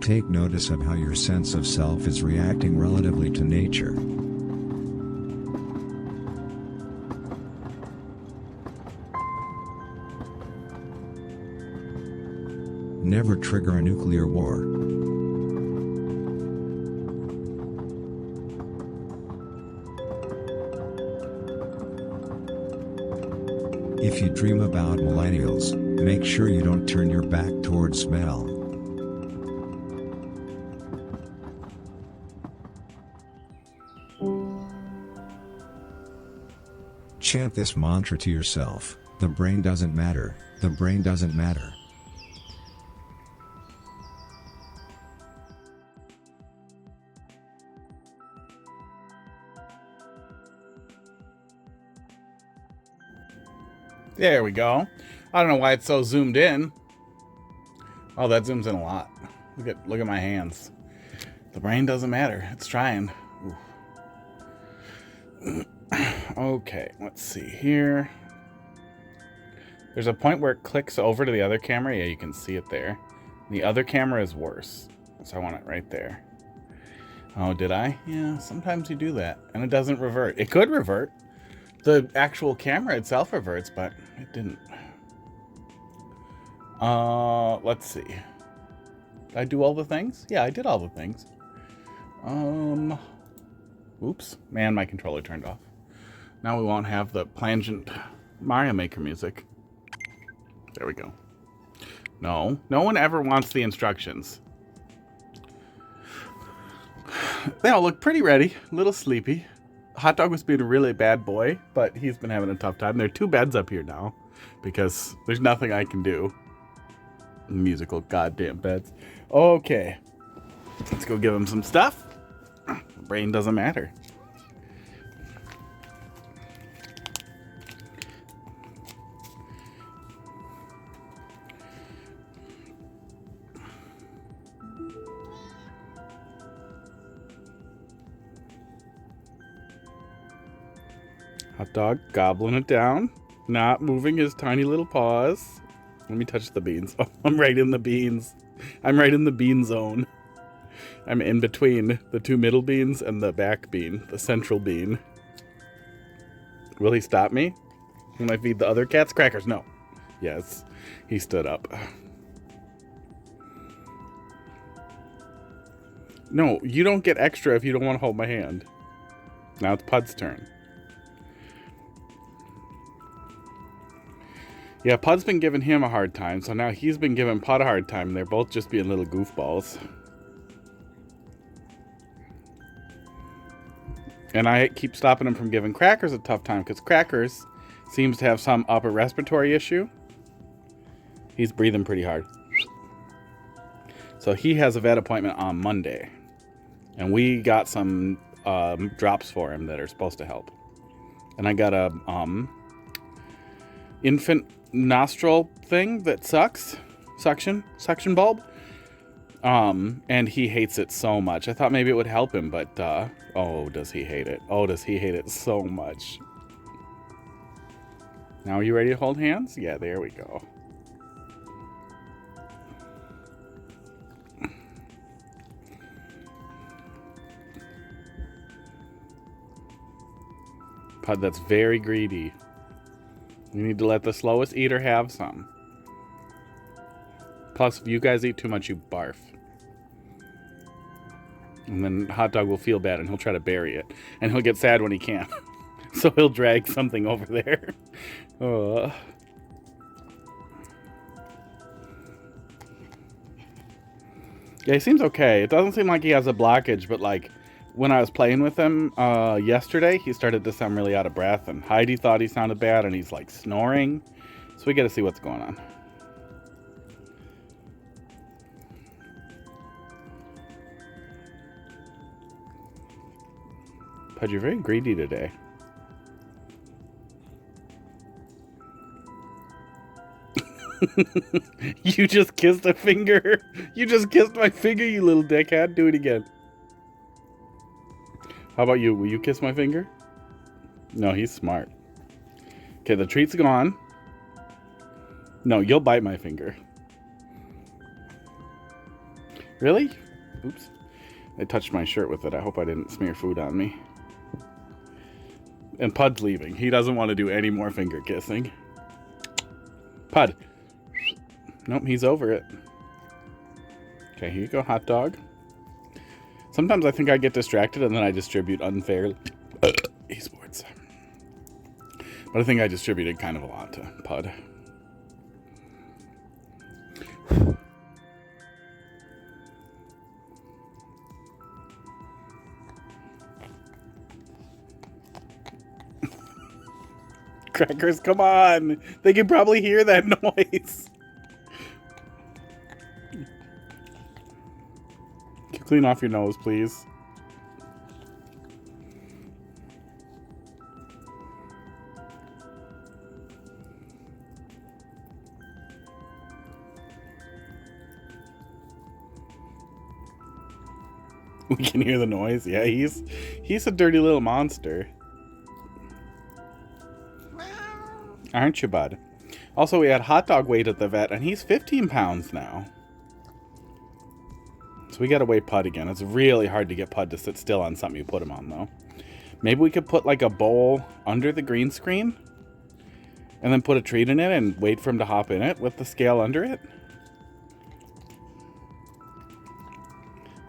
Take notice of how your sense of self is reacting relatively to nature. Never trigger a nuclear war. If you dream about millennials, make sure you don't turn your back towards smell. Chant this mantra to yourself: the brain doesn't matter, the brain doesn't matter. There we go. I don't know why it's so zoomed in. Oh, that zooms in a lot. Look at my hands. The brain doesn't matter. It's trying. Okay, let's see here. There's a point where it clicks over to the other camera. Yeah, you can see it there. The other camera is worse. So I want it right there. Oh, did I? Yeah, sometimes you do that. And it doesn't revert. It could revert. The actual camera itself reverts, but it didn't. Let's see. Did I do all the things? Yeah, I did all the things. Oops. Man, my controller turned off. Now we won't have the plangent Mario Maker music. There we go. No one ever wants the instructions. They all look pretty ready. A little sleepy. Hot Dog was being a really bad boy, but he's been having a tough time. There are 2 beds up here now because there's nothing I can do. Musical goddamn beds. Okay. Let's go give him some stuff. The brain doesn't matter. Hot Dog gobbling it down, not moving his tiny little paws. Let me touch the beans. Oh, I'm right in the beans. I'm right in the bean zone. I'm in between the 2 middle beans and the back bean, the central bean. Will he stop me when I feed the other cats crackers? No. Yes, he stood up. No, you don't get extra if you don't want to hold my hand. Now it's Pud's turn. Yeah, Pud's been giving him a hard time, so now he's been giving Pud a hard time. They're both just being little goofballs. And I keep stopping him from giving Crackers a tough time, because Crackers seems to have some upper respiratory issue. He's breathing pretty hard. So he has a vet appointment on Monday. And we got some drops for him that are supposed to help. And I got a infant nostril thing that sucks. Suction bulb. And he hates it so much. I thought maybe it would help him, but oh, does he hate it? Oh, does he hate it so much? Now are you ready to hold hands? Yeah, there we go. Pud, that's very greedy. You need to let the slowest eater have some. Plus, if you guys eat too much, you barf. And then Hot Dog will feel bad and he'll try to bury it. And he'll get sad when he can't. So he'll drag something over there. Yeah, he seems okay. It doesn't seem like he has a blockage, but like when I was playing with him yesterday, he started to sound really out of breath, and Heidi thought he sounded bad, and he's like snoring. So we got to see what's going on. Pud, you're very greedy today. You just kissed a finger. You just kissed my finger, you little dickhead. Do it again. How about you? Will you kiss my finger? No, he's smart. Okay, the treat's gone. No, you'll bite my finger. Really? Oops. I touched my shirt with it. I hope I didn't smear food on me. And Pud's leaving. He doesn't want to do any more finger kissing. Pud. Nope, he's over it. Okay, here you go, hot dog. Sometimes I think I get distracted and then I distribute unfairly. Esports. But I think I distributed kind of a lot to Pud. Crackers, come on! They can probably hear that noise. Can you clean off your nose, please? We can hear the noise. Yeah, he's a dirty little monster. Aren't you, bud? Also, we had hot dog weight at the vet, and he's 15 pounds now. So we gotta weigh Pud again. It's really hard to get Pud to sit still on something you put him on, though. Maybe we could put, like, a bowl under the green screen, and then put a treat in it and wait for him to hop in it with the scale under it.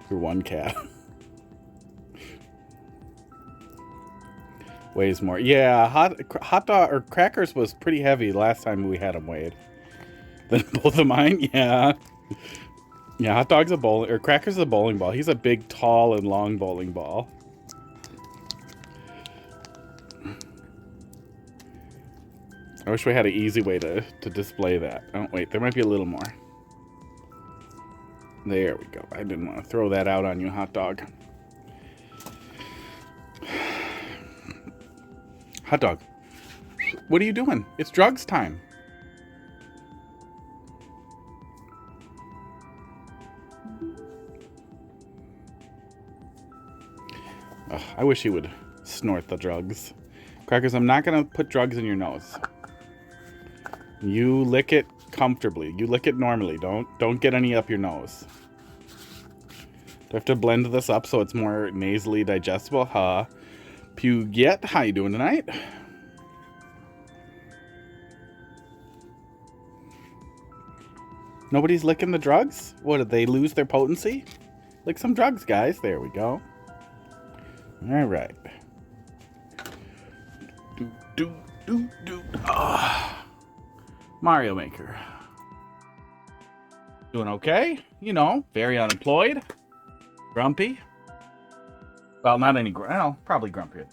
You're one cat. Weighs more. Yeah, hot dog or Crackers was pretty heavy last time we had him weighed. Then both of mine, yeah. Yeah, hot dog's a bowling, or Crackers is a bowling ball. He's a big, tall, and long bowling ball. I wish we had an easy way to display that. Oh, wait, there might be a little more. There we go. I didn't want to throw that out on you, hot dog. Hot dog. What are you doing? It's drugs time. Ugh, I wish he would snort the drugs. Crackers, I'm not going to put drugs in your nose. You lick it comfortably. You lick it normally. Don't get any up your nose. Do I have to blend this up so it's more nasally digestible? Huh? Puget, how you doing tonight? Nobody's licking the drugs? What, did they lose their potency? Lick some drugs, guys. There we go. All right. Mario Maker. Doing okay? You know, very unemployed. Grumpy. Well, not any, well, probably grumpier.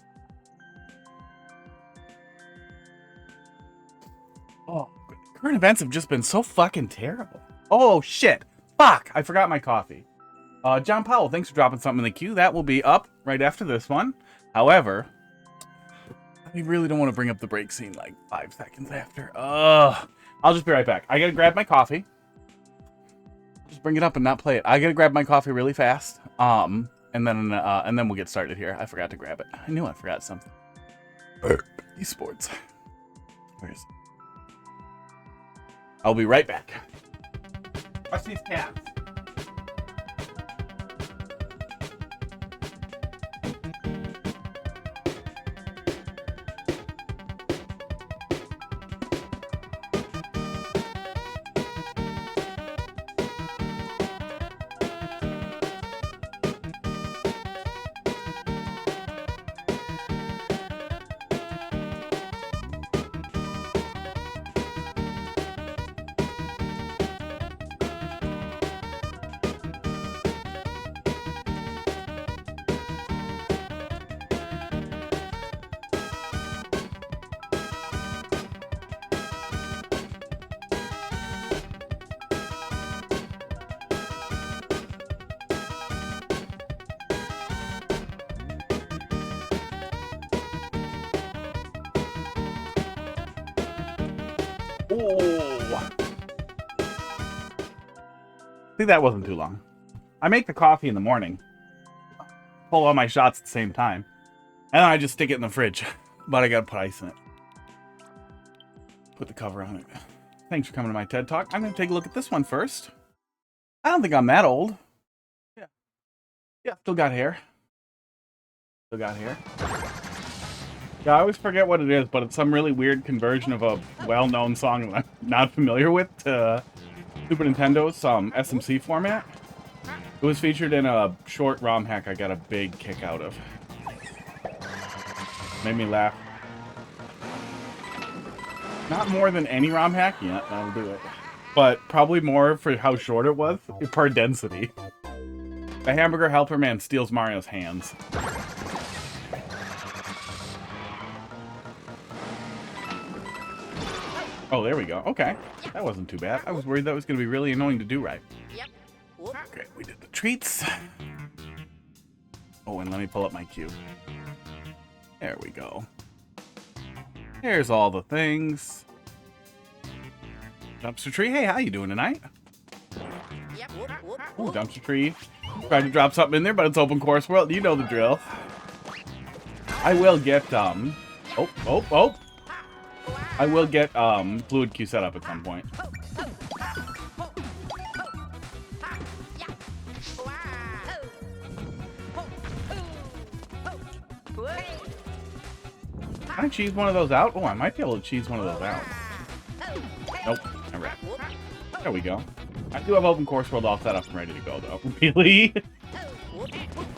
Oh, current events have just been so fucking terrible. Oh, shit. Fuck, I forgot my coffee. John Powell, thanks for dropping something in the queue. That will be up right after this one. However, I really don't want to bring up the break scene like 5 seconds after. I'll just be right back. I gotta grab my coffee. Just bring it up and not play it. I gotta grab my coffee really fast. And then we'll get started here. I forgot to grab it. I knew I forgot something. Esports. Where is it? I'll be right back. Watch these cats. See, that wasn't too long. I make the coffee in the morning, pull all my shots at the same time, and then I just stick it in the fridge. But I gotta put ice in it. Put the cover on it. Thanks for coming to my TED Talk. I'm gonna take a look at this one first. I don't think I'm that old. Yeah, still got hair. Still got hair. Yeah, I always forget what it is, but it's some really weird conversion of a well-known song that I'm not familiar with to Super Nintendo's SMC format. It was featured in a short ROM hack I got a big kick out of. Made me laugh. Not more than any ROM hack, yeah, that'll do it. But probably more for how short it was, per density. The hamburger helper man steals Mario's hands. Oh, there we go. Okay. That wasn't too bad. I was worried that was going to be really annoying to do right. Okay, we did the treats. Oh, and let me pull up my cube. There we go. Here's all the things. Dumpster tree. Hey, how you doing tonight? Ooh, dumpster tree. Tried to drop something in there, but it's open course world. You know the drill. I will get, I will get, Fluid Q set up at some point. Can I cheese one of those out? Oh, I might be able to cheese one of those out. Nope, alright. There we go. I do have open course world all set up and ready to go, though. Really?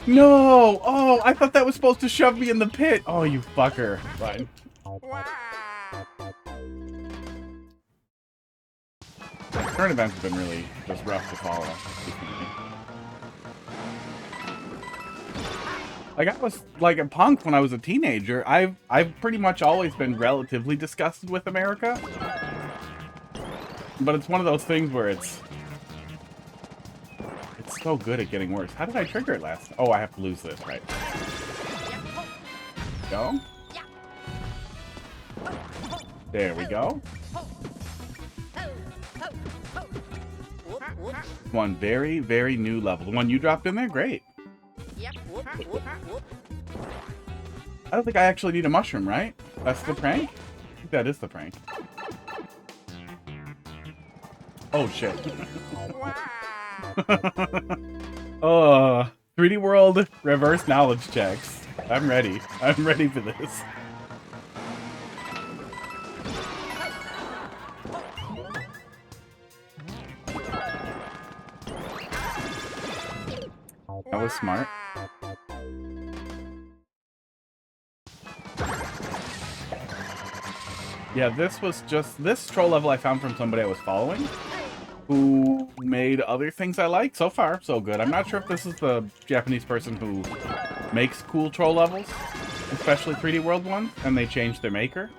No! Oh, I thought that was supposed to shove me in the pit. Oh, you fucker. Fine. Current events have been really just rough to follow. Like, I was like a punk when I was a teenager. I've pretty much always been relatively disgusted with America. But it's one of those things where it's so good at getting worse. How did I trigger it last? Oh, I have to lose this, right? Go. There we go. One very, very new level. The one you dropped in there? Great. I don't think I actually need a mushroom, right? That's the prank? I think that is the prank. Oh, shit. 3D World reverse knowledge checks. I'm ready. I'm ready for this. That was smart. Yeah, this troll level I found from somebody I was following who made other things I like. So far, so good. I'm not sure if this is the Japanese person who makes cool troll levels, especially 3D World ones, and they changed their maker,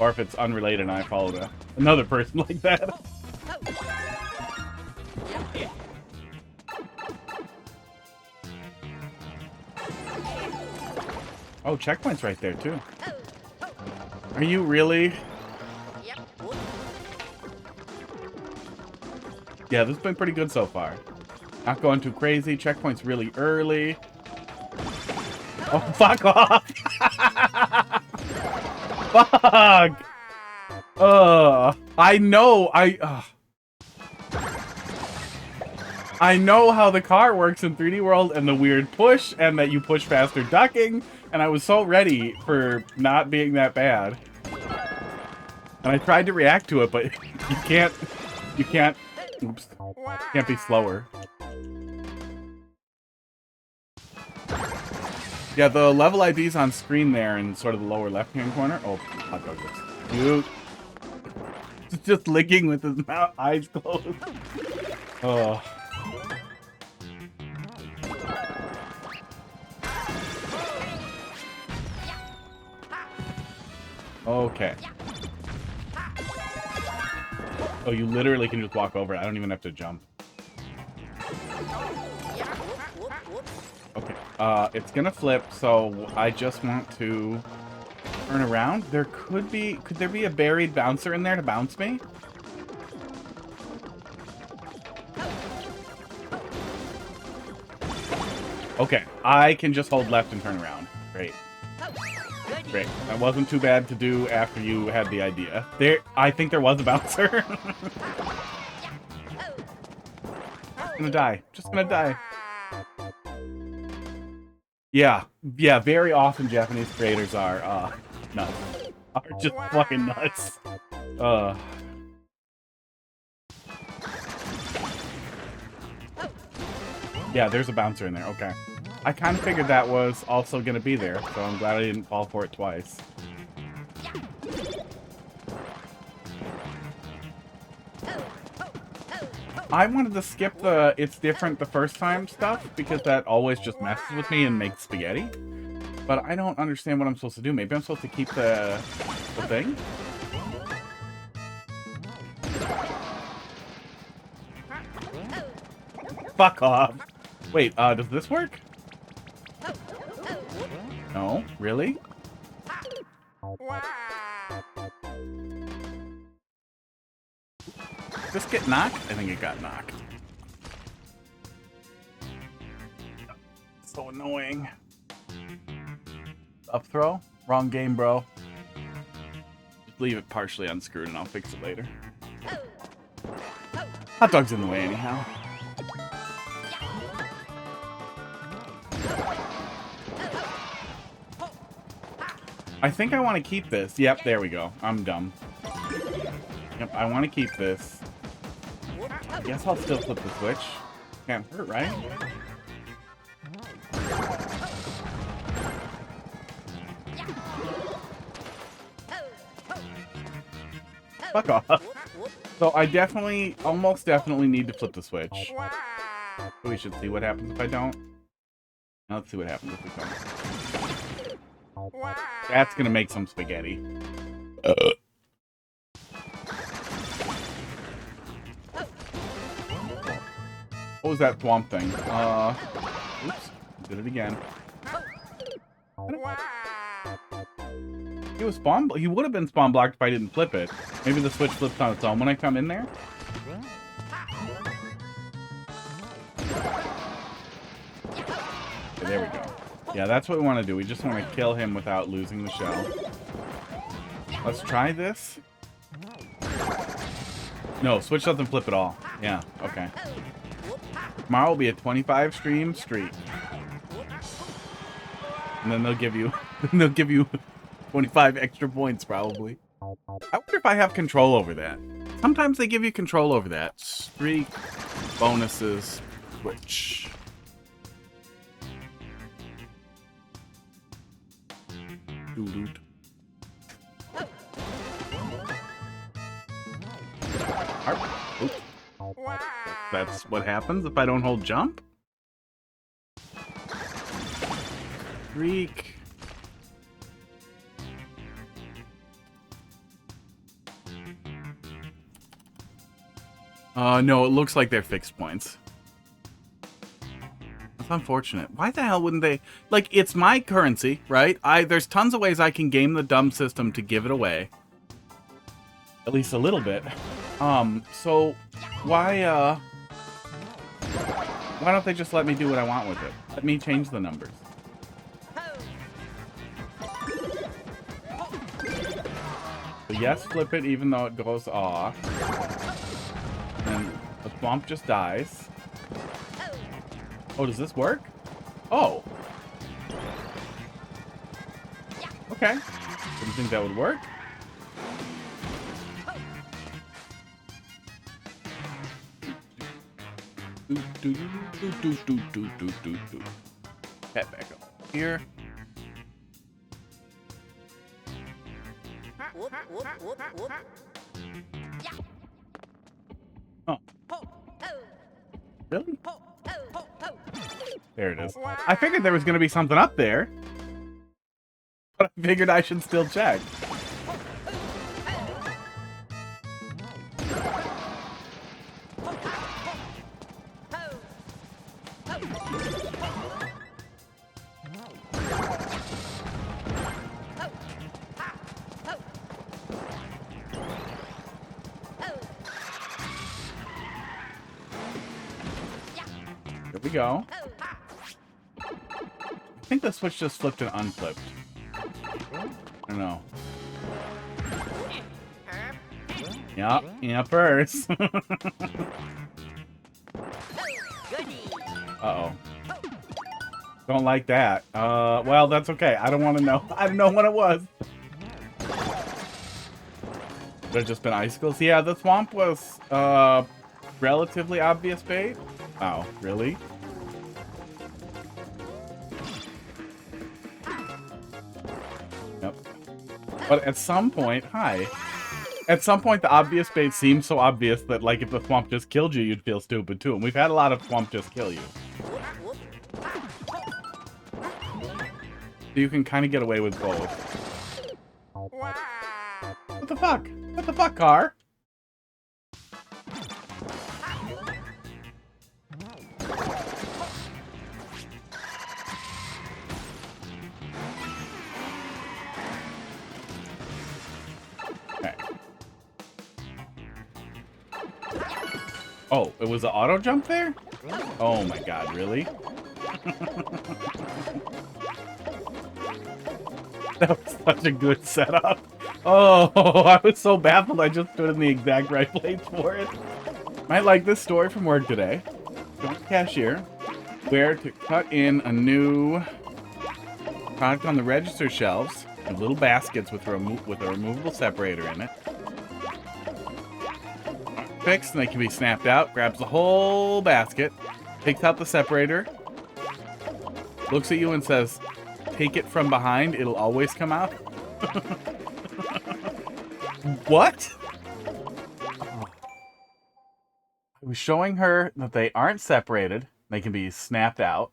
or if it's unrelated and I followed another person like that. Oh, checkpoint's right there, too. Are you really? Yeah, this has been pretty good so far. Not going too crazy. Checkpoint's really early. Oh, fuck off! Fuck! I know, I know how the car works in 3D World and the weird push and that you push faster ducking, and I was so ready for not being that bad. And I tried to react to it, but you can't, oops, can't be slower. Yeah, the level ID's on screen there in sort of the lower left-hand corner. Oh, hot dog looks cute. Just licking with his mouth, eyes closed. Oh. Okay. Oh, you literally can just walk over it. I don't even have to jump. Okay. It's gonna flip, so I just want to turn around. Could there be a buried bouncer in there to bounce me? Okay, I can just hold left and turn around. Great. Great. That wasn't too bad to do after you had the idea. I think there was a bouncer. Gonna die. Just gonna die. Yeah, yeah, very often Japanese creators are, nuts. Are just fucking nuts. Yeah, there's a bouncer in there, okay. I kind of figured that was also gonna be there, so I'm glad I didn't fall for it twice. I wanted to skip the it's different the first time stuff, because that always just messes with me and makes spaghetti. But I don't understand what I'm supposed to do. Maybe I'm supposed to keep the thing? Fuck off. Wait, does this work? No? Really? Did this get knocked? I think it got knocked. So annoying. Up throw? Wrong game, bro. Just leave it partially unscrewed and I'll fix it later. Hot dog's in the way anyhow. I think I want to keep this. Yep, there we go. I'm dumb. Yep, I want to keep this. I guess I'll still flip the switch. Can't hurt, right? Fuck off. So I definitely, almost definitely need to flip the switch. We should see what happens if I don't. Now let's see what happens if we don't. That's gonna make some spaghetti. What was that swamp thing? Oops. Did it again. He was spawn. He would have been spawn blocked if I didn't flip it. Maybe the switch flips on its own when I come in there. Okay, there we go. Yeah, that's what we want to do. We just want to kill him without losing the shell. Let's try this. No, switch doesn't flip at all. Yeah, okay. Tomorrow will be a 25 stream streak. And then they'll give you 25 extra points probably. I wonder if I have control over that. Sometimes they give you control over that. Streak, bonuses, switch. Doo-doot. That's what happens if I don't hold jump? Streak. No, it looks like they're fixed points. That's unfortunate. Why the hell wouldn't they? Like, it's my currency, right? There's tons of ways I can game the dumb system to give it away. At least a little bit. So why don't they just let me do what I want with it? Let me change the numbers. So yes, flip it even though it goes off. And the swamp just dies. Oh, does this work? Oh. Okay. Didn't think that would work. Head back up here. Oh. Really? There it is. I figured there was going to be something up there. But I figured I should still check. Here we go. I think the switch just flipped and unflipped. I don't know. Yup, yeah, purse. Uh-oh. Don't like that. Well, that's okay. I don't want to know. I don't know what it was. There's just been icicles. Yeah, the swamp was, relatively obvious bait. Wow, really? Yep. But at some point, hi. At some point, the obvious bait seems so obvious that, like, if the swamp just killed you, you'd feel stupid, too. And we've had a lot of swamp just kill you. So you can kind of get away with both. What the fuck? What the fuck, car? Okay. Oh, it was an auto jump there? Oh my god, really? That was such a good setup. Oh, I was so baffled I just stood in the exact right place for it. Might like this story from work today. Go to cashier. Where to cut in a new product on the register shelves. In little baskets with a removable separator in it. Fixed and they can be snapped out. Grabs the whole basket. Takes out the separator. Looks at you and says, take it from behind, it'll always come out. What? Oh. I was showing her that they aren't separated. They can be snapped out.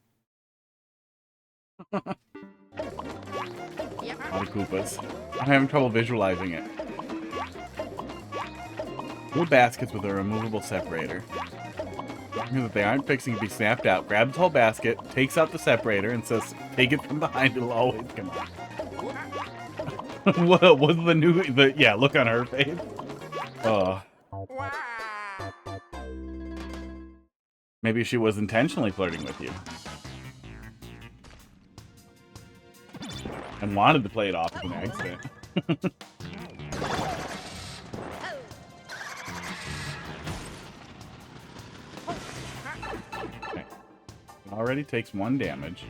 A lot of Koopas. I'm having trouble visualizing it. Little baskets with a removable separator. That they aren't fixing to be snapped out. Grabs the whole basket, takes out the separator, and says, take it from behind, it'll always come out. What was the new... yeah, look on her face. Maybe she was intentionally flirting with you. And wanted to play it off as an accident. Okay. Already takes 1 damage.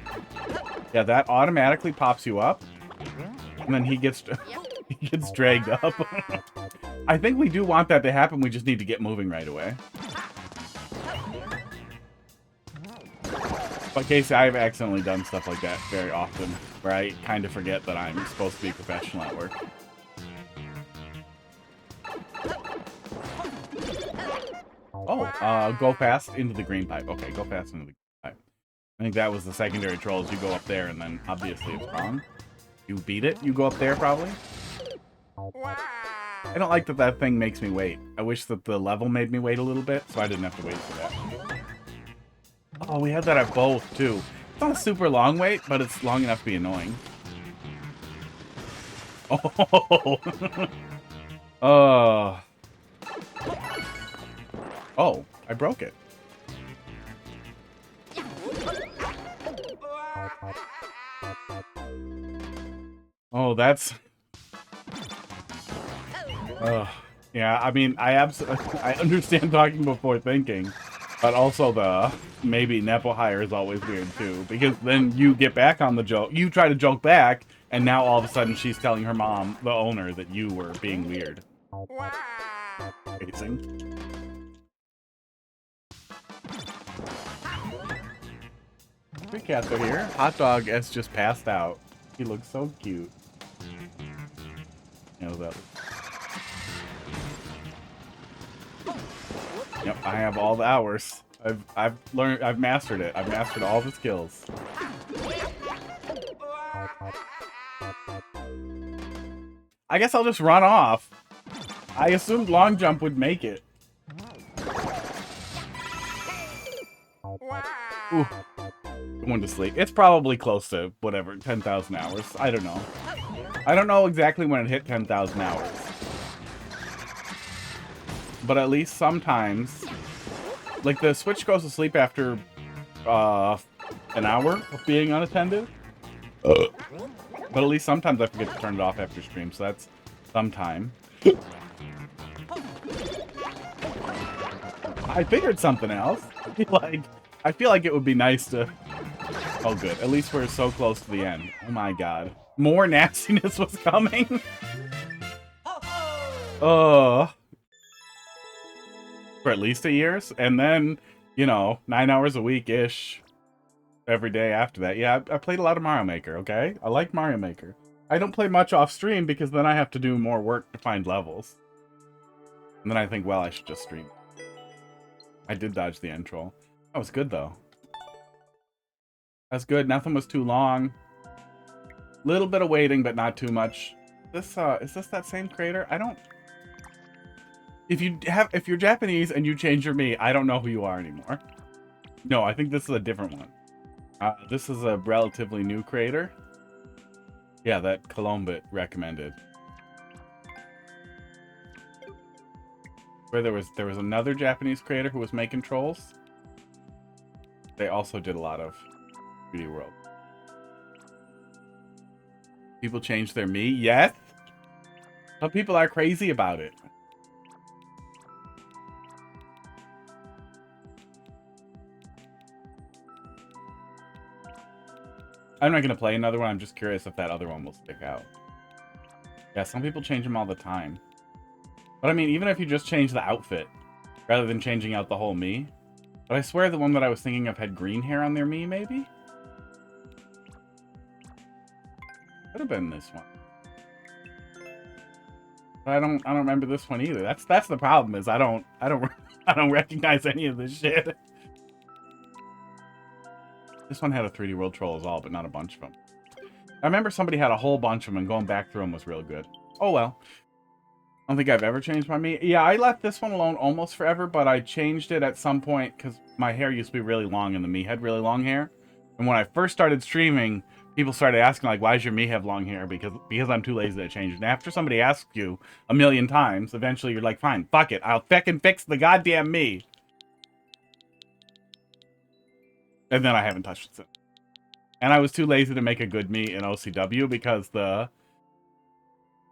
Yeah, that automatically pops you up. And then he gets dragged up. I think we do want that to happen. We just need to get moving right away. But Casey, I've accidentally done stuff like that very often, where I kind of forget that I'm supposed to be professional at work. Oh, go fast into the green pipe. Okay, go fast into the green pipe. I think that was the secondary trolls. You go up there, and then obviously it's wrong. You beat it? You go up there, probably? I don't like that that thing makes me wait. I wish that the level made me wait a little bit, so I didn't have to wait for that. Oh, we had that at both, too. It's not a super long wait, but it's long enough to be annoying. Oh! Oh, I broke it. Oh, that's... yeah, I mean, I understand talking before thinking, but also the maybe Nepo hire is always weird too, because then you get back on the joke, you try to joke back, and now all of a sudden she's telling her mom, the owner, that you were being weird. Amazing. Three cats are here. Hot Dog S just passed out. He looks so cute. You know that. Yep, I have all the hours. I've mastered it. I've mastered all the skills. I guess I'll just run off. I assumed long jump would make it. Ooh. Going to sleep. It's probably close to whatever, 10,000 hours. I don't know. I don't know exactly when it hit 10,000 hours. But at least sometimes, like the Switch goes to sleep after an hour of being unattended. But at least sometimes I forget to turn it off after stream, so that's some time. I figured something else. I feel like it would be nice to Oh, good. At least we're so close to the end. Oh my god. More nastiness was coming. For at least a years, and then, you know, 9 hours a week-ish every day after that. Yeah, I played a lot of Mario Maker, okay? I like Mario Maker. I don't play much off stream because then I have to do more work to find levels. And then I think, well, I should just stream. I did dodge the end troll. That was good, though. That's good. Nothing was too long. Little bit of waiting, but not too much. This, is this that same creator? I don't... If you're Japanese and you change your me, I don't know who you are anymore. No, I think this is a different one. This is a relatively new creator. Yeah, that Colombit recommended. Where there was another Japanese creator who was making trolls. They also did a lot of 3D World. People change their me? Yes. Some people are crazy about it. I'm not going to play another one. I'm just curious if that other one will stick out. Yeah, some people change them all the time. But I mean, even if you just change the outfit, rather than changing out the whole me. But I swear the one that I was thinking of had green hair on their me, maybe? Could have been this one. But I don't remember this one either. That's the problem, is I don't recognize any of this shit. This one had a 3D World troll as all, but not a bunch of them. I remember somebody had a whole bunch of them, and going back through them was real good. Oh well. I don't think I've ever changed my me. Yeah, I left this one alone almost forever, but I changed it at some point because my hair used to be really long and the me had really long hair. And when I first started streaming, people started asking, like, why does your me have long hair? Because I'm too lazy to change it. And after somebody asks you a million times, eventually you're like, fine, fuck it. I'll feckin' fix the goddamn me. And then I haven't touched it since. And I was too lazy to make a good me in OCW because the...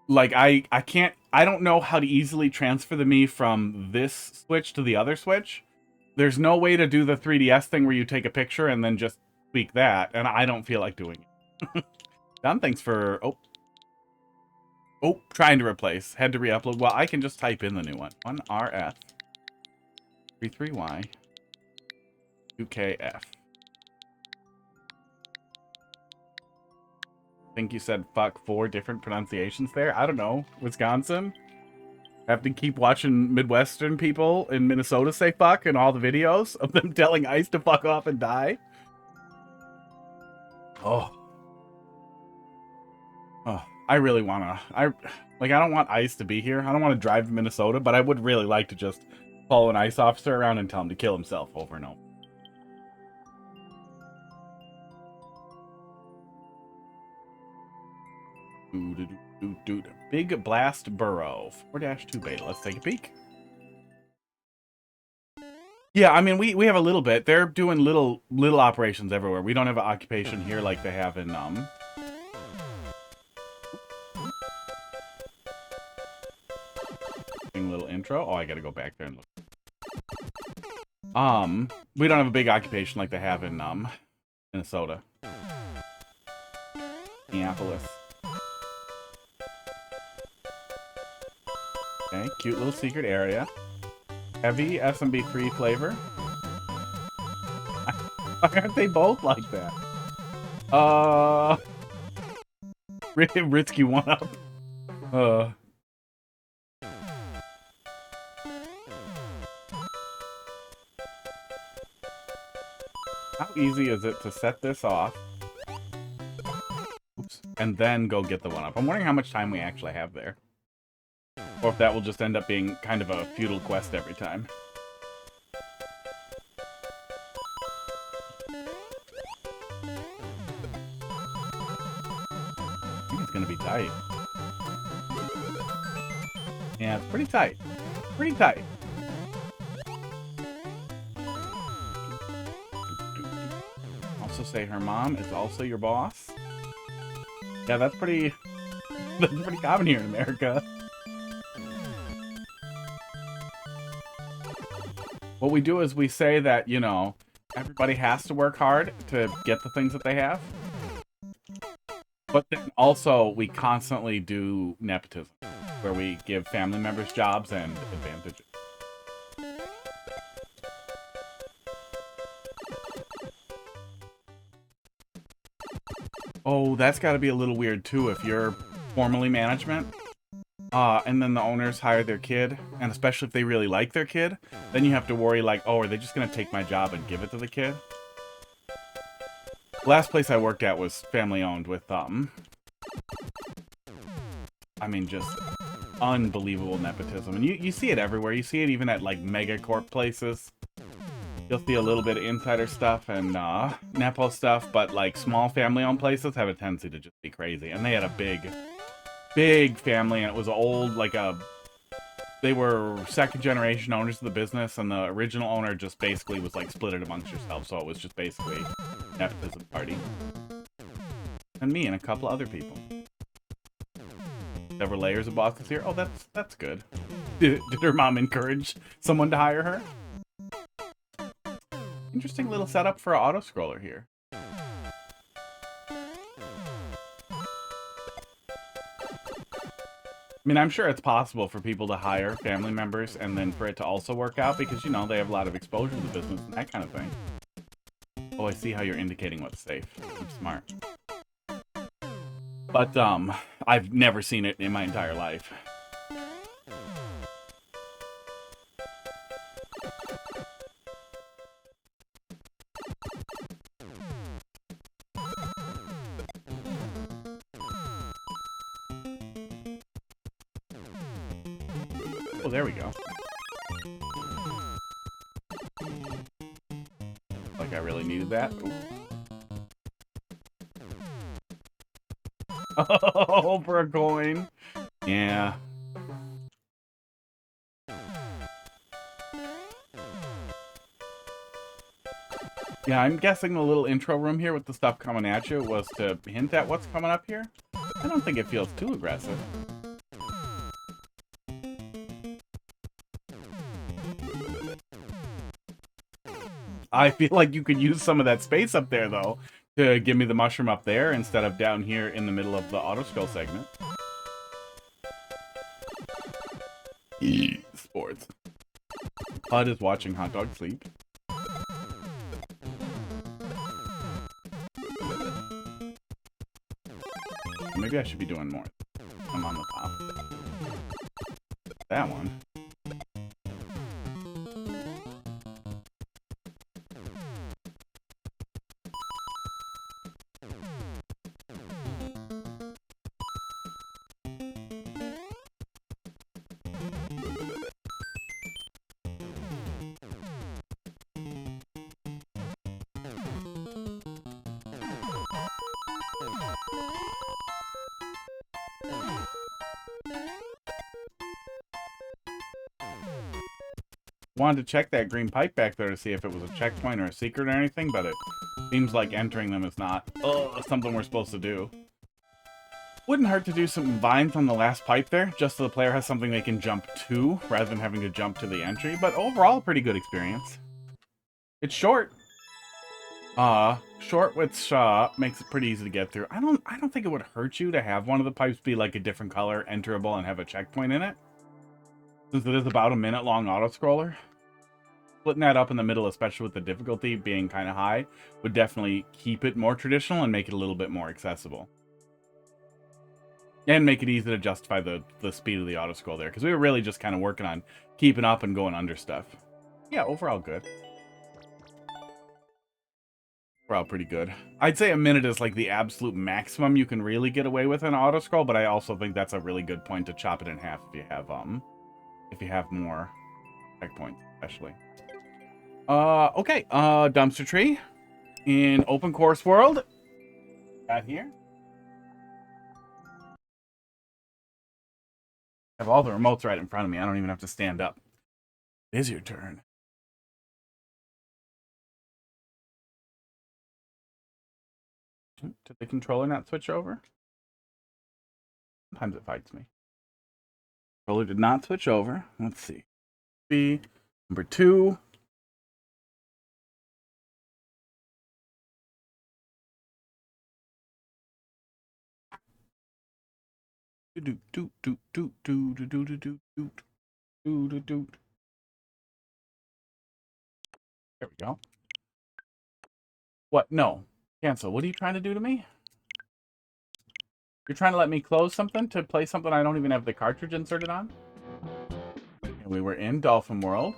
Like, I don't know how to easily transfer the me from this switch to the other switch. There's no way to do the 3DS thing where you take a picture and then just tweak that. And I don't feel like doing it. Done, thanks for... Oh, trying to replace. Had to re-upload. Well, I can just type in the new one. 1RF 33Y 2KF. I think you said fuck 4 different pronunciations there. I don't know. Wisconsin? Have to keep watching Midwestern people in Minnesota say fuck in all the videos of them telling Ice to fuck off and die. Oh. Oh, I really wanna... I don't want Ice to be here. I don't want to drive to Minnesota, but I would really like to just follow an ICE officer around and tell him to kill himself over and over. Big Blast Burrow 4-2 beta. Let's take a peek. Yeah, I mean, we have a little bit. They're doing little operations everywhere. We don't have an occupation here like they have in little intro. Oh, I gotta go back there and look. We don't have a big occupation like they have in Minnesota. Minneapolis. Okay, cute little secret area. Heavy SMB3 flavor. Why aren't they both like that? Ritsky 1-up. How easy is it to set this off? Oops. And then go get the 1-up? I'm wondering how much time we actually have there. Or if that will just end up being kind of a futile quest every time. I think it's gonna be tight. Yeah, it's pretty tight. Pretty tight. Also say her mom is also your boss. Yeah, that's pretty common here in America. What we do is we say that, you know, everybody has to work hard to get the things that they have. But then also, we constantly do nepotism, where we give family members jobs and advantages. Oh, that's got to be a little weird, too, if you're formally management, and then the owners hire their kid, and especially if they really like their kid, then you have to worry, like, oh, are they just going to take my job and give it to the kid? The last place I worked at was family-owned with, I mean, just unbelievable nepotism. And you see it everywhere. You see it even at, like, megacorp places. You'll see a little bit of insider stuff and nepo stuff, but, like, small family-owned places have a tendency to just be crazy. And they had a big family, and it was old, like they were second-generation owners of the business, and the original owner just basically was, like, split it amongst yourself, so it was just basically nepotism party. And me and a couple other people. Several layers of bosses here. Oh, that's good. Did her mom encourage someone to hire her? Interesting little setup for an auto-scroller here. I mean, I'm sure it's possible for people to hire family members and then for it to also work out because, you know, they have a lot of exposure to the business and that kind of thing. Oh, I see how you're indicating what's safe. I'm smart. But, I've never seen it in my entire life. Oh, there we go. Like I really needed that. Ooh. Oh, for a coin. Yeah. Yeah, I'm guessing the little intro room here with the stuff coming at you was to hint at what's coming up here. I don't think it feels too aggressive. I feel like you could use some of that space up there, though, to give me the mushroom up there instead of down here in the middle of the auto-scroll segment. Sports. Bud is watching Hot Dog sleep. Maybe I should be doing more. I'm on the top. That one. Wanted to check that green pipe back there to see if it was a checkpoint or a secret or anything, but it seems like entering them is not something we're supposed to do. Wouldn't hurt to do some vines on the last pipe there, just so the player has something they can jump to, rather than having to jump to the entry, but overall, a pretty good experience. It's short. Short which makes it pretty easy to get through. I don't think it would hurt you to have one of the pipes be like a different color, enterable, and have a checkpoint in it. Since it is about a minute-long auto-scroller. Splitting that up in the middle, especially with the difficulty being kind of high, would definitely keep it more traditional and make it a little bit more accessible. And make it easy to justify the speed of the auto-scroll there, because we were really just kind of working on keeping up and going under stuff. Yeah, overall good. Overall pretty good. I'd say a minute is like the absolute maximum you can really get away with an auto-scroll, but I also think that's a really good point to chop it in half if you have more checkpoints, especially. Okay, dumpster tree in open course world. Got here. I have all the remotes right in front of me. I don't even have to stand up. It is your turn. Did the controller not switch over? Sometimes it fights me. Controller did not switch over. Let's see. B number 2. Do do do do do do do do do do do do. There we go. What? No. Cancel. What are you trying to do to me? You're trying to let me close something to play something I don't even have the cartridge inserted on? And we were in Dolphin World.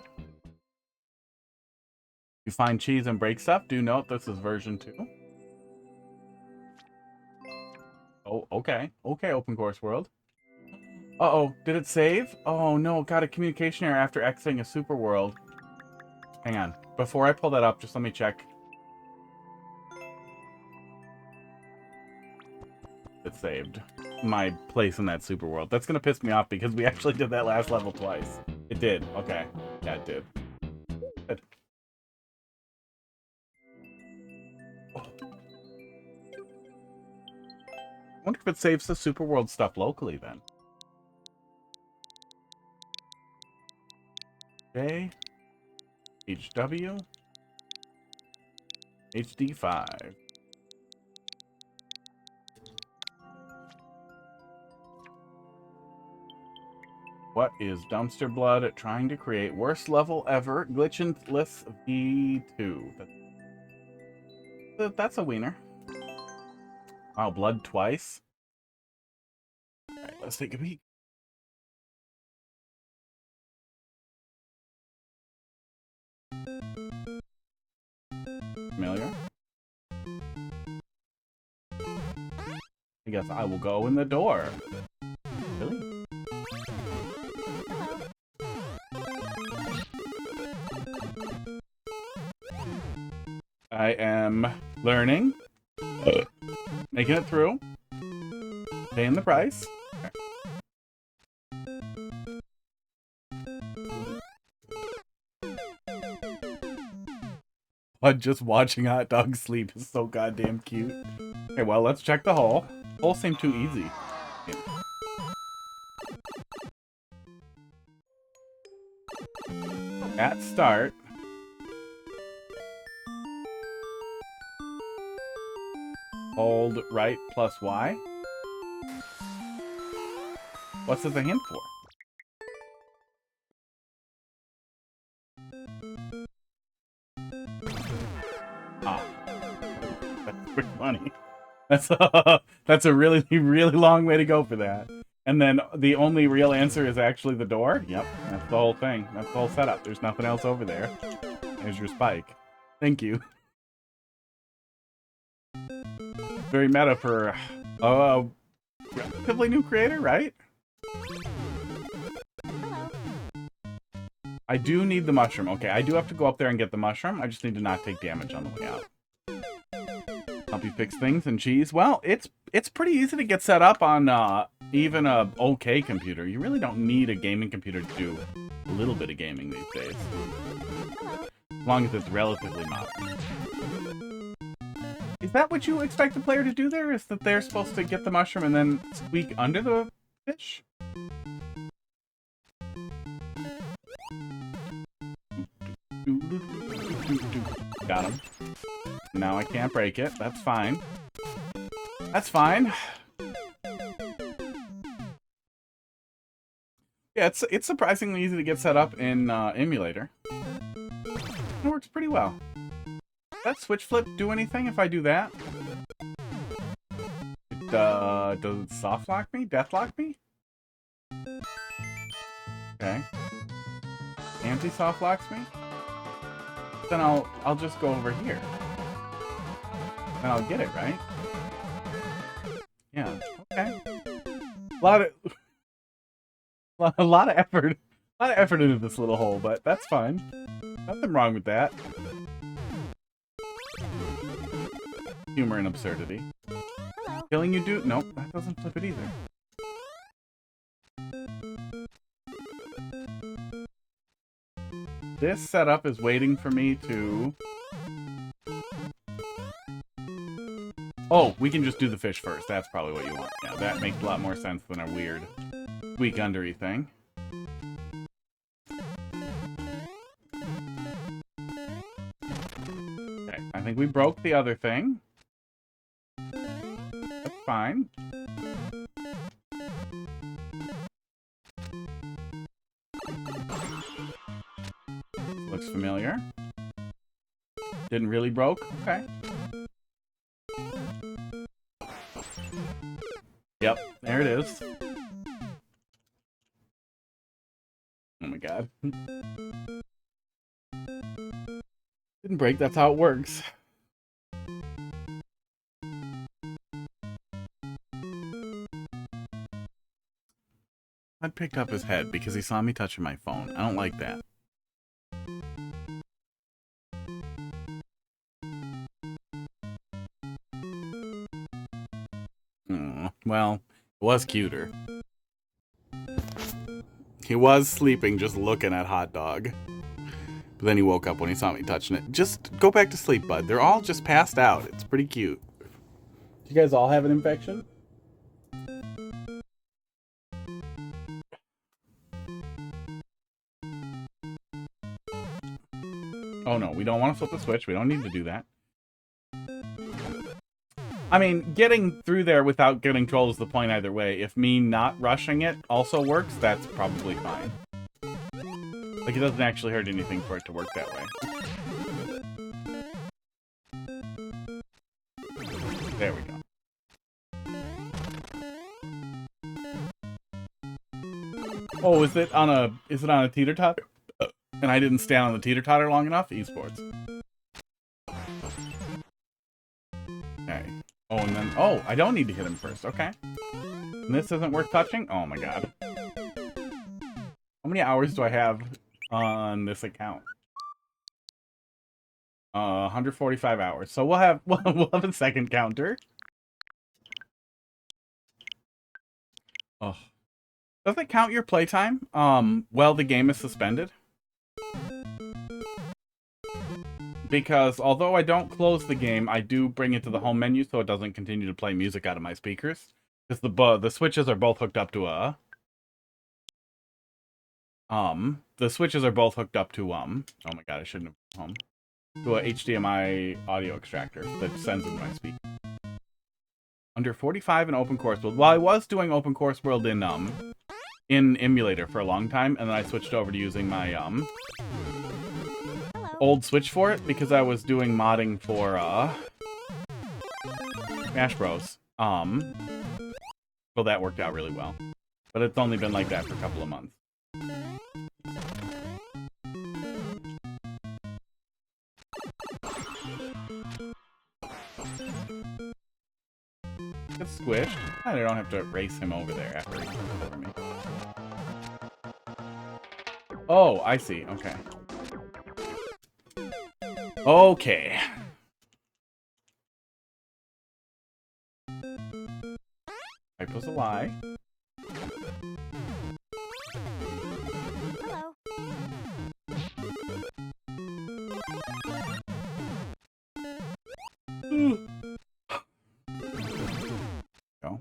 You find cheese and break stuff. Do note this is version 2. Oh, okay. Okay, open course world. Uh-oh, did it save? Oh no, got a communication error after exiting a super world. Hang on. Before I pull that up, just let me check. It saved my place in that super world. That's gonna piss me off because we actually did that last level twice. It did. Okay. Yeah, it did. Good. Oh. I wonder if it saves the super world stuff locally then. J HW HD5. What is Dumpster Blood trying to create? Worst level ever. Glitchless V2. That's a wiener. Wow, blood twice. Alright, let's take a peek. Familiar. I guess I will go in the door. Really? I am learning. Making it through. Paying the price. But just watching hot dogs sleep is so goddamn cute. Okay, well, let's check the hole. Hole seemed too easy. At start. Hold right plus Y. What's this a hint for? Ah. That's pretty funny. That's a really, really long way to go for that. And then the only real answer is actually the door? Yep, that's the whole thing. That's the whole setup. There's nothing else over there. There's your spike. Thank you. Very meta for a relatively new creator, right? I do need the mushroom. Okay, I do have to go up there and get the mushroom. I just need to not take damage on the way out. Help you fix things and cheese. Well, it's pretty easy to get set up on even a okay computer. You really don't need a gaming computer to do a little bit of gaming these days. As long as it's relatively modern. Is that what you expect the player to do there? Is that they're supposed to get the mushroom and then squeak under the fish? Got him. Now I can't break it. That's fine. That's fine. Yeah, it's surprisingly easy to get set up in emulator. It works pretty well. Does that switch flip do anything if I do that? Does it soft lock me? Death lock me? Okay. Anti-soft locks me? Then I'll just go over here. And I'll get it, right? Yeah, okay. A lot of effort. A lot of effort into this little hole, but that's fine. Nothing wrong with that. Humor and absurdity. Hello. Killing you do? Nope, that doesn't flip it either. This setup is waiting for me to... Oh, we can just do the fish first. That's probably what you want. Yeah, that makes a lot more sense than a weird squeak undery thing. Okay, I think we broke the other thing. That's fine. looks familiar. Didn't really broke? Okay. Yep, there it is. Oh my god. Didn't break, that's how it works. I picked up his head because he saw me touching my phone. I don't like that. Well, it was cuter. He was sleeping just looking at Hot Dog. But then he woke up when he saw me touching it. Just go back to sleep, bud. They're all just passed out. It's pretty cute. Do you guys all have an infection? Oh no, we don't want to flip the switch. We don't need to do that. I mean, getting through there without getting trolled is the point either way. If me not rushing it also works, that's probably fine. Like, it doesn't actually hurt anything for it to work that way. There we go. Oh, is it on a teeter-totter? And I didn't stand on the teeter-totter long enough? Esports. Okay. Oh, and then... Oh, I don't need to hit him first. Okay. And this isn't worth touching? Oh my god. How many hours do I have on this account? 145 hours. So we'll have a second counter. Oh. Does it count your playtime? While the game is suspended? Because although I don't close the game, I do bring it to the home menu so it doesn't continue to play music out of my speakers. Because the switches are both hooked up to a... The switches are both hooked up to, oh my god, I shouldn't have home. To a HDMI audio extractor that sends into my speaker. Under 45 in Open Course World. Well, I was doing Open Course World in emulator for a long time, and then I switched over to using my, old Switch for it, because I was doing modding for, Smash Bros. So that worked out really well. But it's only been like that for a couple of months. Gets squished. I don't have to race him over there after he comes over me. Oh, I see. Okay. Okay. Type was a lie. Hello. Go.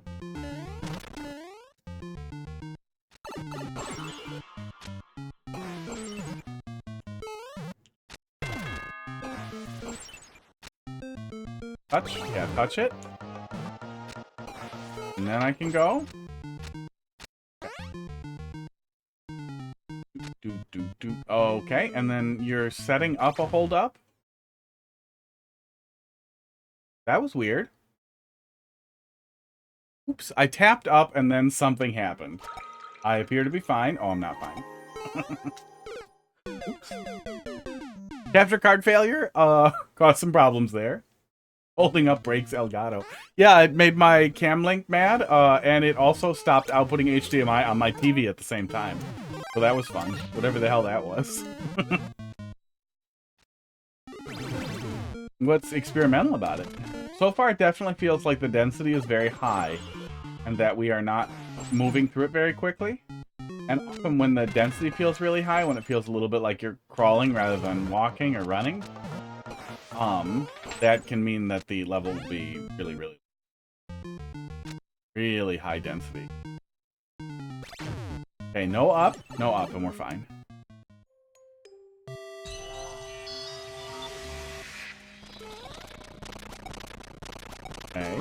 Touch? Yeah, touch it. And then I can go. Okay, and then you're setting up a hold up? That was weird. Oops, I tapped up and then something happened. I appear to be fine. Oh, I'm not fine. Oops. Capture card failure? Caused some problems there. Holding up breaks Elgato. Yeah, it made my cam link mad, and it also stopped outputting HDMI on my TV at the same time. So that was fun. Whatever the hell that was. What's experimental about it? So far, it definitely feels like the density is very high, and that we are not moving through it very quickly. And often when the density feels really high, when it feels a little bit like you're crawling rather than walking or running, that can mean that the level will be really high density. Okay, no up, and we're fine. Okay.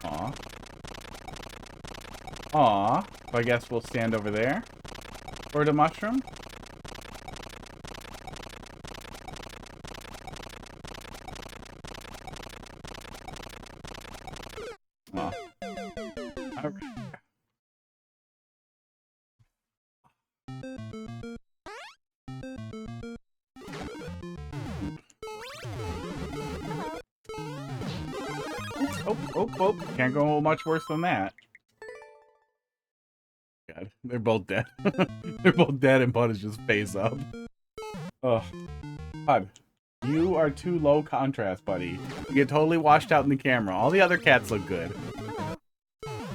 Aw. Aw. So I guess we'll stand over there. Or the mushroom? Oh. Okay. Oh, can't go much worse than that. God, they're both dead. They're both dead and Bud is just face up. Ugh. Bud, you are too low contrast, buddy. You get totally washed out in the camera. All the other cats look good.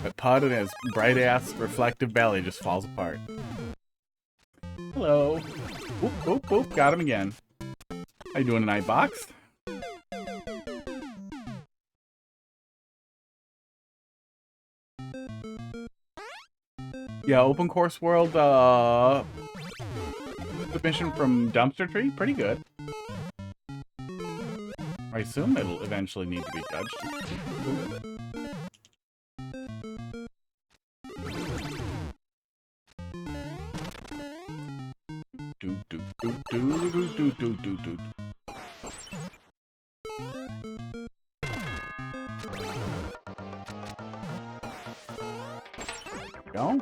But Pud and his bright-ass reflective belly just falls apart. Hello. Oop, got him again. How you doing tonight, Box? Yeah, open course world, submission from Dumpster Tree, pretty good. I assume it'll eventually need to be judged. Go.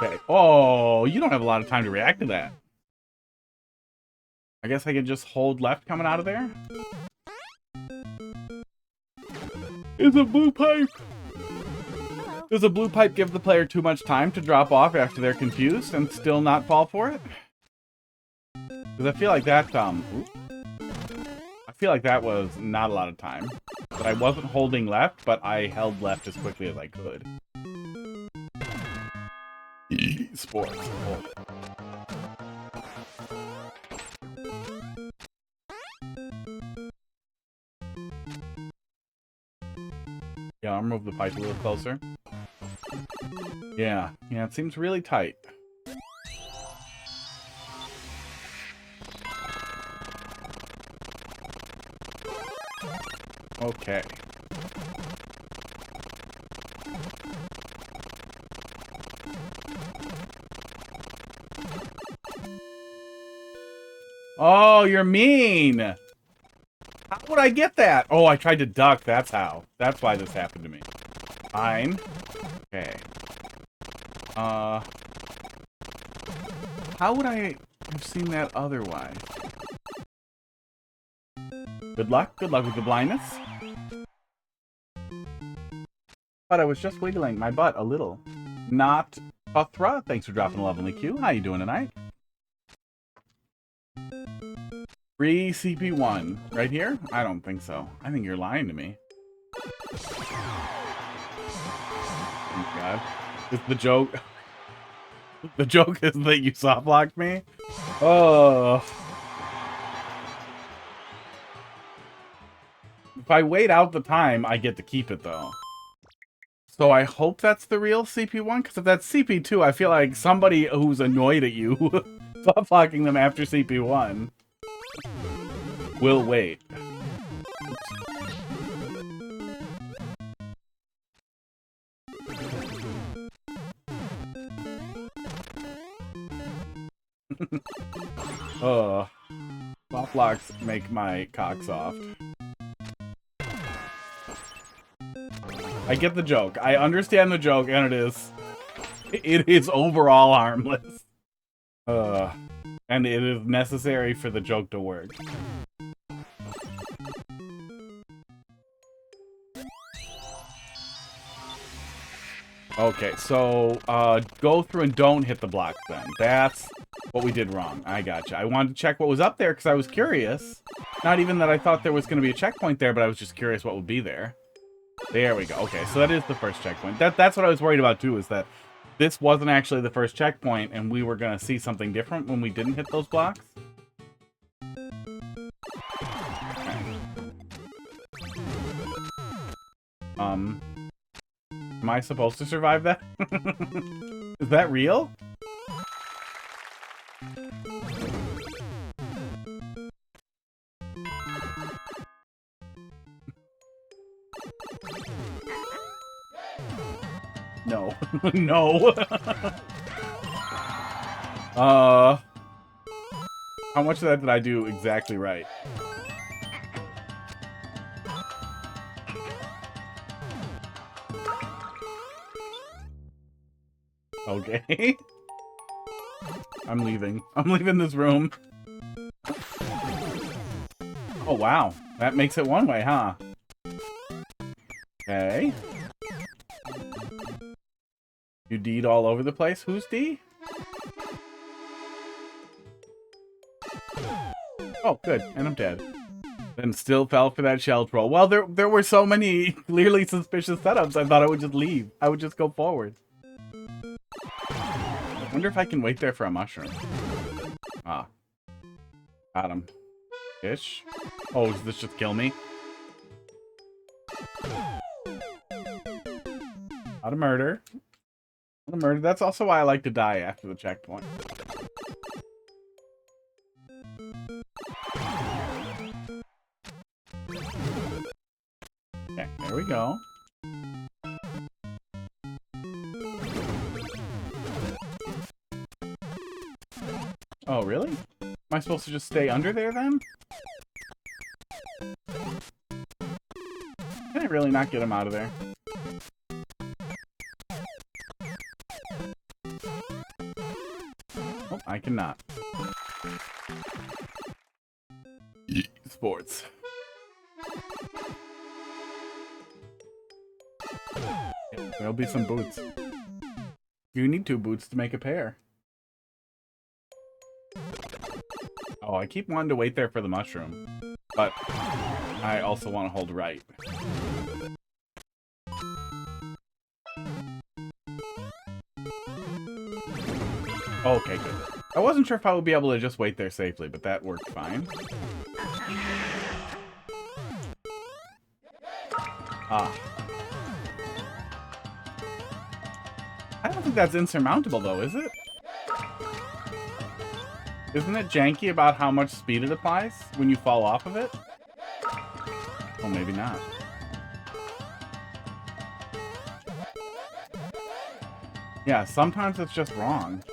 Okay. Oh, you don't have a lot of time to react to that. I guess I can just hold left coming out of there. It's a blue pipe. Does a blue pipe give the player too much time to drop off after they're confused and still not fall for it? Because I feel like that, I feel like that was not a lot of time. But I wasn't holding left, but I held left as quickly as I could. Sports. Oh. Yeah, I'll move the pipe a little closer. Yeah, it seems really tight. Okay. Oh, you're mean! How would I get that? Oh, I tried to duck, that's how. That's why this happened to me. Fine. Okay. How would I have seen that otherwise? Good luck with the blindness. But I was just wiggling my butt a little. Not Puthra, thanks for dropping a lovely Q. How you doing tonight? Free CP1. Right here? I don't think so. I think you're lying to me. Oh god. Is the joke... The joke is that you soft-locked me? Oh. If I wait out the time, I get to keep it, though. So I hope that's the real CP1, because if that's CP2, I feel like somebody who's annoyed at you soft-locking them after CP1 will wait. Soft locks make my cock soft. I get the joke. I understand the joke, and it is overall harmless. And it is necessary for the joke to work. Okay, so go through and don't hit the block then. That's what we did wrong. I gotcha. I wanted to check what was up there because I was curious. Not even that I thought there was going to be a checkpoint there, but I was just curious what would be there. There we go. Okay, so that is the first checkpoint. That's what I was worried about too, is that this wasn't actually the first checkpoint and we were going to see something different when we didn't hit those blocks. Okay. Am I supposed to survive that? Is that real? No. No. How much of that did I do exactly right? Okay. I'm leaving. I'm leaving this room. Oh, wow. That makes it one way, huh? Okay. You D'd all over the place? Who's D? Oh, good. And I'm dead. Then still fell for that shell troll. Well, there were so many clearly suspicious setups, I thought I would just leave. I would just go forward. I wonder if I can wait there for a mushroom. Ah. Got him. Ish. Oh, does this just kill me? Not a murder. Not a murder. That's also why I like to die after the checkpoint. Okay, there we go. Oh, really? Am I supposed to just stay under there, then? Can I really not get him out of there? Oh, I cannot. Sports. Yeah, there'll be some boots. You need 2 boots to make a pair. Oh, I keep wanting to wait there for the mushroom, but I also want to hold right. Okay, good. I wasn't sure if I would be able to just wait there safely, but that worked fine. Ah. I don't think that's insurmountable, though, is it? Isn't it janky about how much speed it applies when you fall off of it? Oh, maybe not. Yeah, sometimes it's just wrong.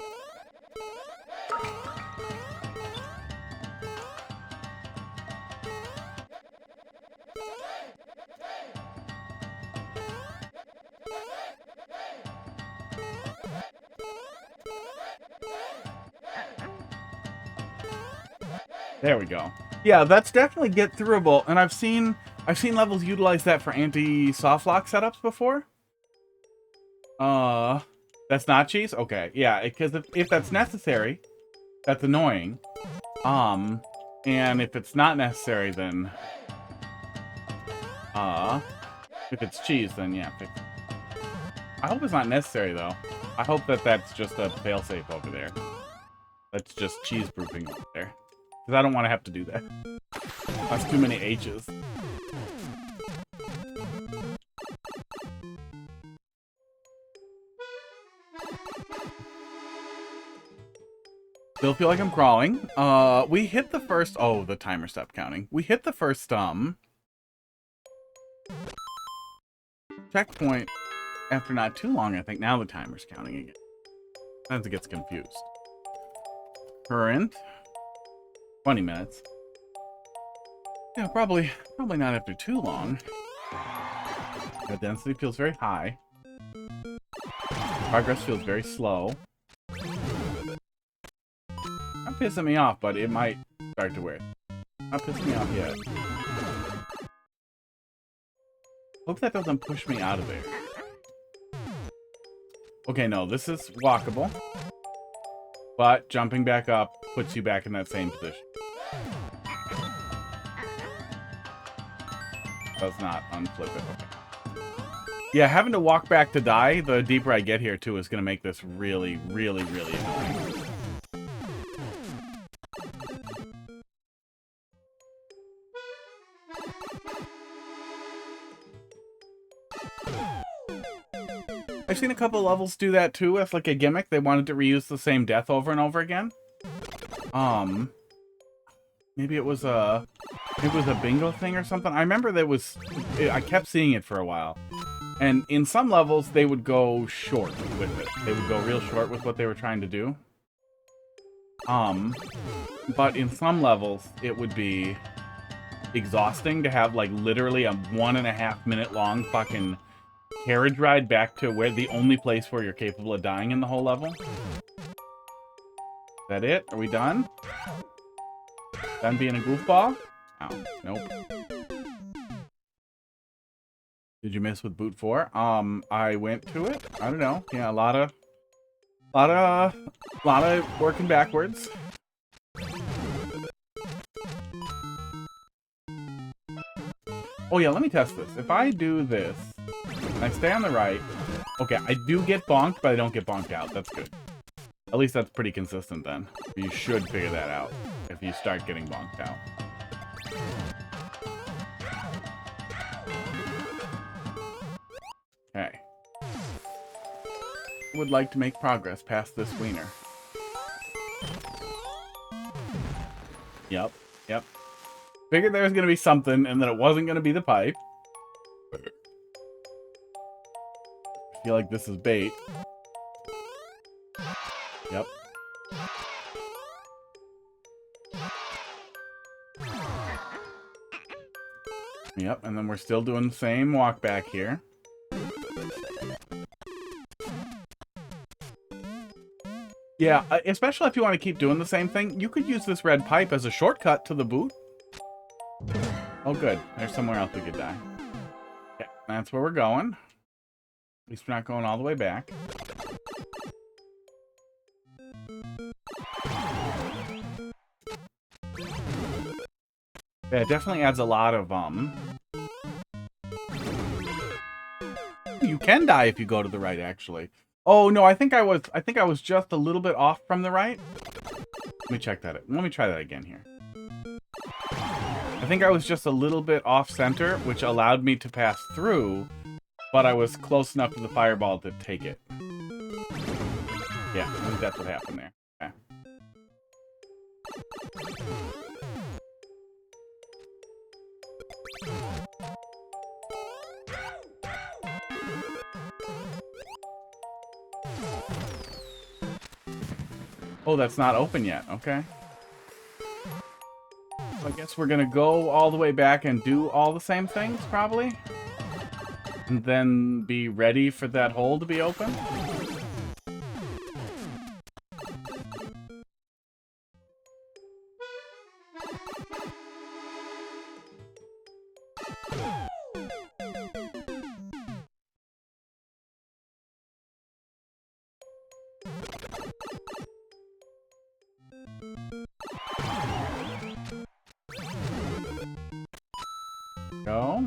There we go. Yeah, that's definitely get throughable, and I've seen levels utilize that for anti-soft lock setups before. That's not cheese? Okay, yeah, because if that's necessary, that's annoying. And if it's not necessary, then if it's cheese, then yeah. I hope it's not necessary though. I hope that that's just a failsafe over there. That's just cheese proofing over there. Because I don't want to have to do that. That's too many H's. Still feel like I'm crawling. We hit the first... Oh, the timer stopped counting. We hit the first, checkpoint after not too long, I think. Now the timer's counting again. Sometimes it gets confused. Current. 20 minutes. Yeah, probably not after too long. The density feels very high. Progress feels very slow. Not pissing me off, but it might start to wear. Not pissing me off yet. Hope that doesn't push me out of there. Okay, no, this is walkable. But jumping back up puts you back in that same position. Does not unflip it. Okay. Yeah, having to walk back to die, the deeper I get here too, is going to make this really, really, really annoying. I've seen a couple of levels do that too as like a gimmick. They wanted to reuse the same death over and over again. Maybe it was a bingo thing or something. I remember I kept seeing it for a while. And in some levels, they would go short with it. They would go real short with what they were trying to do. But in some levels, it would be exhausting to have, like, literally a 1.5 minute long fucking carriage ride back to where the only place where you're capable of dying in the whole level. Is that it? Are we done? Done being a goofball? Oh, nope. Did you miss with Boot 4? I went to it. I don't know. Yeah, a lot of working backwards. Oh yeah, let me test this. If I do this, and I stay on the right, okay, I do get bonked, but I don't get bonked out. That's good. At least that's pretty consistent then. You should figure that out if you start getting bonked out. Okay. Would like to make progress past this wiener. Yep. Figured there was going to be something and that it wasn't going to be the pipe. I feel like this is bait. Yep. Yep, and then we're still doing the same walk back here. Yeah, especially if you want to keep doing the same thing, you could use this red pipe as a shortcut to the boot. Oh, good. There's somewhere else we could die. Yeah, that's where we're going. At least we're not going all the way back. Yeah, it definitely adds a lot of, You can die if you go to the right, actually. Oh, no, I think I was just a little bit off from the right. Let me check that. Let me try that again here. I think I was just a little bit off center, which allowed me to pass through, but I was close enough to the fireball to take it. Yeah, I think that's what happened there. Okay. Oh, that's not open yet. Okay. So I guess we're gonna go all the way back and do all the same things, probably? And then be ready for that hole to be open? Go.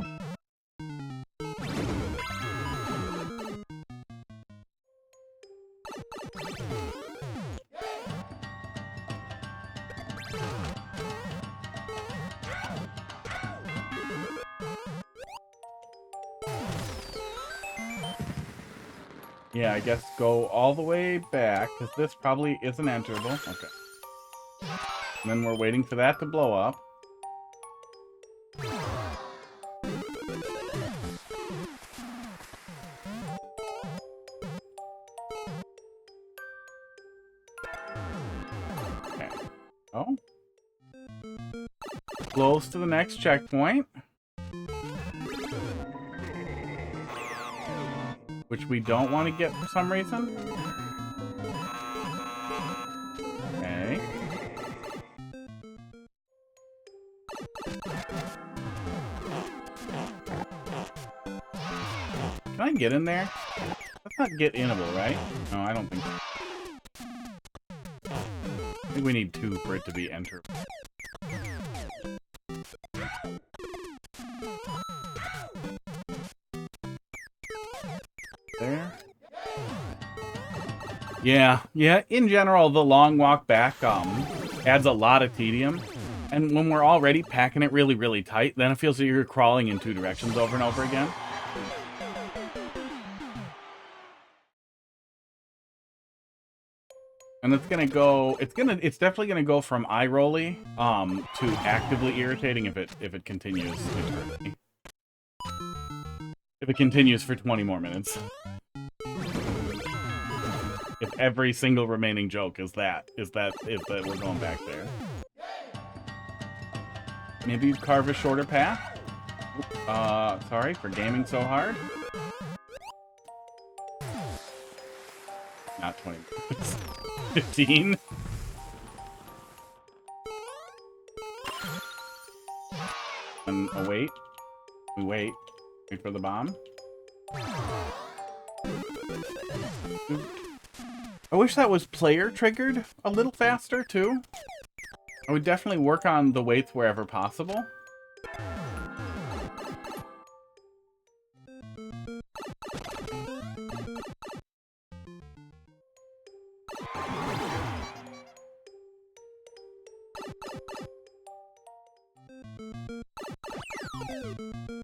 Yeah, I guess go all the way back, because this probably isn't enterable. Okay. And then we're waiting for that to blow up. Okay. Oh. Close to the next checkpoint. Which we don't want to get for some reason. Okay. Can I get in there? That's not get inable, right? No, I don't think so. I think we need 2 for it to be enterable. There. Yeah, in general, the long walk back adds a lot of tedium. And when we're already packing it really, really tight, then it feels like you're crawling in 2 directions over and over again. And it's gonna go, it's definitely gonna go from eye-rolly to actively irritating if it continues to hurt me. If it continues for 20 more minutes. If every single remaining joke is that we're going back there. Maybe you'd carve a shorter path? Sorry for gaming so hard. Not 20 minutes. 15? And wait. We wait. Wait for the bomb. I wish that was player triggered a little faster too. I would definitely work on the waits wherever possible.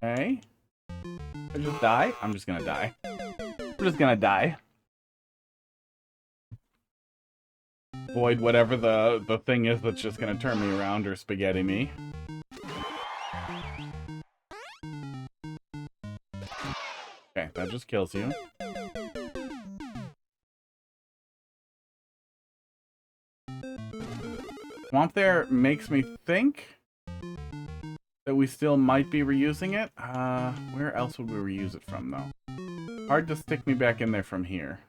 Okay. I just die? I'm just gonna die. I'm just gonna die. Avoid whatever the thing is that's just gonna turn me around or spaghetti me. Okay, that just kills you. Swamp there makes me think that we still might be reusing it. Where else would we reuse it from, though? Hard to stick me back in there from here.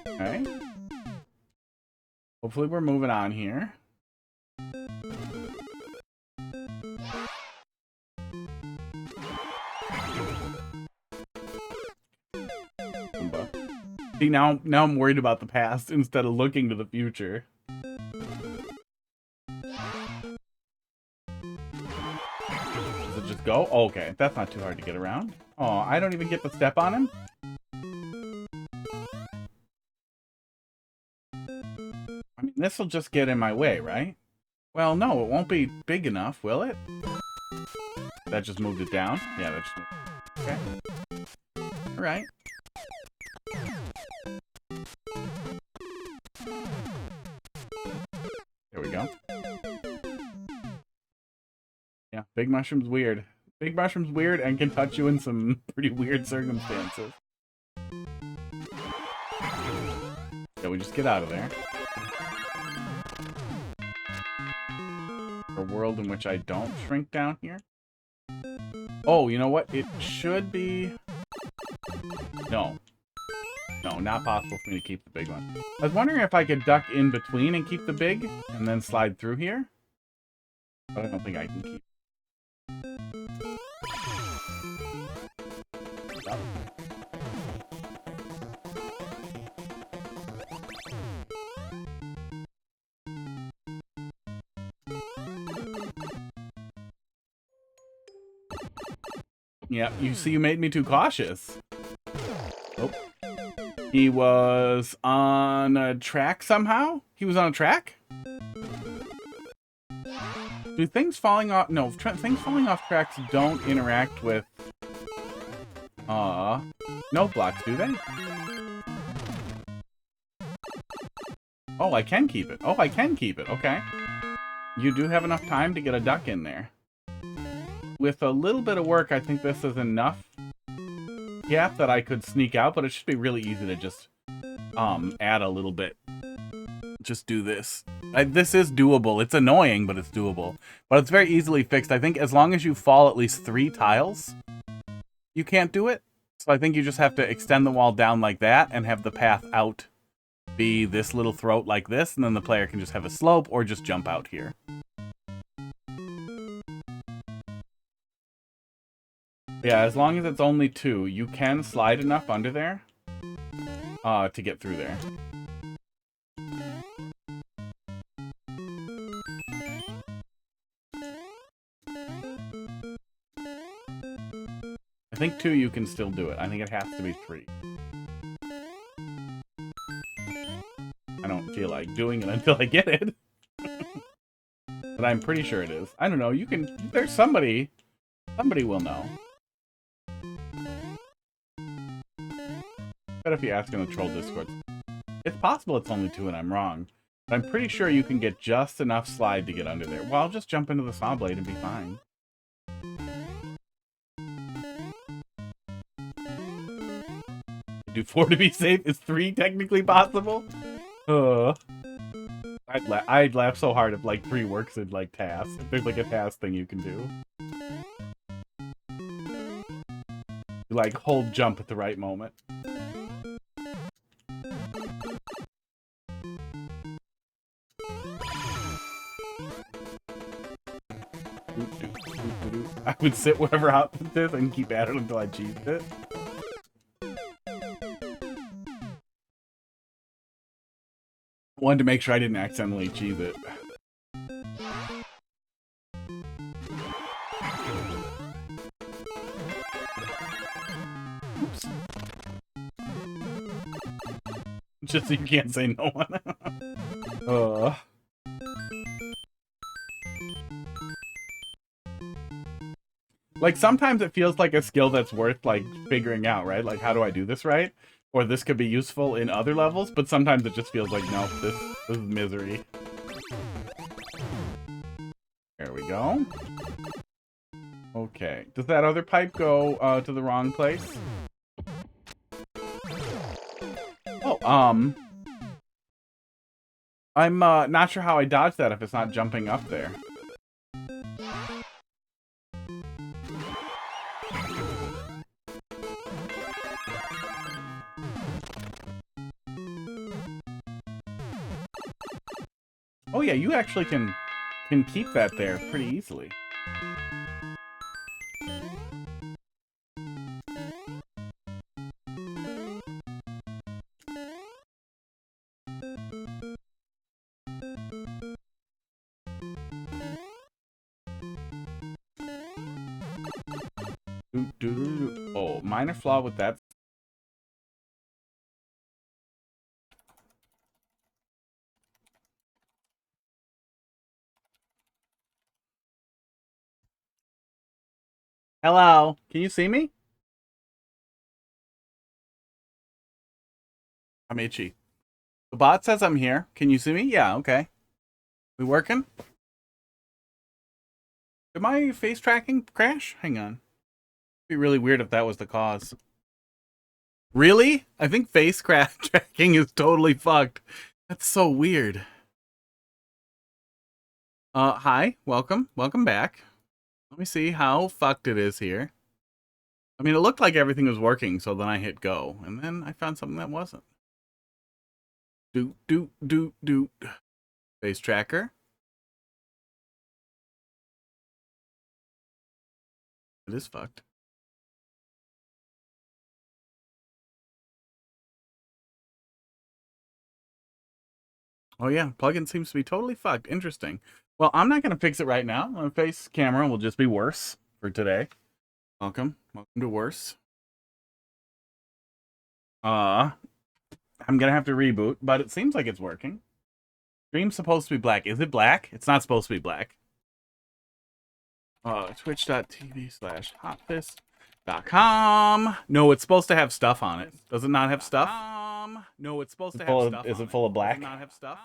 Okay. Hopefully we're moving on here. See, now I'm worried about the past instead of looking to the future. Does it just go? Oh, okay, that's not too hard to get around. Oh, I don't even get to step on him? I mean, this'll just get in my way, right? Well, no, it won't be big enough, will it? That just moved it down? Yeah, that just moved it. Okay. Alright. There we go. Yeah, big mushroom's weird. Big mushroom's weird and can touch you in some pretty weird circumstances. Yeah, we just get out of there. A world in which I don't shrink down here. Oh, you know what? It should be... No. No, not possible for me to keep the big one. I was wondering if I could duck in between and keep the big, and then slide through here. But I don't think I can keep. Yeah, you see, you made me too cautious. Oh. He was on a track somehow? He was on a track? Do things falling off... No, things falling off tracks don't interact with... no blocks, do they? Oh, I can keep it. Oh, I can keep it. Okay. You do have enough time to get a duck in there. With a little bit of work, I think this is enough gap that I could sneak out, but it should be really easy to just add a little bit. Just do this. This is doable. It's annoying, but it's doable. But it's very easily fixed. I think as long as you fall at least 3 tiles, you can't do it. So I think you just have to extend the wall down like that and have the path out be this little throat like this, and then the player can just have a slope or just jump out here. Yeah, as long as it's only 2, you can slide enough under there to get through there. I think 2 you can still do it. I think it has to be 3. I don't feel like doing it until I get it. But I'm pretty sure it is. I don't know, you can... There's somebody... Somebody will know. But if you ask in the troll Discord, it's possible it's only 2 and I'm wrong. I'm pretty sure you can get just enough slide to get under there. Well, I'll just jump into the saw blade and be fine. Do 4 to be safe? Is 3 technically possible? I'd laugh so hard if like 3 works in like tasks. If there's like a task thing you can do. You, like hold jump at the right moment. I would sit wherever output is and keep at it until I cheesed it. Wanted to make sure I didn't accidentally cheese it. Oops. Just so you can't say no one. Like, sometimes it feels like a skill that's worth, like, figuring out, right? Like, how do I do this right? Or this could be useful in other levels, but sometimes it just feels like, nope, this is misery. There we go. Okay. Does that other pipe go to the wrong place? Oh, I'm not sure how I dodge that if it's not jumping up there. Oh yeah, you actually can keep that there pretty easily. Oh, minor flaw with that. Hello, can you see me? I'm itchy. The bot says I'm here. Can you see me? Yeah, okay. We working? Did my face tracking crash? Hang on. It'd be really weird if that was the cause. Really? I think face tracking is totally fucked. That's so weird. Hi. Welcome. Welcome back. Let me see how fucked it is here. I mean, it looked like everything was working, so then I hit go. And then I found something that wasn't. Doot, doot, doot, doot. Face tracker. It is fucked. Oh yeah, plugin seems to be totally fucked. Interesting. Well, I'm not going to fix it right now. My face camera will just be worse for today. Welcome. Welcome to worse. I'm going to have to reboot, but it seems like it's working. Stream's supposed to be black. Is it black? It's not supposed to be black. Twitch.tv/hotfist.com. No, it's supposed to have stuff on it. Does it not have stuff? No, it's supposed to have stuff. Is it full of black? Does it not have stuff?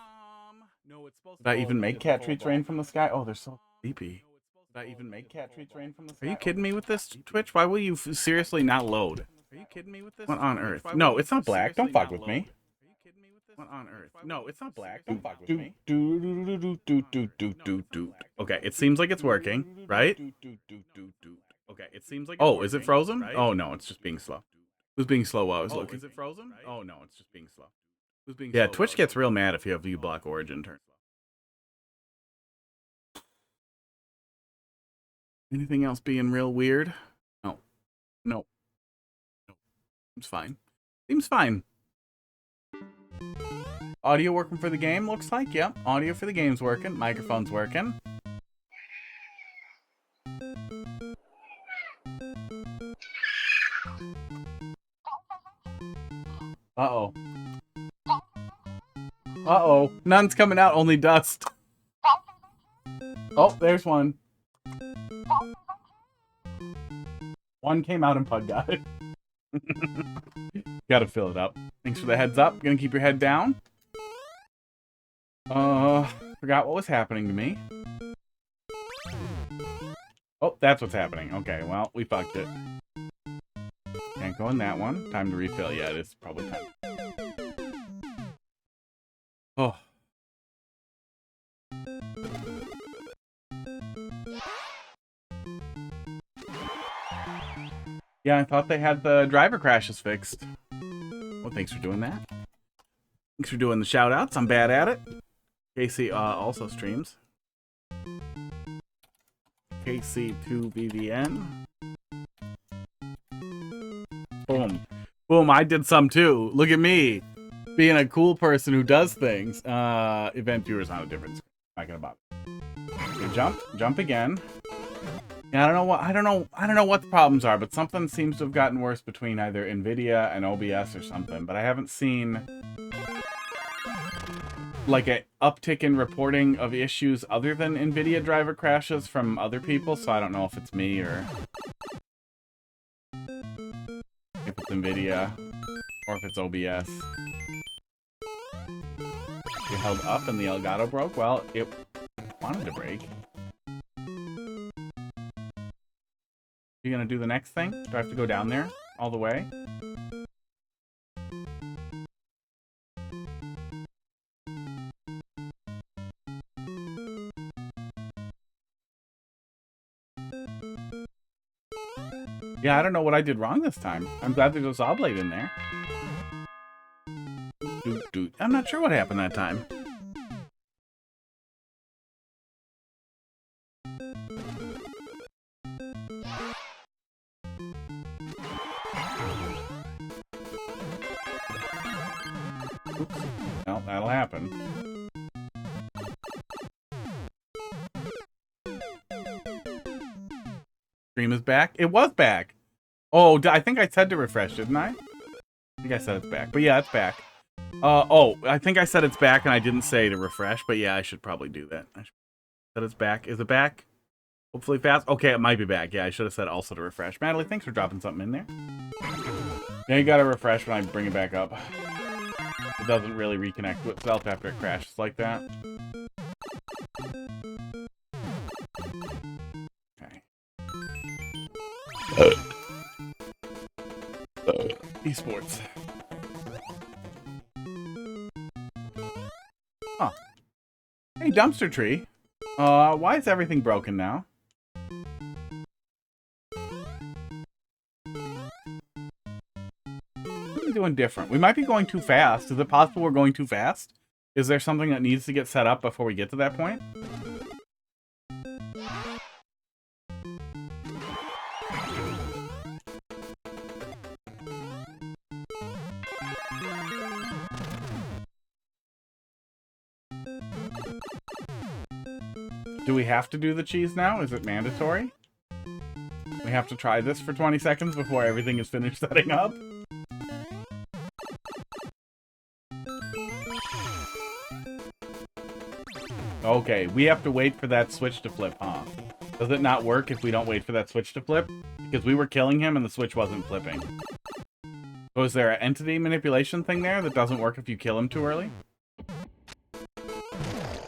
No, it's supposed to. Did I even make cat treats rain from the sky? Oh, they're so sleepy. Did I even make cat treats rain from the sky? Are you kidding me with this, Twitch? Why will you seriously not load? Are you kidding me with this? What on earth? No, it's not black. Don't fuck with me. What on earth? No, it's not black. Don't fuck with me. Okay, it seems like it's working, right? Okay, it seems like. Oh, is it frozen? Oh no, it's just being slow. Who's being slow while I was looking? Is it frozen? Oh no, it's just being slow. Who's being? Yeah, Twitch gets real mad if you have VBlock Origin turn. Anything else being real weird? No. No. No. Seems fine. Seems fine. Audio working for the game, looks like. Yep. Audio for the game's working. Microphone's working. Uh-oh. Uh-oh. None's coming out, only dust. Oh, there's one. One came out and Pug got it. Gotta fill it up. Thanks for the heads up. Gonna keep your head down. Forgot what was happening to me. Oh, that's what's happening. Okay, well, we fucked it. Can't go in that one. Time to refill. Yeah, it is probably time. Oh. Yeah, I thought they had the driver crashes fixed. Well, thanks for doing that. Thanks for doing the shout-outs. I'm bad at it. Casey also streams. KC2BVN. Boom. Boom, I did some too. Look at me. Being a cool person who does things. Event viewers not a difference. Not gonna bother. Okay, jump again. Yeah, I don't know what the problems are, but something seems to have gotten worse between either Nvidia and OBS or something, but I haven't seen like an uptick in reporting of issues other than Nvidia driver crashes from other people, so I don't know if it's me or if it's Nvidia or if it's OBS. You held up and the Elgato broke? Well, it wanted to break. You gonna do the next thing? Do I have to go down there all the way? Yeah, I don't know what I did wrong this time. I'm glad there's a saw blade in there. I'm not sure what happened that time. Oops. Well, that'll happen. Stream is back? It was back. Oh, I think I said to refresh, didn't I? I think I said it's back. But yeah, it's back. Oh, I think I said it's back and I didn't say to refresh, but yeah, I should probably do that. I said it's back. Is it back? Hopefully fast. Okay, it might be back. Yeah, I should have said also to refresh. Madalee, thanks for dropping something in there. Yeah, you gotta refresh when I bring it back up. It doesn't really reconnect to itself after it crashes like that. Okay. Esports. Huh. Hey, dumpster tree. Why is everything broken now? What are we doing different? We might be going too fast. Is it possible we're going too fast? Is there something that needs to get set up before we get to that point? Do we have to do the cheese now? Is it mandatory? We have to try this for 20 seconds before everything is finished setting up? Okay, we have to wait for that switch to flip, huh? Does it not work if we don't wait for that switch to flip? Because we were killing him and the switch wasn't flipping. So is there an entity manipulation thing there that doesn't work if you kill him too early?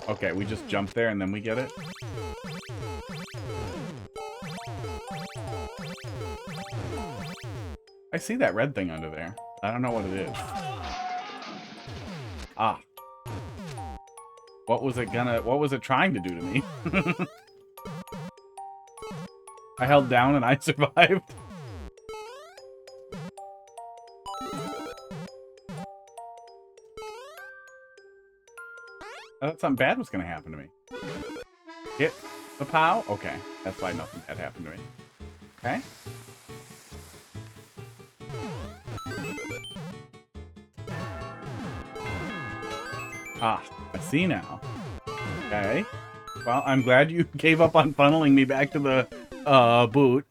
Okay, we just jump there and then we get it. I see that red thing under there. I don't know what it is. Ah. What was it trying to do to me? I held down and I survived. I thought something bad was going to happen to me. Hit the POW? Okay. That's why nothing bad happened to me. Okay. Ah, I see now. Okay. Well, I'm glad you gave up on funneling me back to the, boot.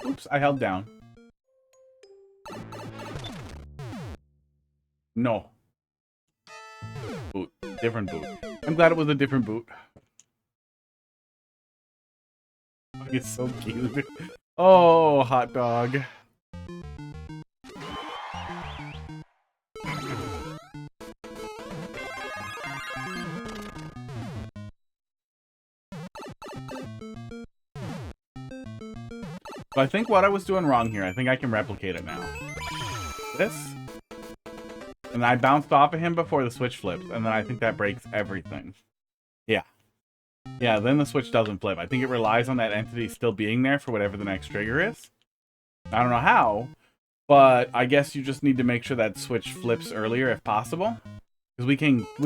Oops, I held down. No. Boot. Different boot. I'm glad it was a different boot. It's so cute. Oh, hot dog. So I think what I was doing wrong here, I think I can replicate it now. This. And I bounced off of him before the switch flips, and then I think that breaks everything. Yeah. Yeah, then the switch doesn't flip. I think it relies on that entity still being there for whatever the next trigger is. I don't know how, but I guess you just need to make sure that switch flips earlier if possible. Because we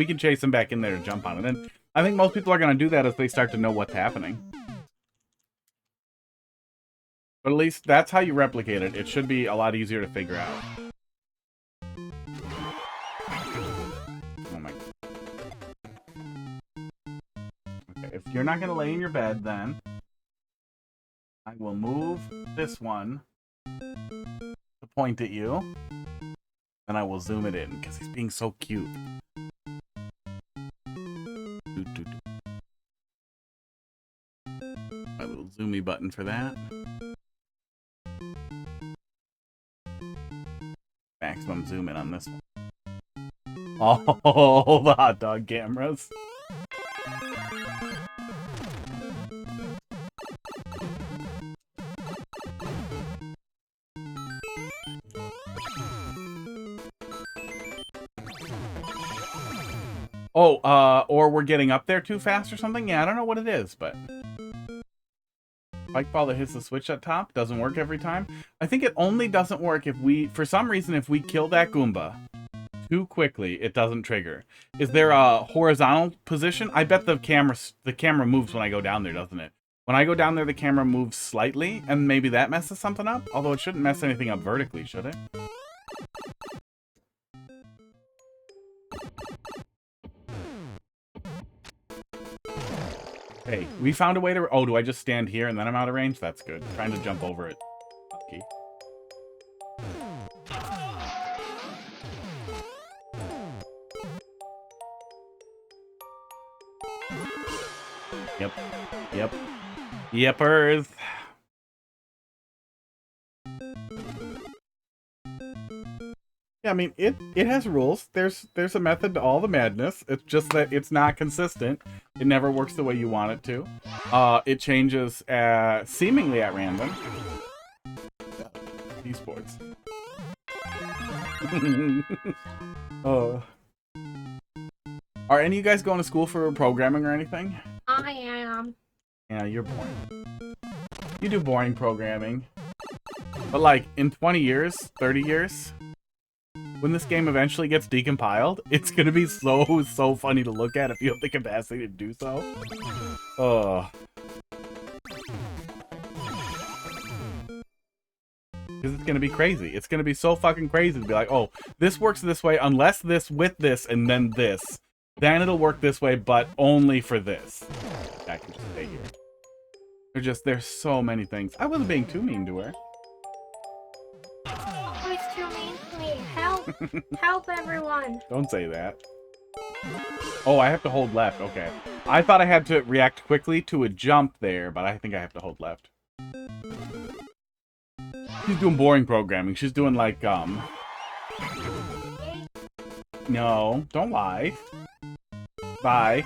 can chase him back in there to jump on it. And I think most people are going to do that as they start to know what's happening. But at least that's how you replicate it. It should be a lot easier to figure out. Oh my. Okay, if you're not going to lay in your bed, then I will move this one to point at you. Then I will zoom it in because he's being so cute. My little zoomy button for that. Maximum zoom in on this one. Oh, the hot dog cameras. Oh, or we're getting up there too fast or something? Yeah, I don't know what it is, but... Spike ball that hits the switch at top doesn't work every time. I think it only doesn't work if we, for some reason, if we kill that Goomba too quickly, it doesn't trigger. Is there a horizontal position? I bet the camera moves when I go down there, doesn't it? When I go down there, the camera moves slightly, and maybe that messes something up? Although it shouldn't mess anything up vertically, should it? Hey, we found a way to... Oh, do I just stand here and then I'm out of range? That's good. I'm trying to jump over it. Okay. Yep. Yep. Yepers. Yeah, I mean, it has rules. There's a method to all the madness. It's just that it's not consistent. It never works the way you want it to. It changes seemingly at random. Esports. Are any of you guys going to school for programming or anything? I am. Yeah, you're boring. You do boring programming. But like, in 20 years, 30 years... When this game eventually gets decompiled, it's gonna be so funny to look at if you have the capacity to do so. Oh. Because it's gonna be crazy. It's gonna be so fucking crazy to be like, oh, this works this way unless this with this and then this. Then it'll work this way, but only for this. I can just stay here. There's so many things. I wasn't being too mean to her. Help everyone. Don't say that. Oh, I have to hold left. Okay. I thought I had to react quickly to a jump there, but I think I have to hold left. She's doing boring programming. She's doing like, No, don't lie. Bye.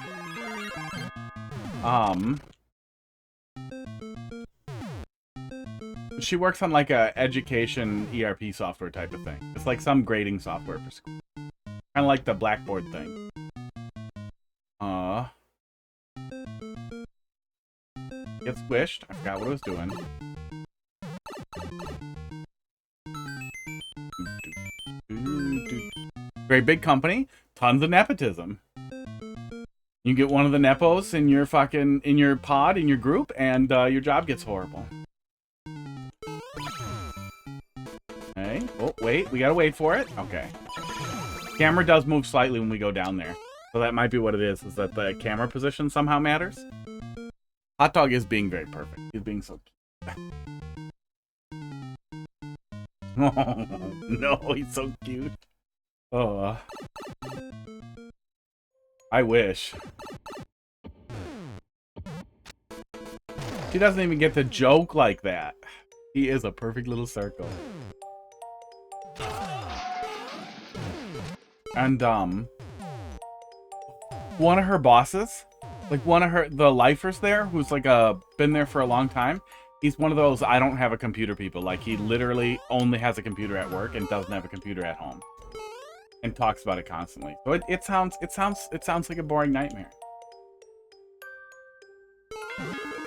She works on like a education ERP software type of thing. It's like some grading software for school. Kind of like the Blackboard thing. Get squished. I forgot what I was doing. Very big company. Tons of nepotism. You get one of the nepos in your pod, in your group, and your job gets horrible. Okay. Oh, wait. We gotta wait for it. Okay. Camera does move slightly when we go down there. So that might be what it is that the camera position somehow matters. Hot Dog is being very perfect. He's being so cute. Oh, no, he's so cute. Oh. I wish. She doesn't even get to joke like that. He is a perfect little circle. And, one of her bosses, like one of the lifers there, who's like been there for a long time, He's one of those I don't have a computer people. Like, he literally only has a computer at work and doesn't have a computer at home. And talks about it constantly. So it sounds like a boring nightmare.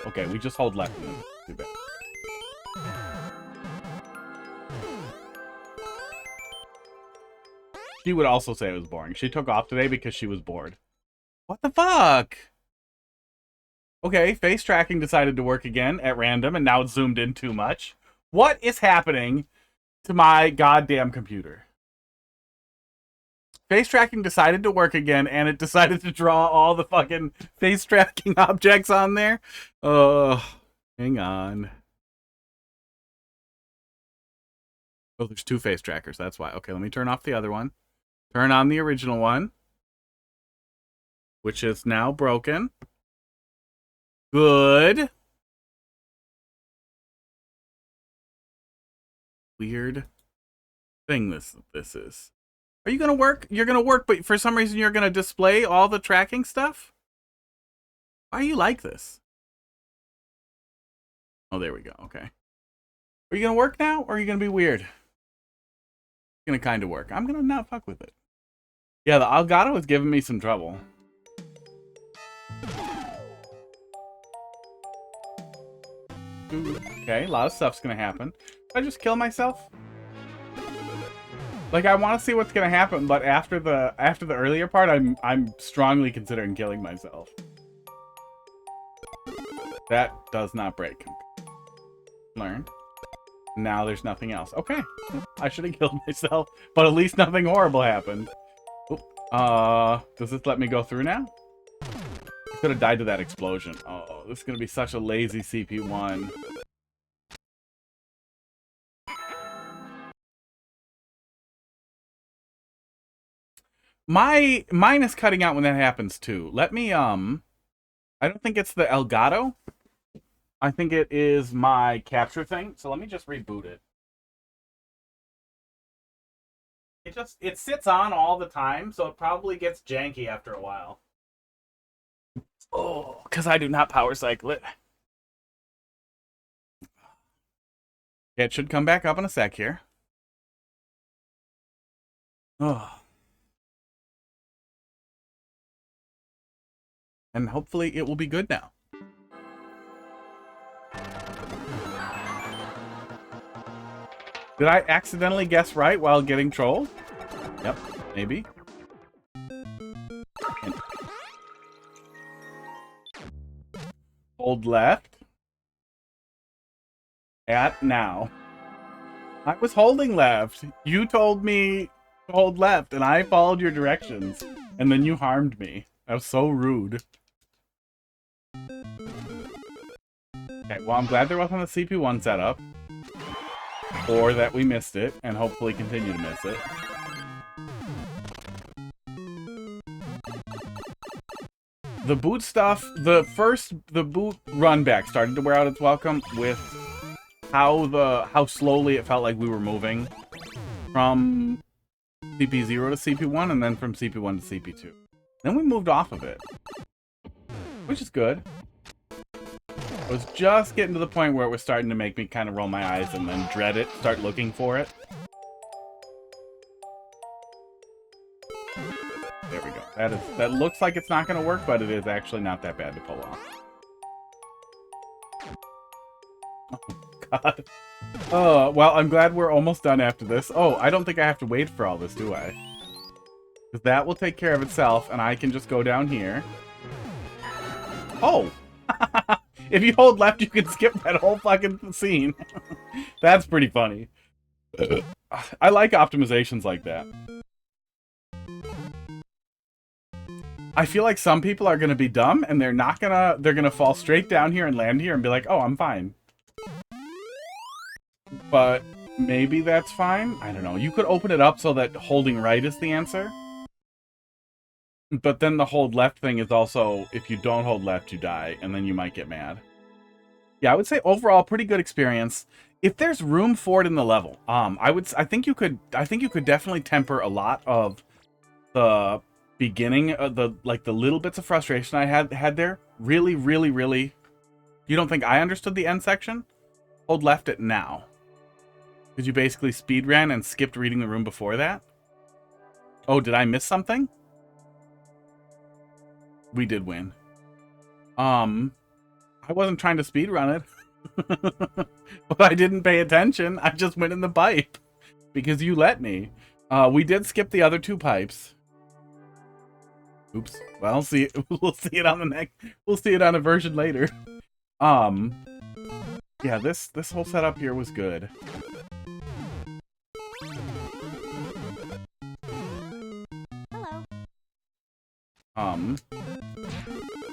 Okay, we just hold left. Too bad. She would also say it was boring. She took off today because she was bored. What the fuck? Okay, face tracking decided to work again at random, and now it's zoomed in too much. What is happening to my goddamn computer? Face tracking decided to work again, and it decided to draw all the fucking face tracking objects on there. Oh, hang on. Oh, there's two face trackers, that's why. Okay, let me turn off the other one. Turn on the original one, which is now broken. Good. Weird thing this is. Are you gonna work? You're gonna work, but for some reason you're gonna display all the tracking stuff? Why are you like this? Oh, there we go. Okay. Are you gonna work now, or are you gonna be weird? It's gonna kind of work. I'm gonna not fuck with it. Yeah, the Elgato is giving me some trouble. Okay, a lot of stuff's gonna happen. Did I just kill myself? Like, I want to see what's gonna happen, but after the earlier part, I'm strongly considering killing myself. That does not break. Learn. Now there's nothing else. Okay, I should have killed myself, but at least nothing horrible happened. Oop. Does this let me go through now? I could have died to that explosion. Oh, this is gonna be such a lazy CP1. Mine is cutting out when that happens too. Let me I don't think it's the Elgato. I think it is my capture thing. So let me just reboot it. It sits on all the time, so it probably gets janky after a while. Oh, because I do not power cycle it. It should come back up in a sec here. Oh. And hopefully it will be good now. Did I accidentally guess right while getting trolled? Yep, maybe. And hold left. At now. I was holding left. You told me to hold left, and I followed your directions. And then you harmed me. That was so rude. Okay, well, I'm glad there wasn't a CP1 setup. Or that we missed it, and hopefully continue to miss it. The boot stuff, the boot run back started to wear out its welcome with how slowly it felt like we were moving from CP0 to CP1, and then from CP1 to CP2. Then we moved off of it, which is good. I was just getting to the point where it was starting to make me kind of roll my eyes and then dread it, start looking for it. There we go. That looks like it's not going to work, but it is actually not that bad to pull off. Oh, God. Oh, well, I'm glad we're almost done after this. Oh, I don't think I have to wait for all this, do I? Because that will take care of itself, and I can just go down here. Oh! If you hold left, you can skip that whole fucking scene. That's pretty funny. I like optimizations like that. I feel like some people are gonna be dumb, and they're gonna fall straight down here and land here and be like, oh, I'm fine. But maybe that's fine? I don't know. You could open it up so that holding right is the answer. But then the hold left thing is also, if you don't hold left, you die, and then you might get mad. Yeah, I would say overall pretty good experience. If there's room for it in the level, I think you could definitely temper a lot of the beginning of the little bits of frustration I had there. Really. You don't think I understood the end section? Hold left at now. Because you basically speed ran and skipped reading the room before that? Oh, did I miss something? We did win. I wasn't trying to speed run it. But I didn't pay attention. I just went in the pipe. Because you let me. We did skip the other 2 pipes. Oops. Well, see, we'll see it on the next. We'll see it on a version later. Yeah, this whole setup here was good. Hello.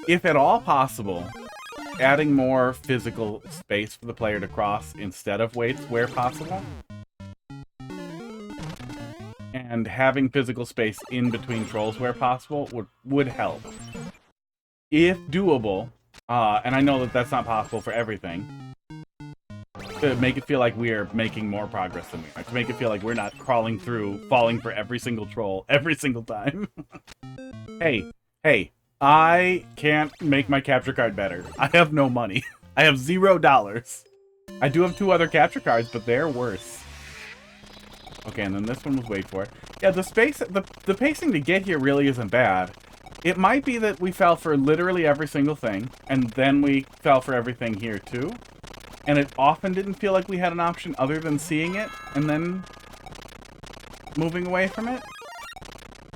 If at all possible, adding more physical space for the player to cross instead of weights where possible. And having physical space in between trolls where possible would help. If doable, and I know that that's not possible for everything, to make it feel like we're making more progress than we are. To make it feel like we're not crawling through, falling for every single troll, every single time. Hey, I can't make my capture card better. I have no money. I have $0. I do have 2 other capture cards, but they're worse. Okay, and then this one was wait for it. Yeah, the pacing to get here really isn't bad. It might be that we fell for literally every single thing, and then we fell for everything here too. And it often didn't feel like we had an option other than seeing it, and then moving away from it.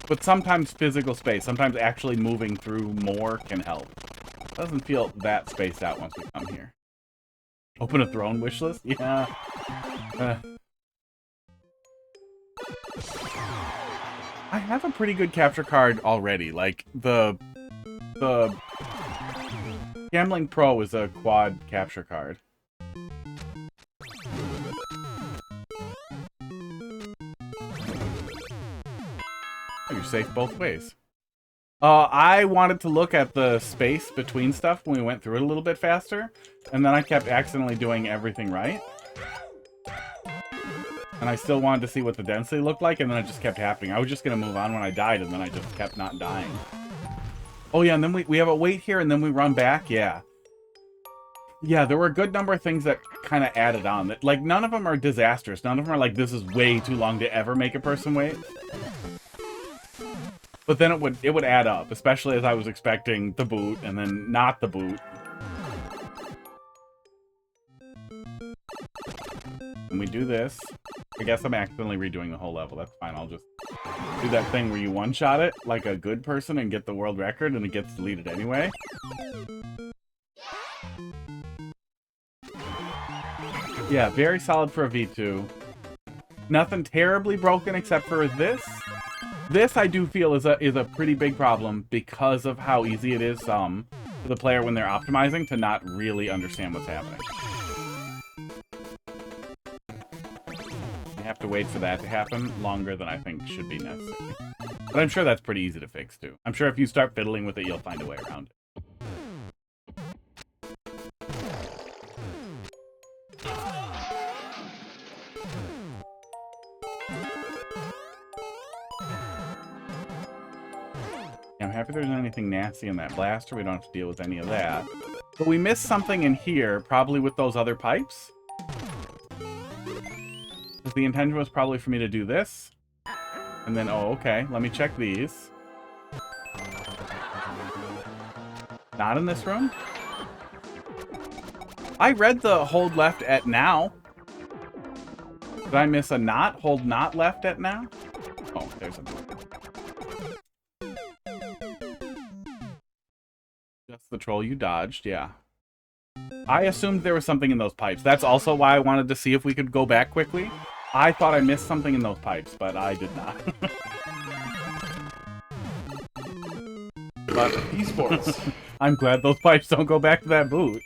But sometimes physical space, sometimes actually moving through more can help. It doesn't feel that spaced out once we come here. Open a throne wish list? Yeah. I have a pretty good capture card already. Like, the Gambling Pro is a quad capture card. Oh, you're safe both ways. I wanted to look at the space between stuff when we went through it a little bit faster, and then I kept accidentally doing everything right. And I still wanted to see what the density looked like, and then it just kept happening. I was just going to move on when I died, and then I just kept not dying. Oh yeah, and then we have a wait here, and then we run back, yeah. Yeah, there were a good number of things that kind of added on. That, like, none of them are disastrous. None of them are like, this is way too long to ever make a person wait. But then it would add up, especially as I was expecting the boot, and then not the boot. And we do this. I guess I'm accidentally redoing the whole level. That's fine. I'll just do that thing where you one-shot it like a good person and get the world record, and it gets deleted anyway. Yeah, very solid for a V2. Nothing terribly broken except for this. This I do feel is a pretty big problem because of how easy it is for the player when they're optimizing to not really understand what's happening. Have to wait for that to happen longer than I think should be necessary. But I'm sure that's pretty easy to fix too. I'm sure if you start fiddling with it, you'll find a way around it. I'm happy there isn't anything nasty in that blaster. We don't have to deal with any of that. But we missed something in here, probably with those other pipes. The intention was probably for me to do this. And then, oh, okay. Let me check these. Not in this room? I read the hold left at now. Did I miss a not? Hold not left at now? Oh, there's a... Just the troll you dodged, yeah. I assumed there was something in those pipes. That's also why I wanted to see if we could go back quickly. I thought I missed something in those pipes, but I did not. But esports. I'm glad those pipes don't go back to that boot.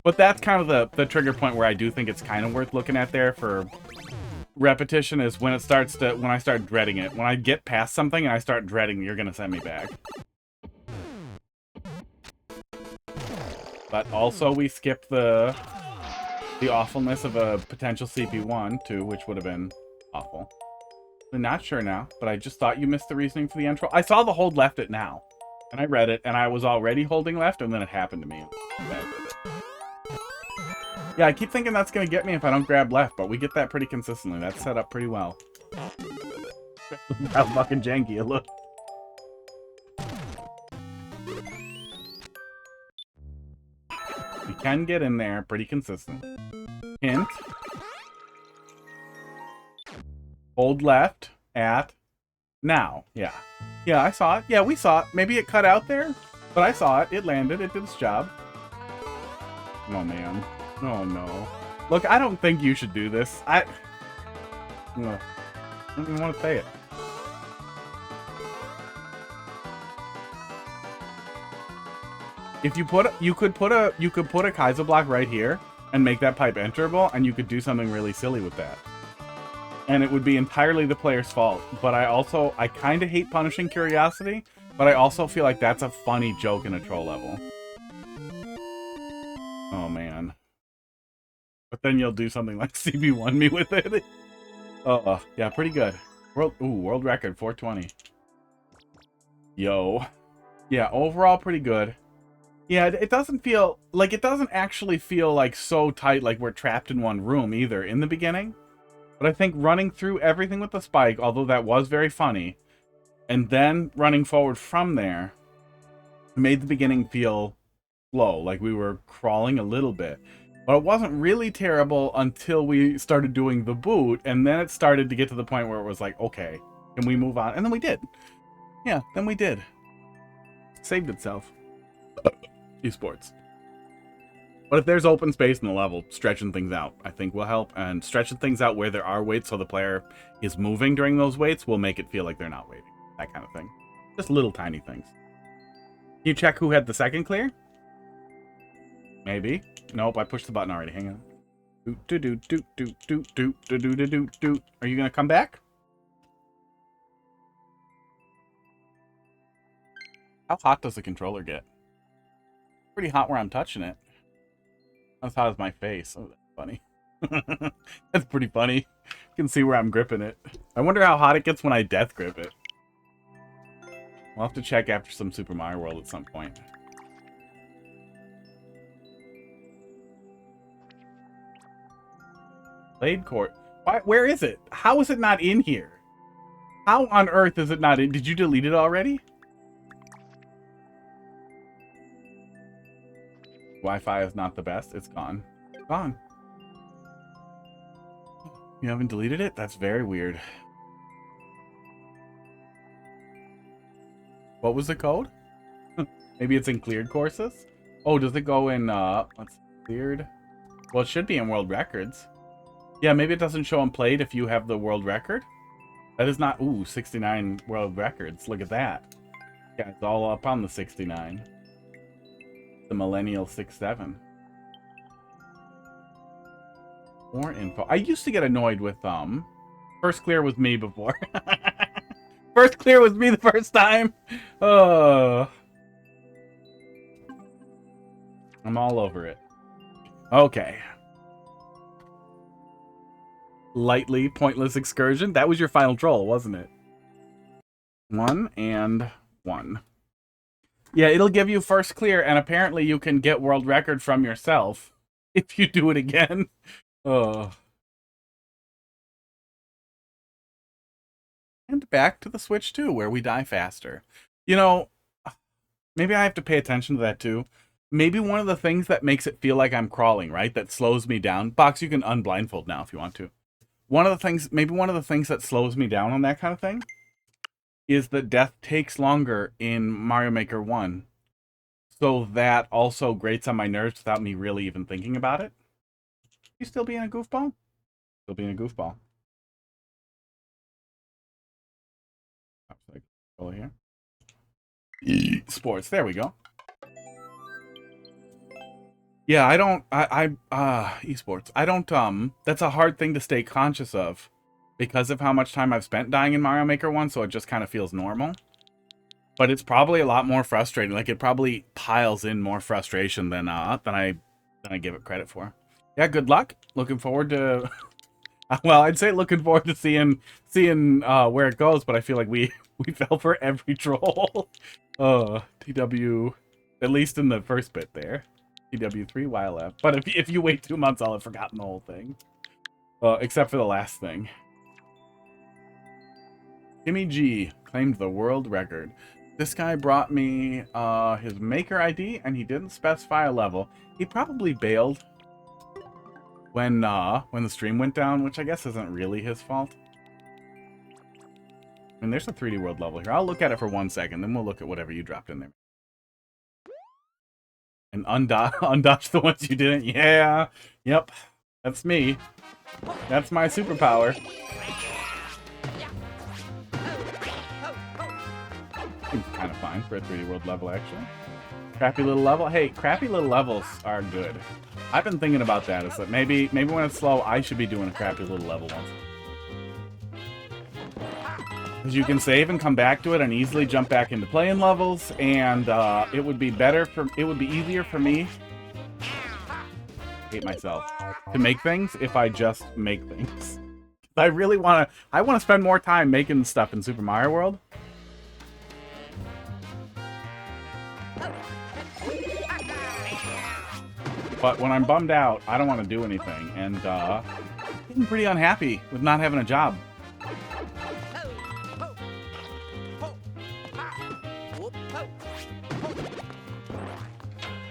But that's kind of the trigger point where I do think it's kind of worth looking at there for repetition is when it starts to, when I start dreading it. When I get past something and I start dreading, you're going to send me back. But also we skip the awfulness of a potential CP1 too, which would have been awful. I'm not sure now, but I just thought you missed the reasoning for the intro. I saw the hold left it now. And I read it, and I was already holding left, and then it happened to me. Yeah, I keep thinking that's going to get me if I don't grab left, but we get that pretty consistently. That's set up pretty well. How fucking janky it looks. We can get in there pretty consistent. Hint. Hold left at now. Yeah. Yeah, I saw it. Yeah, we saw it. Maybe it cut out there, but I saw it. It landed. It did its job. Oh, man. Oh, no. Look, I don't think you should do this. I don't even want to say it. If you could put a Kaiser block right here and make that pipe enterable, and you could do something really silly with that. And it would be entirely the player's fault. But I kind of hate punishing curiosity, but I also feel like that's a funny joke in a troll level. Oh, man. But then you'll do something like CB1 me with it. Oh, yeah, pretty good. World record, 420. Yo. Yeah, overall pretty good. Yeah, it doesn't feel, like, it doesn't actually feel, like, so tight, like we're trapped in one room either in the beginning. But I think running through everything with the spike, although that was very funny, and then running forward from there, made the beginning feel slow, like we were crawling a little bit. But it wasn't really terrible until we started doing the boot, and then it started to get to the point where it was like, okay, can we move on? And then we did. Yeah, then we did. Saved itself. Esports. But if there's open space in the level, stretching things out, I think will help. And stretching things out where there are weights so the player is moving during those weights will make it feel like they're not waiting. That kind of thing. Just little tiny things. Can you check who had the second clear? Maybe. Nope, I pushed the button already. Hang on. Are you gonna come back? How hot does the controller get? Pretty hot where I'm touching it. As hot as my face. Oh, that's funny. That's pretty funny. You can see where I'm gripping it. I wonder how hot it gets when I death grip it. We'll have to check after some Super Mario World at some point. Blade court. Why, where is it? How is it not in here? How on earth is it not in? Did you delete it already? Wi-Fi is not the best. It's gone. Gone. You haven't deleted it? That's very weird. What was the code? Maybe it's in cleared courses? Oh, does it go in, what's cleared? Well, it should be in world records. Yeah, maybe it doesn't show on played if you have the world record. That is not, ooh, 69 world records. Look at that. Yeah, it's all up on the 69. The Millennial 6-7. More info. I used to get annoyed with, first clear was me before. First clear was me the first time. Oh. I'm all over it. Okay. Lightly pointless excursion. That was your final troll, wasn't it? 1 and 1. Yeah, it'll give you first clear, and apparently you can get world record from yourself if you do it again. Oh. And back to the Switch 2, where we die faster. You know, maybe I have to pay attention to that too. Maybe one of the things that makes it feel like I'm crawling, right? That slows me down. Box, you can unblindfold now if you want to. Maybe one of the things that slows me down on that kind of thing is that death takes longer in Mario Maker 1. So that also grates on my nerves without me really even thinking about it. You still being a goofball? Still being a goofball. Over here. Sports, there we go. Yeah, esports. I don't, that's a hard thing to stay conscious of because of how much time I've spent dying in Mario Maker 1, so it just kind of feels normal. But it's probably a lot more frustrating. Like, it probably piles in more frustration than I give it credit for. Yeah, good luck. Looking forward to Well, I'd say looking forward to seeing where it goes, but I feel like we fell for every troll. TW, at least in the first bit there. TW3 left. But if you wait 2 months, I'll have forgotten the whole thing. Except for the last thing. Timmy G claimed the world record. This guy brought me his maker ID, and he didn't specify a level. He probably bailed when the stream went down, which I guess isn't really his fault. I mean, there's a 3D world level here. I'll look at it for 1 second, then we'll look at whatever you dropped in there. And undodge the ones you didn't. Yeah, yep, that's me. That's my superpower. Seems kind of fine for a 3D world level, actually. Crappy little level. Hey, crappy little levels are good. I've been thinking about that. Is that maybe when it's slow, I should be doing a crappy little level once. Because you can save and come back to it and easily jump back into playing levels, and it would be easier for me. Hate myself to make things if I just make things. I want to spend more time making stuff in Super Mario World. But when I'm bummed out, I don't want to do anything, and I'm getting pretty unhappy with not having a job.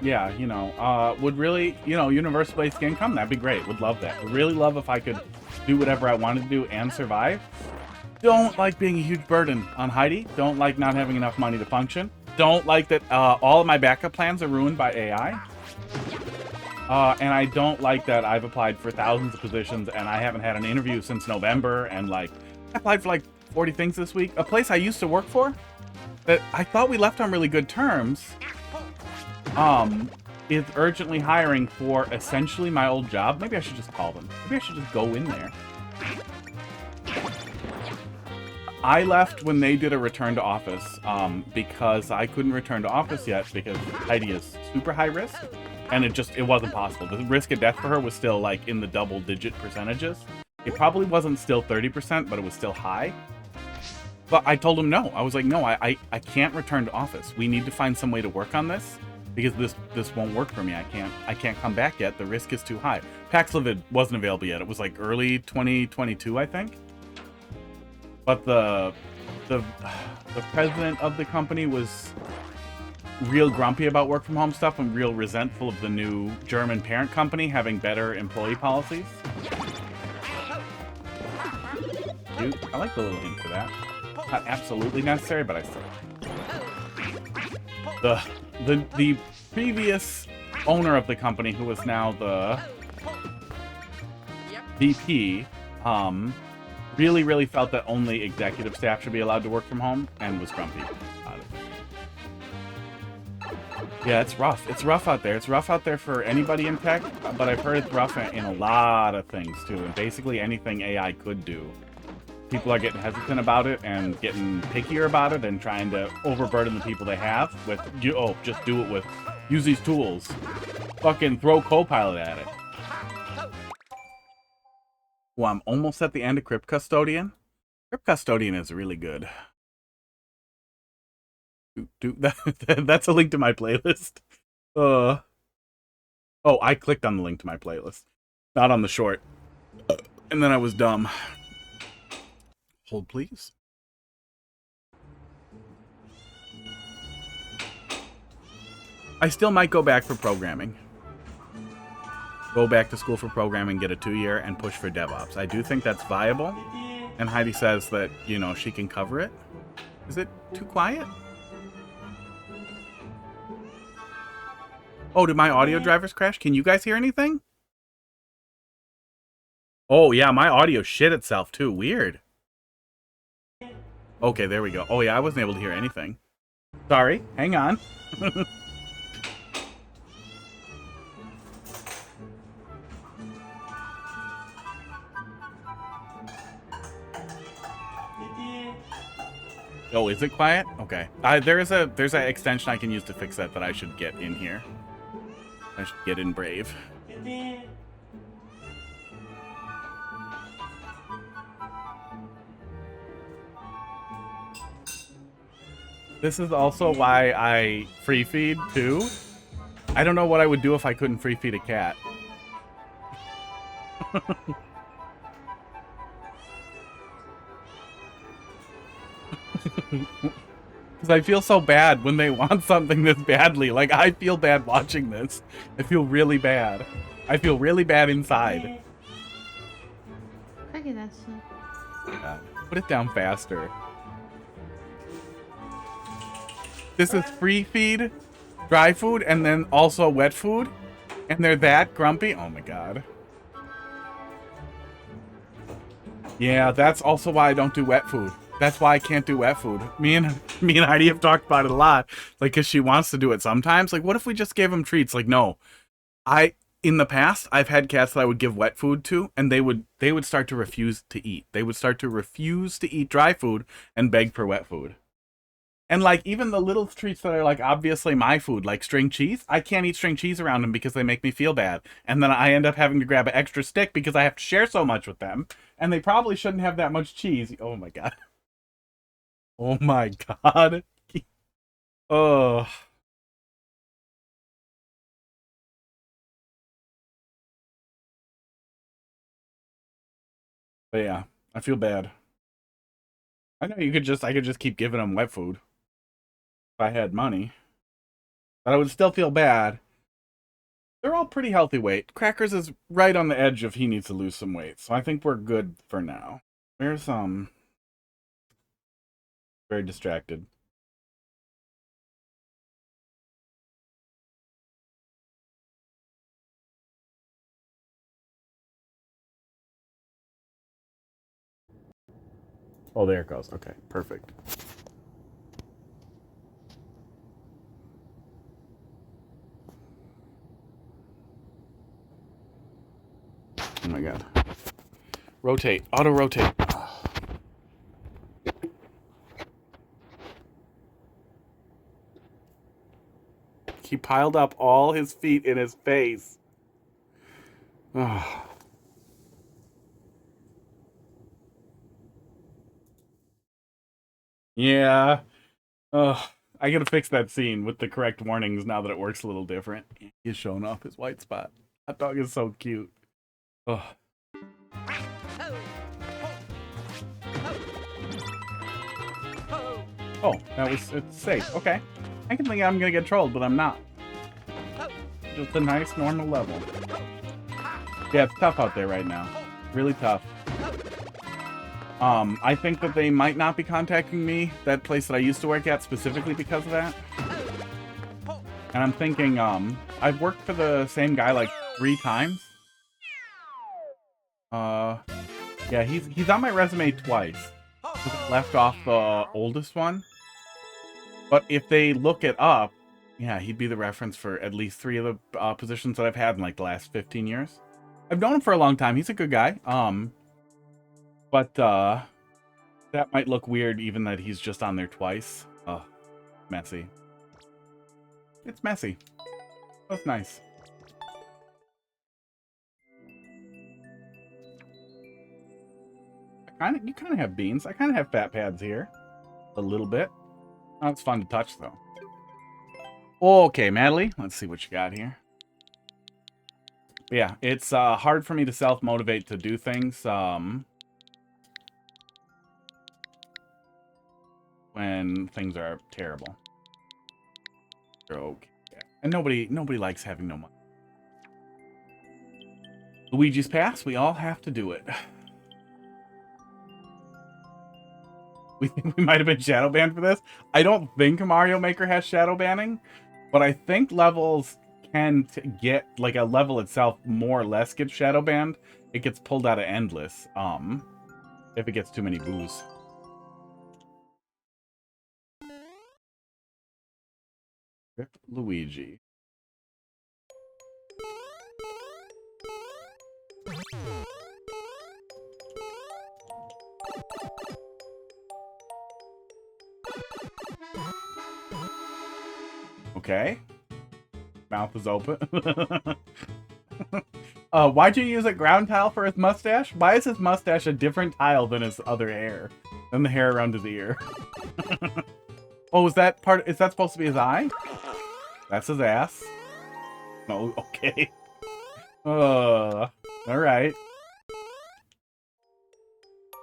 Yeah, you know, would really, you know, universal-based income, that'd be great. Would love that. Would really love if I could do whatever I wanted to do and survive. Don't like being a huge burden on Heidi. Don't like not having enough money to function. Don't like that all of my backup plans are ruined by AI. And I don't like that I've applied for thousands of positions and I haven't had an interview since November, and like I applied for like 40 things this week. A place I used to work for that I thought we left on really good terms is urgently hiring for essentially my old job. Maybe I should just call them. Maybe I should just go in there. I left when they did a return to office because I couldn't return to office yet because Heidi is super high risk. And it wasn't possible. The risk of death for her was still like in the double-digit percentages. It probably wasn't still 30%, but it was still high. But I told him no. I was like, no, I can't return to office. We need to find some way to work on this because this won't work for me. I can't come back yet. The risk is too high. Paxlovid wasn't available yet. It was like early 2022, I think. But the president of the company was real grumpy about work from home stuff and real resentful of the new German parent company having better employee policies. Dude, I like the little hint for that. Not absolutely necessary, but I still. The previous owner of the company, who is now the VP, really felt that only executive staff should be allowed to work from home and was grumpy about it. Yeah, it's rough. It's rough out there. It's rough out there for anybody in tech, but I've heard it's rough in a lot of things, too. And basically anything AI could do. People are getting hesitant about it and getting pickier about it and trying to overburden the people they have with, just do it with, use these tools. Fucking throw Copilot at it. Well, I'm almost at the end of Crypt Custodian. Crypt Custodian is really good. That's a link to my playlist. Oh, I clicked on the link to my playlist, not on the short. And then I was dumb. Hold, please. I still might go back for programming. Go back to school for programming, get a 2-year, and push for DevOps. I do think that's viable. And Heidi says that, you know, she can cover it. Is it too quiet? Oh, did my audio drivers crash? Can you guys hear anything? Oh, yeah, my audio shit itself, too. Weird. Okay, there we go. Oh, yeah, I wasn't able to hear anything. Sorry. Hang on. Oh, is it quiet? Okay. There's an extension I can use to fix that I should get in here. I should get in Brave. This is also why I free feed too. I don't know what I would do if I couldn't free feed a cat. Because I feel so bad when they want something this badly. Like, I feel bad watching this. I feel really bad. I feel really bad inside. Look at that shit. Put it down faster. This is free feed, dry food, and then also wet food. And they're that grumpy. Oh my god. Yeah, that's also why I don't do wet food. That's why I can't do wet food. Me and Heidi have talked about it a lot. Like, because she wants to do it sometimes. Like, what if we just gave them treats? Like, no. In the past, I've had cats that I would give wet food to, and they would start to refuse to eat. They would start to refuse to eat dry food and beg for wet food. And, like, even the little treats that are, like, obviously my food, like string cheese, I can't eat string cheese around them because they make me feel bad. And then I end up having to grab an extra stick because I have to share so much with them. And they probably shouldn't have that much cheese. Oh, my God. Oh, my God. Oh. But, yeah, I feel bad. I know I could just keep giving them wet food. If I had money. But I would still feel bad. They're all pretty healthy weight. Crackers is right on the edge of he needs to lose some weight. So I think we're good for now. Where's very distracted. Oh, there it goes. Okay, perfect. Oh my god. Rotate. Auto rotate. He piled up all his feet in his face. Oh. Yeah. Oh, I gotta fix that scene with the correct warnings now that it works a little different. He's showing off his white spot. That dog is so cute. Oh. Oh, it's safe. Okay. I can think I'm gonna get trolled, but I'm not. Just a nice normal level. Yeah, it's tough out there right now. Really tough. I think that they might not be contacting me, that place that I used to work at, specifically because of that. And I'm thinking, I've worked for the same guy like 3 times. Yeah, he's on my resume twice. I left off the oldest one. But if they look it up, yeah, he'd be the reference for at least 3 of the positions that I've had in like the last 15 years. I've known him for a long time. He's a good guy. But that might look weird even that he's just on there twice. Oh, messy. It's messy. That's nice. You kind of have beans. I kind of have fat pads here. A little bit. Oh, it's fun to touch, though. Okay, Madalee. Let's see what you got here. But yeah, it's hard for me to self-motivate to do things when things are terrible. Okay. And nobody likes having no money. Luigi's Pass, we all have to do it. We think we might have been shadow banned for this. I don't think Mario Maker has shadow banning, but I think levels can get, like, a level itself more or less gets shadow banned. It gets pulled out of endless, if it gets too many boos. Rip Luigi. Okay. Mouth is open. Why'd you use a ground tile for his mustache? Why is his mustache a different tile than his other hair? Than the hair around his ear? Oh, is that supposed to be his eye? That's his ass. No, okay. Alright.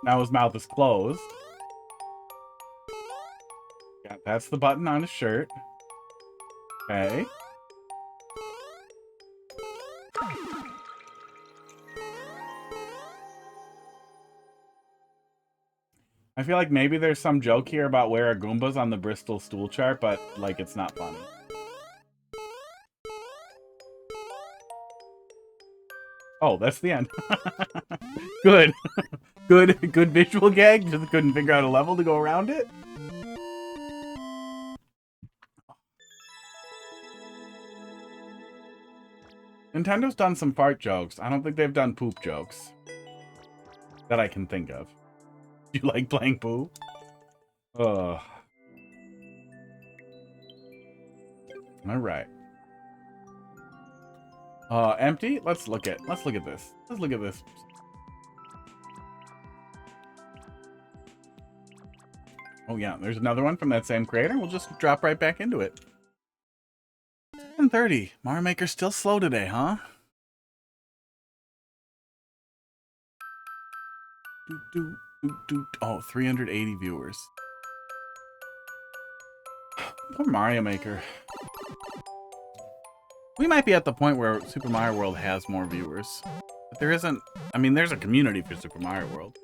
Now his mouth is closed. Yeah, that's the button on his shirt. Okay. I feel like maybe there's some joke here about where are Goombas on the Bristol stool chart, but, like, it's not funny. Oh, that's the end. Good. Good visual gag. Just couldn't figure out a level to go around it. Nintendo's done some fart jokes. I don't think they've done poop jokes. That I can think of. You like playing poo? Ugh. Alright. Empty? Let's look at this. Let's look at this. Oh yeah, there's another one from that same creator. We'll just drop right back into it. 7:30. Mario Maker's still slow today, huh? Oh, 380 viewers. Poor Mario Maker. We might be at the point where Super Mario World has more viewers. But there isn't... I mean, there's a community for Super Mario World.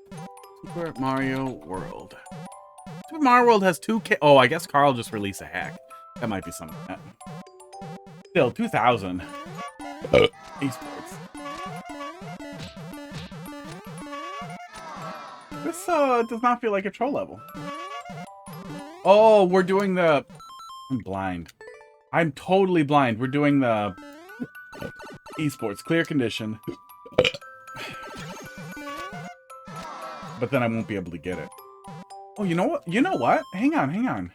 Super Mario World. Super Mario World has 2K... Oh, I guess Carl just released a hack. That might be something like that. Still, 2,000. Esports. This does not feel like a troll level. Oh, we're doing the... I'm blind. I'm totally blind. We're doing the esports clear condition. But then I won't be able to get it. Oh, you know what? You know what? Hang on, hang on.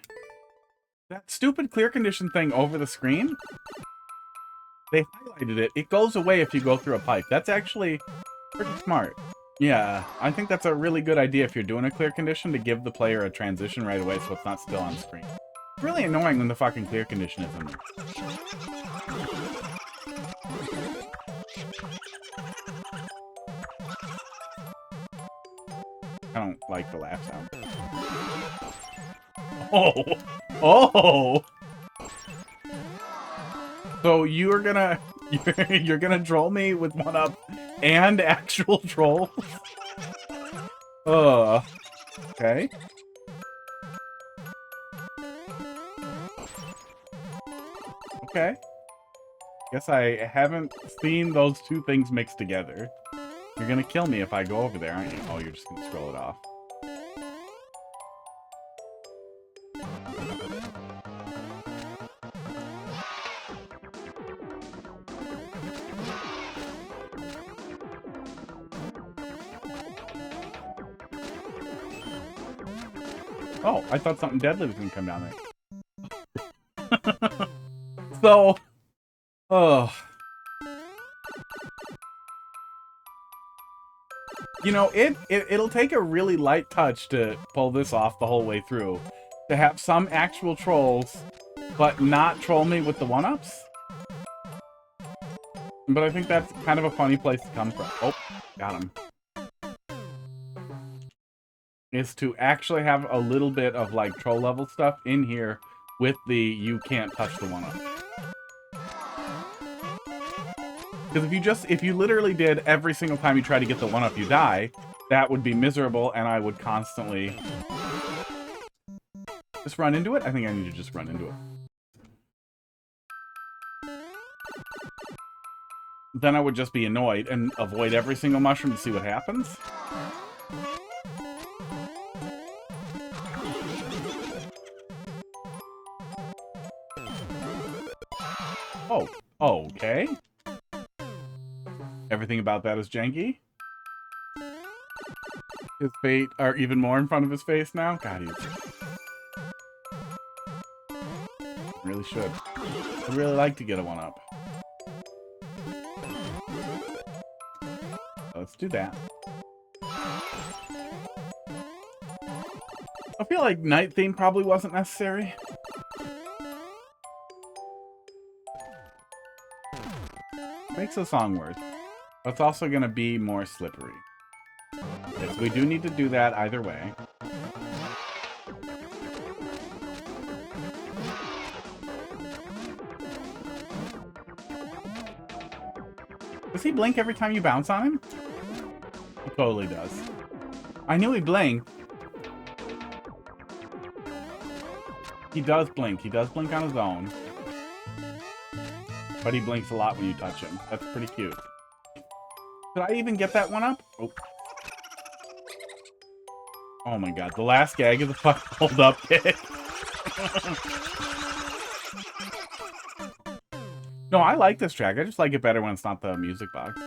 That stupid clear condition thing over the screen, they highlighted it. It goes away if you go through a pipe. That's actually pretty smart. Yeah, I think that's a really good idea if you're doing a clear condition to give the player a transition right away so it's not still on screen. It's really annoying when the fucking clear condition is in there. I don't like the laugh sound. Oh! Oh! So you're gonna troll me with 1-up and actual trolls? Okay. Okay. Guess I haven't seen those two things mixed together. You're gonna kill me if I go over there, aren't you? Oh, you're just gonna scroll it off. Oh, I thought something deadly was gonna come down there. So, you know, it'll take a really light touch to pull this off the whole way through. To have some actual trolls, but not troll me with the 1-ups. But I think that's kind of a funny place to come from. Oh, got him. Is to actually have a little bit of, like, troll level stuff in here with the you can't touch the 1-up. Because if you literally did every single time you try to get the 1-up you die, that would be miserable and I would constantly just run into it. I think I need to just run into it. Then I would just be annoyed and avoid every single mushroom to see what happens. Oh, okay. Everything about that is janky. His feet are even more in front of his face now. God, he's... really should. I'd really like to get a 1-up. Let's do that. I feel like night theme probably wasn't necessary. Makes the song worse. But it's also going to be more slippery. Yes, we do need to do that either way. Does he blink every time you bounce on him? He totally does. I knew he blinked. He does blink. He does blink on his own. But he blinks a lot when you touch him. That's pretty cute. Did I even get that one up? Oh. Oh my god. The last gag is a fucking hold up kick. No, I like this track. I just like it better when it's not the music box.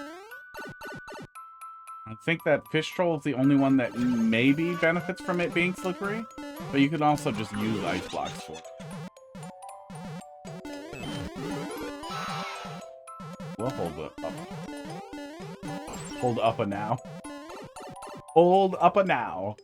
I think that Fish Troll is the only one that maybe benefits from it being slippery. But you can also just use ice blocks for it. We'll hold it up. Hold up a now. Hold up a now.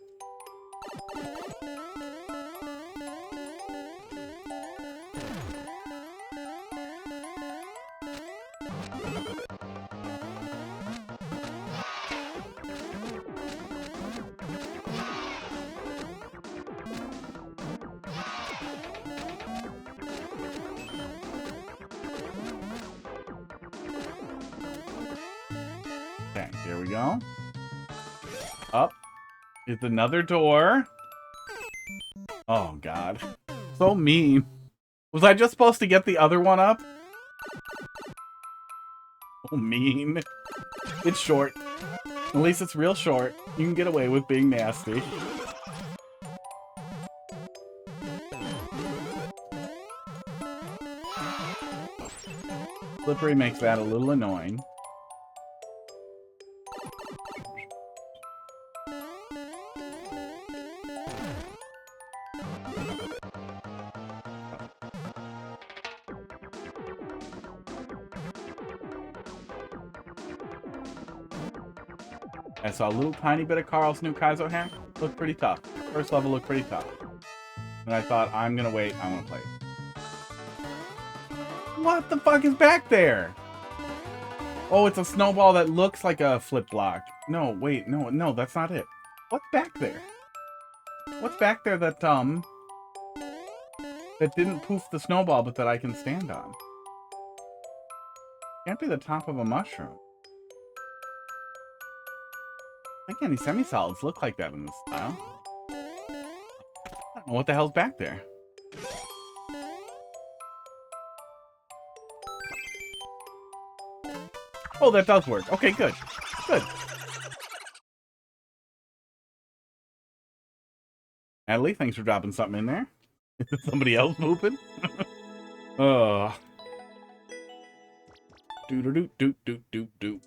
Okay, here we go. Up is another door. Oh, God. So mean. Was I just supposed to get the other one up? So mean. It's short. At least it's real short. You can get away with being nasty. Slippery makes that a little annoying. I saw a little tiny bit of Carl's new Kaizo hack. Looked pretty tough. First level looked pretty tough. And I thought, I'm gonna wait, I wanna play it. What the fuck is back there? Oh, it's a snowball that looks like a flip block. No, wait, no, that's not it. What's back there? What's back there that, that didn't poof the snowball, but that I can stand on? Can't be the top of a mushroom. I think any semi-solids look like that in this style. I don't know what the hell's back there. Oh, that does work. Okay, good. Good. Madalee, thanks for dropping something in there. Is somebody else moving? Oh. Do.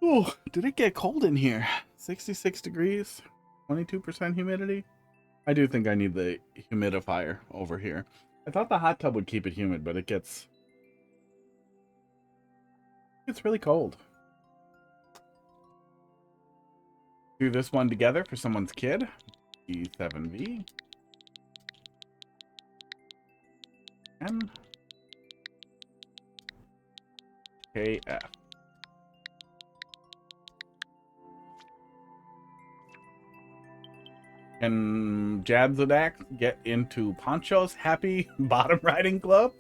Oh, did it get cold in here? 66 degrees, 22% humidity. I do think I need the humidifier over here. I thought the hot tub would keep it humid, but it gets really cold. Do this one together for someone's kid. E7V. M. KF. Can Jadziadax get into Pancho's happy bottom riding club?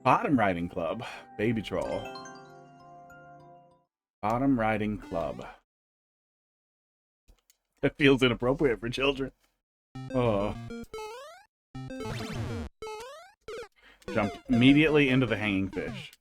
Bottom riding club. Baby troll. Bottom riding club. That feels inappropriate for children. Oh. Jumped immediately into the hanging fish.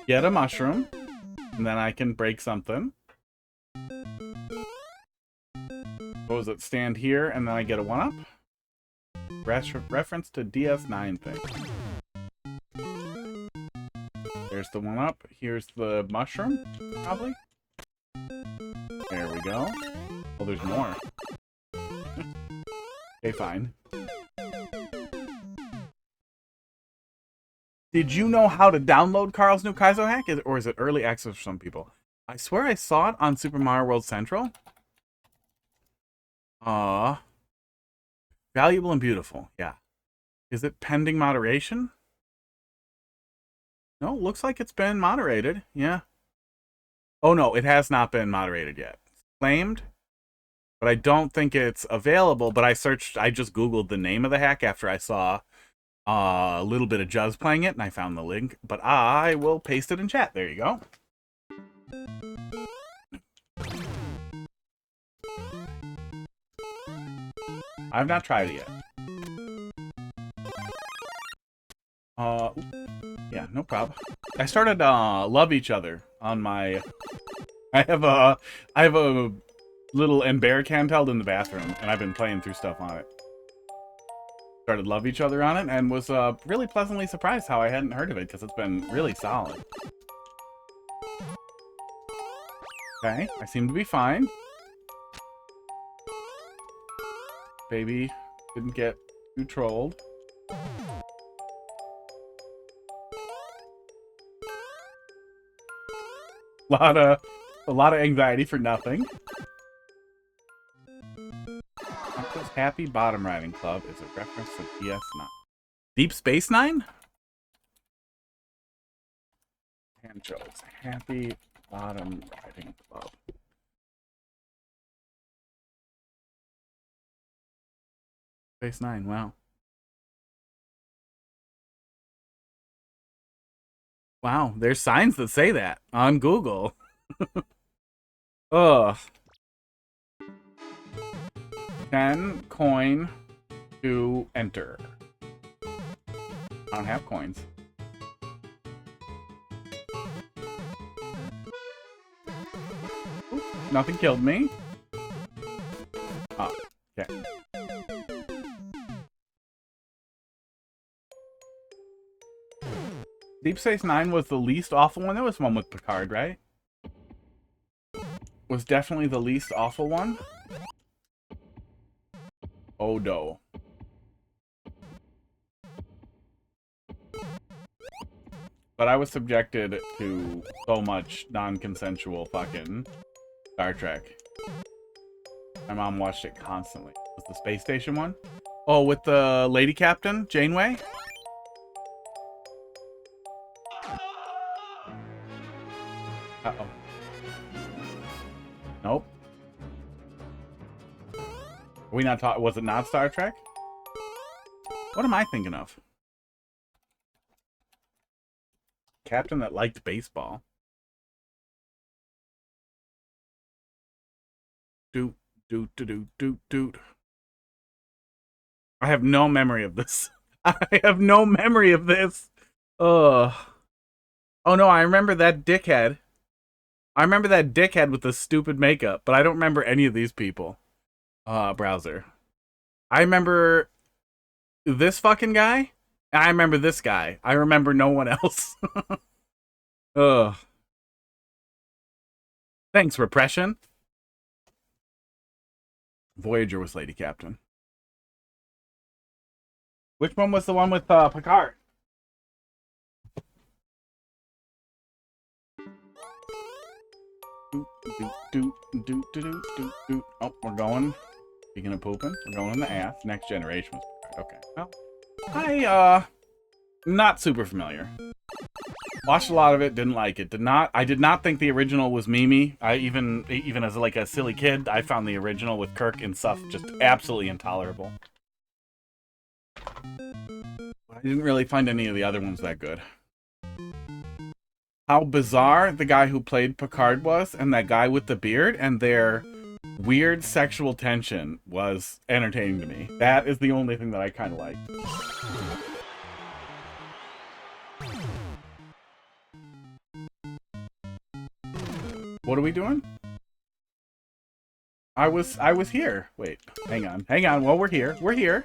Get a mushroom, and then I can break something. What was it? Stand here, and then I get a 1-up? Reference to DS9 thing. There's the one up. Here's the mushroom, probably. There we go. Oh, there's more. Okay, fine. Did you know how to download Carl's new Kaizo hack? Or is it early access for some people? I swear I saw it on Super Mario World Central. Valuable and beautiful. Yeah. Is it pending moderation? No, looks like it's been moderated. Yeah. Oh, no, it has not been moderated yet. It's claimed, but I don't think it's available. But I just Googled the name of the hack after I saw a little bit of Juz playing it, and I found the link. But I will paste it in chat. There you go. I've not tried it yet. Yeah, no problem. I started Love Each Other on my. I have a little Ember handheld in the bathroom, and I've been playing through stuff on it. Started Love Each Other on it, and was really pleasantly surprised how I hadn't heard of it, because it's been really solid. Okay, I seem to be fine. Baby didn't get too trolled. A lot of anxiety for nothing. Pancho's Happy Bottom Riding Club is a reference to DS9. Deep Space Nine? Pancho's Happy Bottom Riding Club. Space Nine, wow. Wow, there's signs that say that on Google. Ugh. 10 coin to enter. I don't have coins. Oops, nothing killed me. Oh, okay. Deep Space Nine was the least awful one. There was one with Picard, right? Was definitely the least awful one. Odo. But I was subjected to so much non-consensual fucking Star Trek. My mom watched it constantly. Was the space station one? Oh, with the lady captain, Janeway? Uh-oh. Nope. Are we not talking? Was it not Star Trek? What am I thinking of? Captain that liked baseball. Doot, doot, doot, doot, doot. I have no memory of this. I have no memory of this. Ugh. Oh no, I remember that dickhead. I remember that dickhead with the stupid makeup, but I don't remember any of these people. Browser. I remember this fucking guy, and I remember this guy. I remember no one else. Ugh. Thanks, repression. Voyager was Lady Captain. Which one was the one with Picard? Oh, we're going. Speaking of pooping, we're going in the ass. Next Generation was okay. Well, I not super familiar. Watched a lot of it, didn't like it. I did not think the original was Mimi. I even as like a silly kid, I found the original with Kirk and stuff just absolutely intolerable. I didn't really find any of the other ones that good. How bizarre the guy who played Picard was, and that guy with the beard, and their weird sexual tension was entertaining to me. That is the only thing that I kind of liked. What are we doing? I was here. Wait, hang on. Well, we're here. We're here.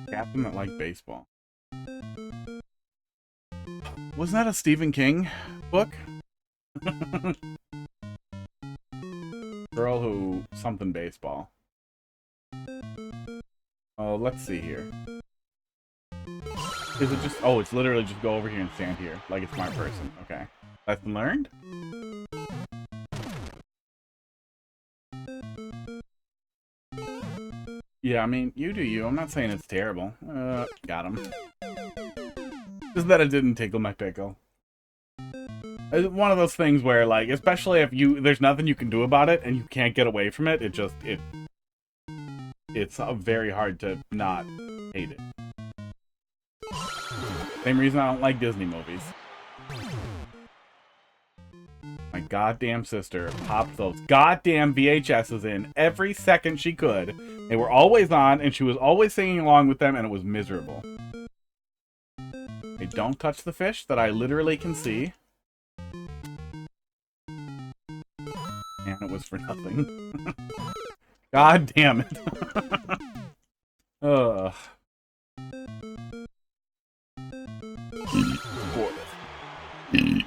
Captain that liked baseball. Wasn't that a Stephen King book? Girl who something baseball. Oh, let's see here. Is it just... Oh, it's literally just go over here and stand here. Like it's my person. Okay. Lesson learned? Yeah, I mean, you do you. I'm not saying it's terrible. Got him. Just that it didn't tickle my pickle. It's one of those things where, like, especially if there's nothing you can do about it and you can't get away from it, it's very hard to not hate it. Same reason I don't like Disney movies. My goddamn sister popped those goddamn VHSs in every second she could. They were always on, and she was always singing along with them, and it was miserable. Hey, don't touch the fish that I literally can see. And it was for nothing. God damn it. Ugh.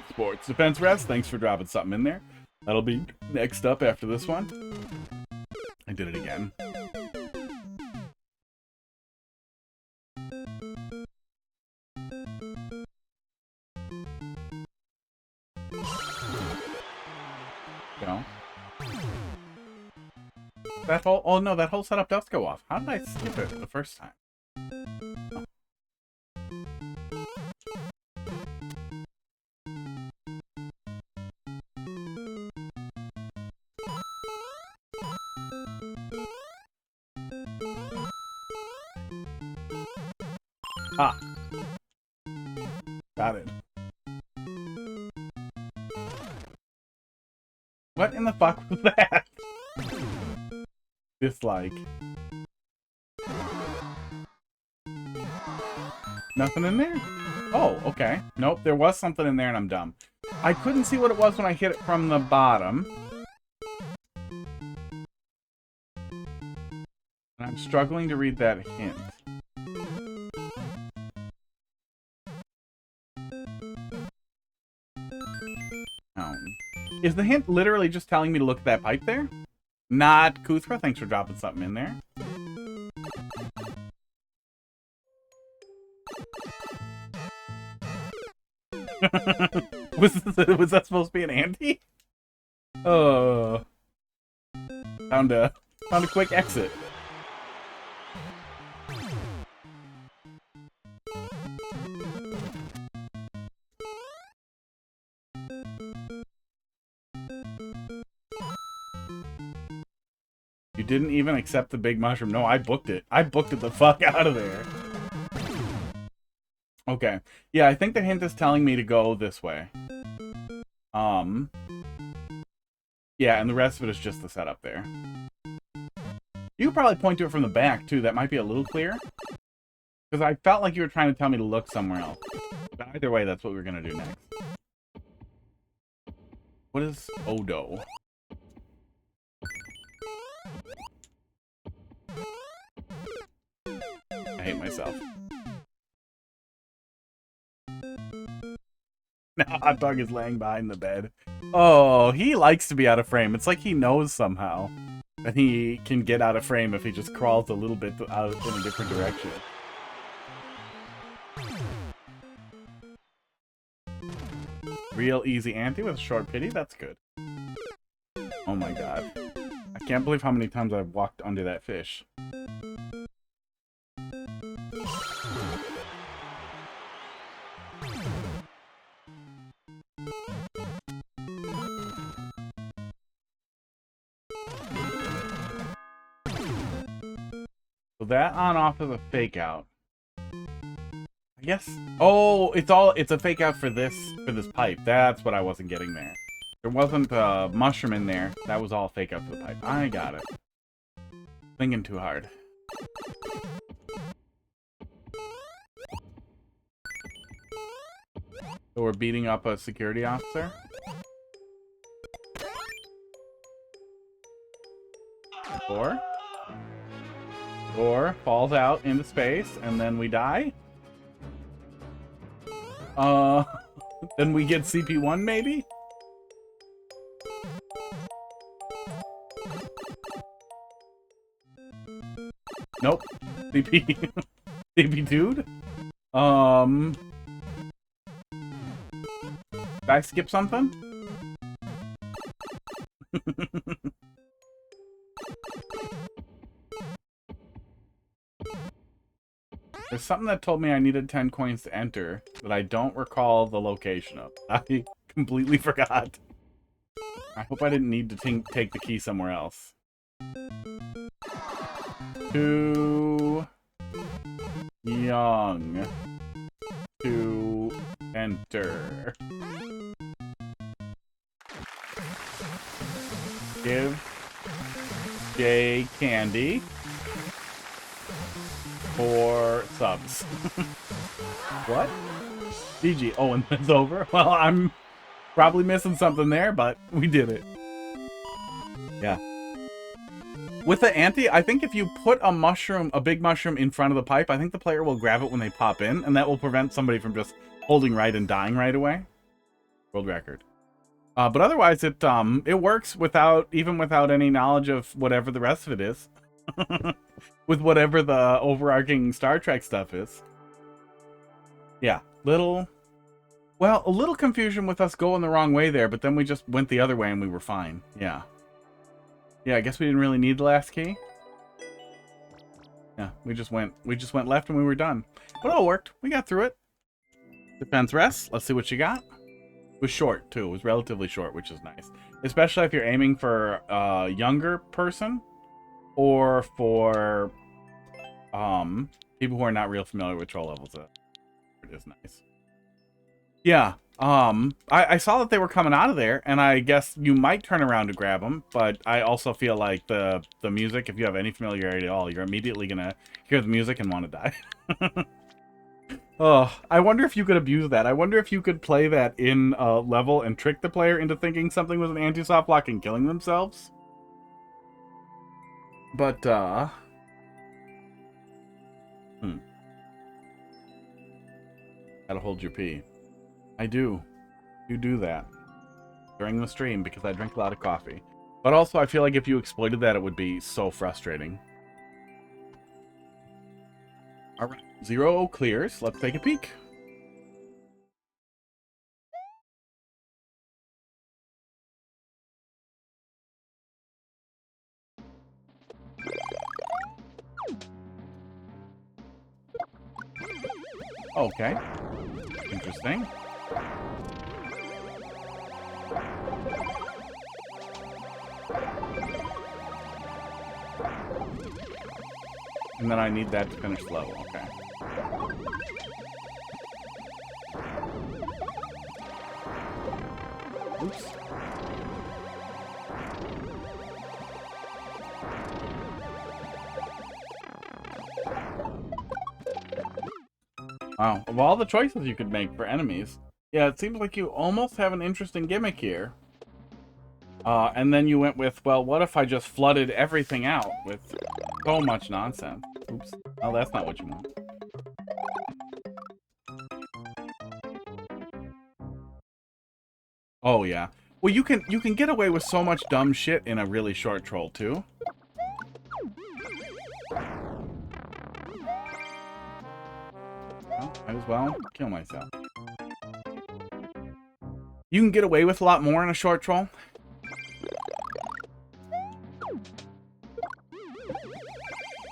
Sports defense rest. Thanks for dropping something in there. That'll be next up after this one. I did it again. Go. That whole... Oh no, that whole setup does go off. How did I skip it the first time? Oh. Ah. Got it. What in the fuck was that? Dislike. Nothing in there? Oh, okay. Nope, there was something in there and I'm dumb. I couldn't see what it was when I hit it from the bottom. And I'm struggling to read that hint. Is the hint literally just telling me to look at that pipe there? Not Kuthra, thanks for dropping something in there. was that supposed to be an ante? Oh. Found a quick exit. You didn't even accept the big mushroom. No, I booked it. I booked it the fuck out of there. Okay. Yeah, I think the hint is telling me to go this way. Yeah, and the rest of it is just the setup there. You could probably point to it from the back, too. That might be a little clearer. Because I felt like you were trying to tell me to look somewhere else. But either way, that's what we're going to do next. What is Odo? I hate myself. Now Hot Dog is laying behind the bed. Oh, he likes to be out of frame. It's like he knows somehow that he can get out of frame if he just crawls a little bit out in a different direction. Real easy ante with a short pity. That's good. Oh my god. I can't believe how many times I've walked under that fish. So that on-off is a fake out. I guess. Oh, it's a fake out for this pipe. That's what I wasn't getting there. There wasn't a mushroom in there. That was all fake out for the pipe. I got it. Thinking too hard. So we're beating up a security officer. Or falls out into space and then we die. Then we get CP1 maybe? Nope. CP. CP dude? Did I skip something? There's something that told me I needed 10 coins to enter that I don't recall the location of. I completely forgot. I hope I didn't need to take the key somewhere else. Too young to enter. Give Jay candy for subs. What? GG. Oh, and it's over? Well, I'm probably missing something there, but we did it. Yeah. With the ante, I think if you put a mushroom, a big mushroom in front of the pipe, I think the player will grab it when they pop in, and that will prevent somebody from just holding right and dying right away. World record. But otherwise, it works even without any knowledge of whatever the rest of it is. With whatever the overarching Star Trek stuff is. Yeah, a little confusion with us going the wrong way there, but then we just went the other way and we were fine. Yeah. Yeah, I guess we didn't really need the last key. Yeah, we just went left and we were done. But it all worked. We got through it. Defense rest. Let's see what you got. It was short, too. It was relatively short, which is nice. Especially if you're aiming for a younger person or for people who are not real familiar with troll levels. It is nice. Yeah. I saw that they were coming out of there, and I guess you might turn around to grab them, but I also feel like the music, if you have any familiarity at all, you're immediately gonna hear the music and want to die. Oh, I wonder if you could abuse that. I wonder if you could play that in a level and trick the player into thinking something was an anti-soft lock and killing themselves. But, Gotta hold your pee. I do. You do that during the stream because I drink a lot of coffee. But also, I feel like if you exploited that, it would be so frustrating. All right, 0 clears. Let's take a peek. Okay. Interesting. And then I need that to finish the level. Okay. Oops. Wow. Of all the choices you could make for enemies, yeah, it seems like you almost have an interesting gimmick here. And then you went with, well, what if I just flooded everything out with so much nonsense? Oops. Oh, that's not what you want. Oh, yeah. Well, you can get away with so much dumb shit in a really short troll, too. Well, might as well kill myself. You can get away with a lot more in a short troll.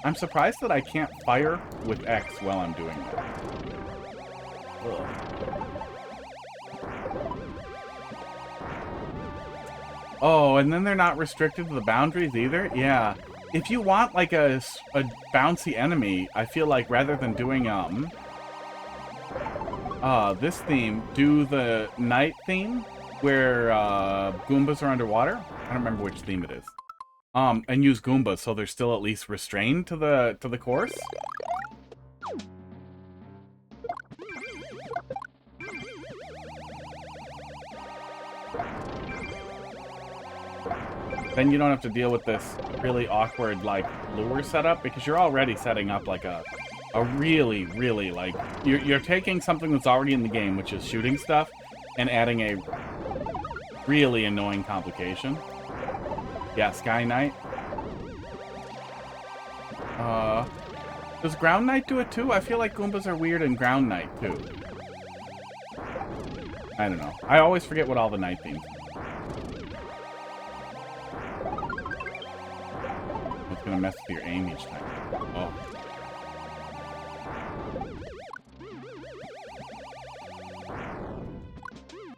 I'm surprised that I can't fire with X while I'm doing that. Ugh. Oh, and then they're not restricted to the boundaries either? Yeah. If you want, like, a bouncy enemy, I feel like rather than doing, this theme, do the night theme, where, Goombas are underwater. I don't remember which theme it is. And use Goombas so they're still at least restrained to the course. Then you don't have to deal with this really awkward, like, lure setup, because you're already setting up, like, a a really, really, like, you're taking something that's already in the game, which is shooting stuff, and adding a really annoying complication. Yeah, Sky Knight. Does Ground Knight do it too? I feel like Goombas are weird in Ground Knight too. I don't know. I always forget what all the night themes are. It's gonna mess with your aim each time. Oh.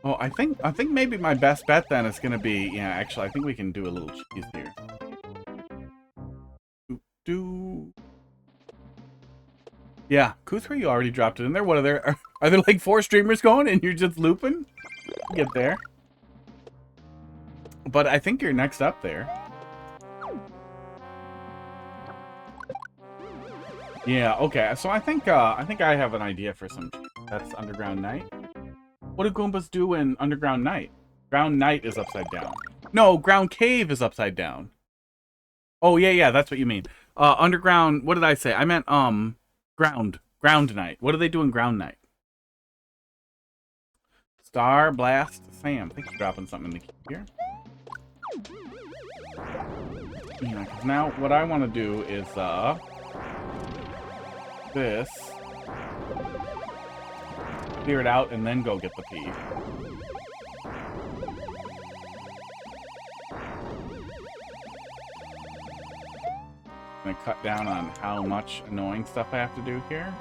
Oh, I think maybe my best bet then is gonna be, yeah, actually I think we can do a little cheese here. Yeah, Q3, you already dropped it in there. What are there? Are there like 4 streamers going and you're just looping? Get there. But I think you're next up there. Yeah, okay. So I think I have an idea for some. That's Underground Night. What do Goombas do in Underground Night? Ground Night is upside down. No, Ground Cave is upside down. Oh yeah, that's what you mean. Underground. What did I say? I meant Ground Night. What do they do in Ground Night? Star Blast Sam. I think you're dropping something in the key here. Yeah, because now what I want to do is this. Clear it out and then go get the P. I'm gonna cut down on how much annoying stuff I have to do here.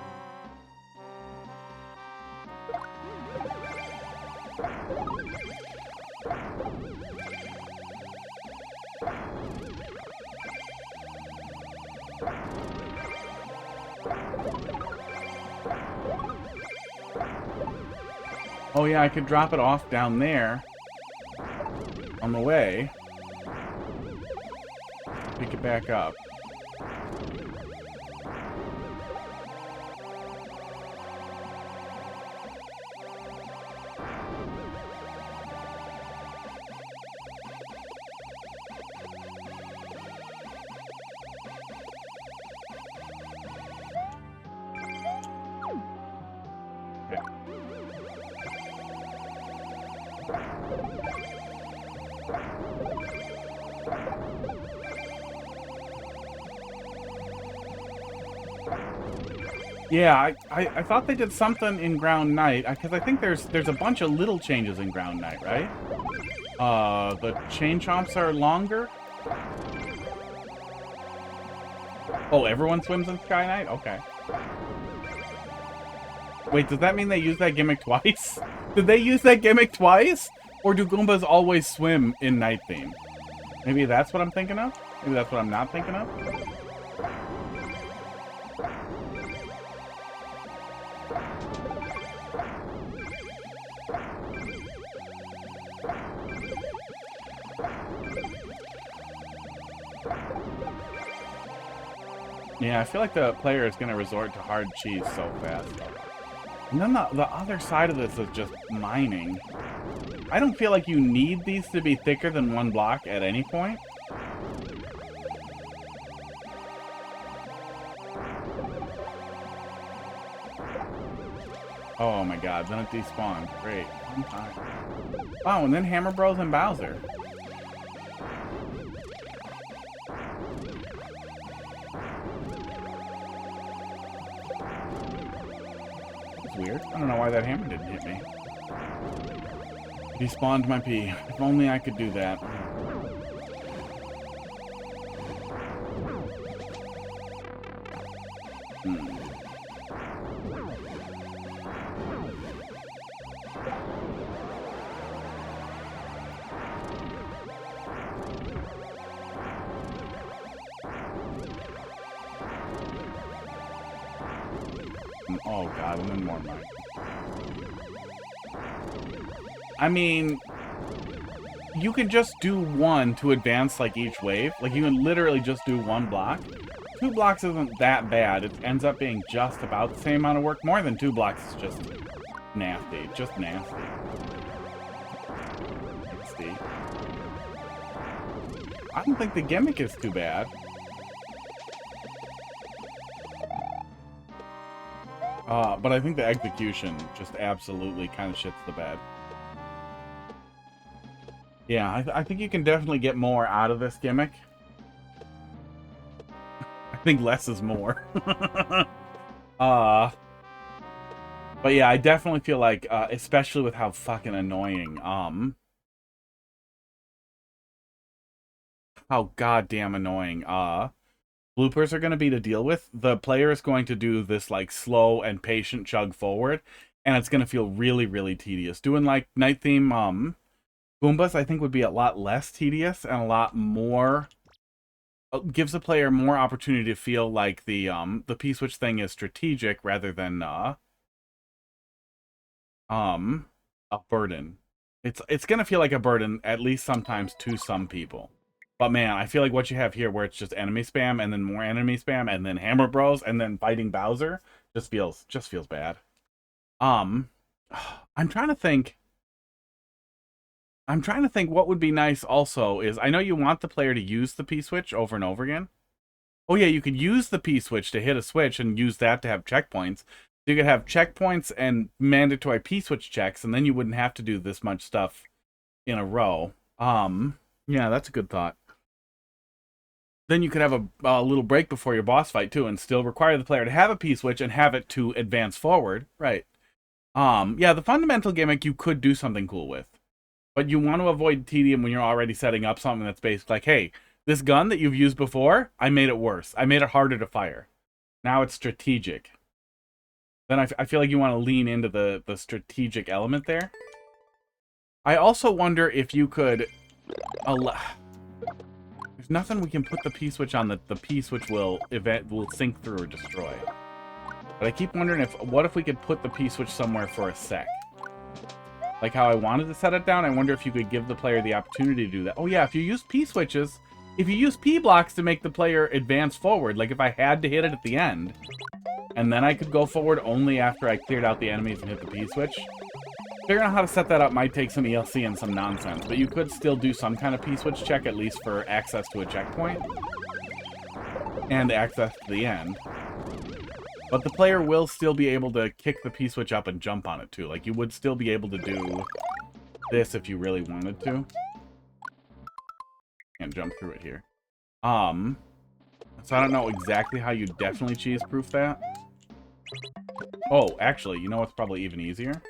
Oh yeah, I could drop it off down there on the way. Pick it back up. Yeah, I thought they did something in Ground Night, because I think there's a bunch of little changes in Ground Night, right? The chain chomps are longer? Oh, everyone swims in Sky Night? Okay. Wait, does that mean they use that gimmick twice? Did they use that gimmick twice? Or do Goombas always swim in Night Theme? Maybe that's what I'm thinking of? Maybe that's what I'm not thinking of? Yeah, I feel like the player is going to resort to hard cheese so fast. And then the other side of this is just mining. I don't feel like you need these to be thicker than 1 block at any point. Oh my god, then it despawned. Great. Fun time. Oh, and then Hammer Bros and Bowser. Weird. I don't know why that hammer didn't hit me. He spawned my P. If only I could do that. Oh god, and then more money. I mean, you can just do 1 to advance like each wave. Like you can literally just do 1 block. 2 blocks isn't that bad. It ends up being just about the same amount of work. More than 2 blocks is just nasty. Just nasty. Nasty. I don't think the gimmick is too bad. But I think the execution just absolutely kind of shits the bed. Yeah, I think you can definitely get more out of this gimmick. I think less is more. But yeah, I definitely feel like, especially with how fucking annoying, how goddamn annoying, bloopers are going to be to deal with. The player is going to do this, like, slow and patient chug forward, and it's going to feel really, really tedious. Doing, like, night theme, Goombas, I think, would be a lot less tedious and a lot more... gives the player more opportunity to feel like the P-switch thing is strategic rather than, a burden. It's going to feel like a burden, at least sometimes, to some people. But man, I feel like what you have here, where it's just enemy spam, and then more enemy spam, and then Hammer Bros, and then fighting Bowser, just feels bad. I'm trying to think what would be nice also is, I know you want the player to use the P-switch over and over again. Oh yeah, you could use the P-switch to hit a switch and use that to have checkpoints. So you could have checkpoints and mandatory P-switch checks, and then you wouldn't have to do this much stuff in a row. Yeah, that's a good thought. Then you could have a little break before your boss fight, too, and still require the player to have a P-switch and have it to advance forward. Right. Yeah, the fundamental gimmick you could do something cool with. But you want to avoid tedium when you're already setting up something that's basically like, hey, this gun that you've used before, I made it worse. I made it harder to fire. Now it's strategic. Then I feel like you want to lean into the strategic element there. I also wonder if you could... There's nothing we can put the P-switch on that the P-switch will sync through or destroy. But I keep wondering what if we could put the P-switch somewhere for a sec? Like how I wanted to set it down, I wonder if you could give the player the opportunity to do that. Oh yeah, if you use P-switches, if you use P-blocks to make the player advance forward, like if I had to hit it at the end, and then I could go forward only after I cleared out the enemies and hit the P-switch. Figuring out how to set that up might take some ELC and some nonsense, but you could still do some kind of P-switch check, at least for access to a checkpoint. And access to the end. But the player will still be able to kick the P-switch up and jump on it, too. Like, you would still be able to do this if you really wanted to. Can't jump through it here. So I don't know exactly how you definitely cheese-proof that. Oh, actually, you know what's probably even easier?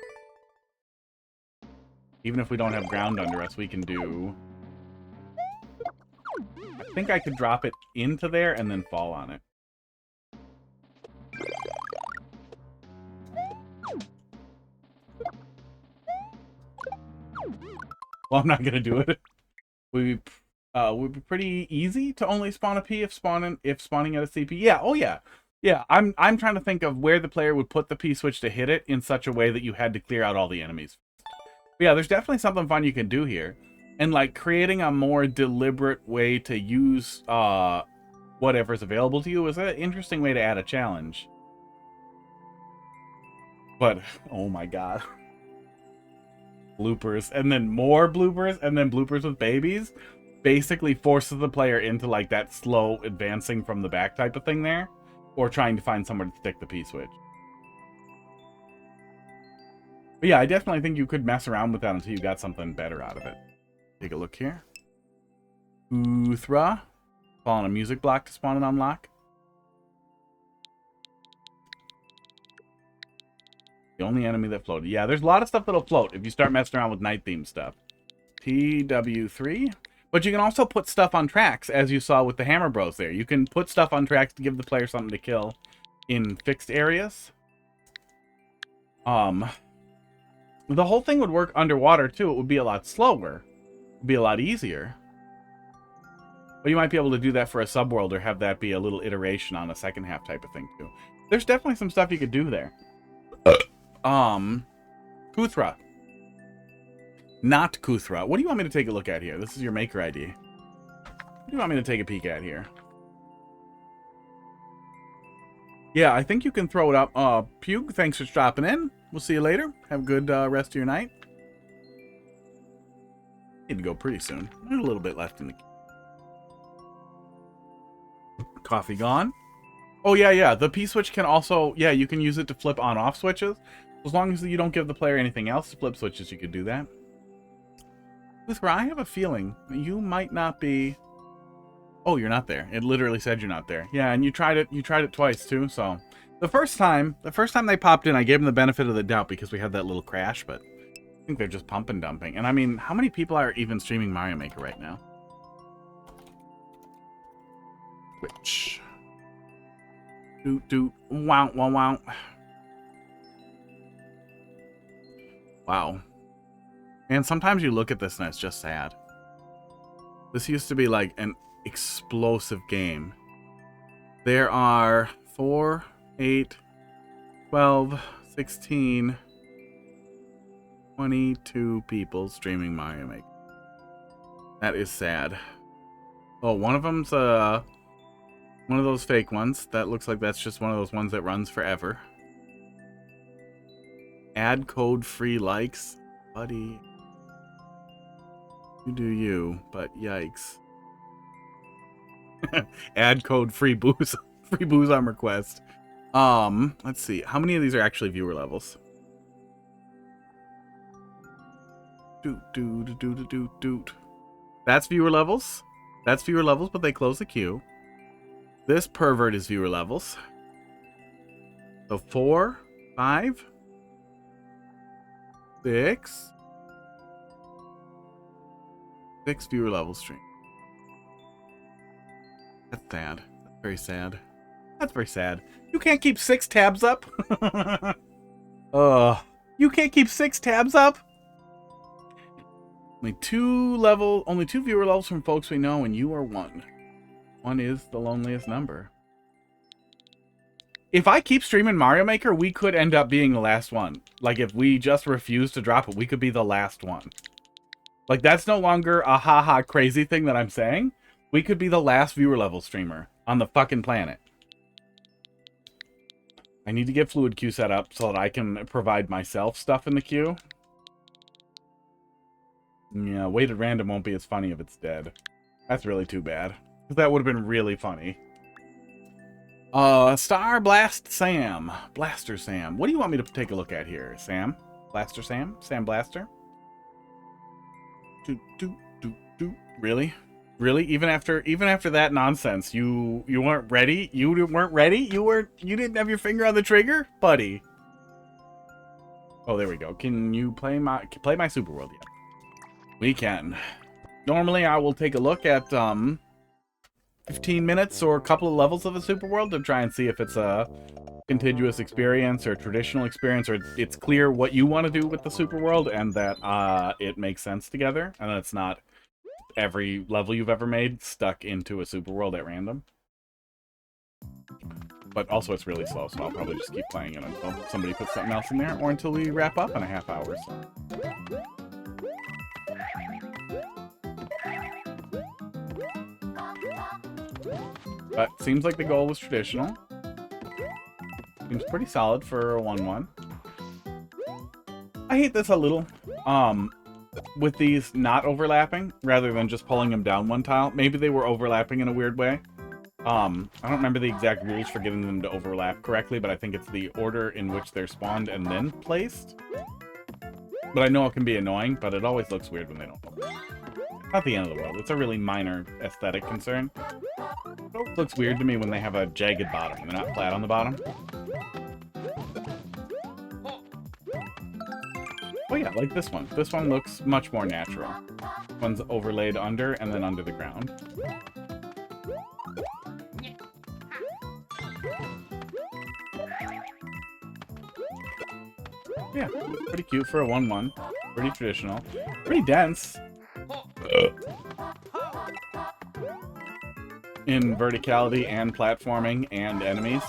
Even if we don't have ground under us, we can do... I think I could drop it into there and then fall on it. Well, I'm not gonna do it. Would be pretty easy to only spawn a P if spawning at a CP. Yeah, oh yeah. Yeah, I'm trying to think of where the player would put the P-switch to hit it in such a way that you had to clear out all the enemies. But yeah, there's definitely something fun you can do here. And like creating a more deliberate way to use whatever's available to you is an interesting way to add a challenge. But, oh my god. Bloopers, and then more bloopers, and then bloopers with babies. Basically forces the player into like that slow advancing from the back type of thing there. Or trying to find somewhere to stick the P-switch. But yeah, I definitely think you could mess around with that until you got something better out of it. Take a look here. Uthra. Fall on a music block to spawn and unlock. The only enemy that floated. Yeah, there's a lot of stuff that'll float if you start messing around with night theme stuff. TW3. But you can also put stuff on tracks, as you saw with the Hammer Bros there. You can put stuff on tracks to give the player something to kill in fixed areas. The whole thing would work underwater, too. It would be a lot slower. It would be a lot easier. But you might be able to do that for a subworld or have that be a little iteration on a second half type of thing, too. There's definitely some stuff you could do there. Kuthra. Not Kuthra. What do you want me to take a look at here? This is your maker ID. What do you want me to take a peek at here? Yeah, I think you can throw it up. Pug, thanks for stopping in. We'll see you later. Have a good rest of your night. Need to go pretty soon. There's a little bit left in the... Coffee gone. Oh, yeah, yeah. The P-switch can also... Yeah, you can use it to flip on-off switches. As long as you don't give the player anything else to flip switches, you could do that. Luthra, I have a feeling you might not be... Oh, you're not there. It literally said you're not there. Yeah, and you tried it twice, too, so... The first time they popped in, I gave them the benefit of the doubt because we had that little crash, but I think they're just pump and dumping. And I mean, how many people are even streaming Mario Maker right now? Twitch. Wow, wow, wow. Wow. And sometimes you look at this and it's just sad. This used to be like an explosive game. There are 4, 8, 12, 16, 22 people streaming Mario Maker. That is sad. Oh, one of them's one of those fake ones. That looks like that's just one of those ones that runs forever. Add code free likes. Buddy. You do you, but yikes. Add code free booze. Free booze on request. Let's see. How many of these are actually viewer levels? That's viewer levels. That's viewer levels, but they close the queue. This pervert is viewer levels. So 4, 5, 6. 6 viewer levels stream. That's sad. That's very sad. That's very sad. You can't keep 6 tabs up? You can't keep 6 tabs up? Only 2 viewer levels from folks we know, and you are 1. 1 is the loneliest number. If I keep streaming Mario Maker, we could end up being the last one. Like, if we just refuse to drop it, we could be the last one. Like, that's no longer a haha crazy thing that I'm saying. We could be the last viewer level streamer on the fucking planet. I need to get Fluid Queue set up so that I can provide myself stuff in the queue. Yeah, weighted random won't be as funny if it's dead. That's really too bad. That would have been really funny. Star Blast Sam. BlasterSam. What do you want me to take a look at here, Sam? BlasterSam? Sam Blaster? Really? Really? Even after that nonsense, you weren't ready? You weren't ready? You didn't have your finger on the trigger? Buddy. Oh, there we go. Can you play my Super World yet? We can. Normally I will take a look at 15 minutes or a couple of levels of a Super World to try and see if it's a contiguous experience or a traditional experience, or it's clear what you want to do with the Super World and that it makes sense together, and that it's not every level you've ever made stuck into a Super World at random. But also it's really slow, so I'll probably just keep playing it until somebody puts something else in there, or until we wrap up in a half hour. So. But seems like the goal was traditional. Seems pretty solid for a 1-1. I hate this a little. With these not overlapping, rather than just pulling them down one tile. Maybe they were overlapping in a weird way. I don't remember the exact rules for getting them to overlap correctly, but I think it's the order in which they're spawned and then placed. But I know it can be annoying, but it always looks weird when they don't overlap. Not the end of the world. It's a really minor aesthetic concern. It looks weird to me when they have a jagged bottom and they're not flat on the bottom. Oh yeah, like this one. This one looks much more natural. One's overlaid under and then under the ground. Yeah, pretty cute for a 1-1. Pretty traditional. Pretty dense. In verticality and platforming and enemies.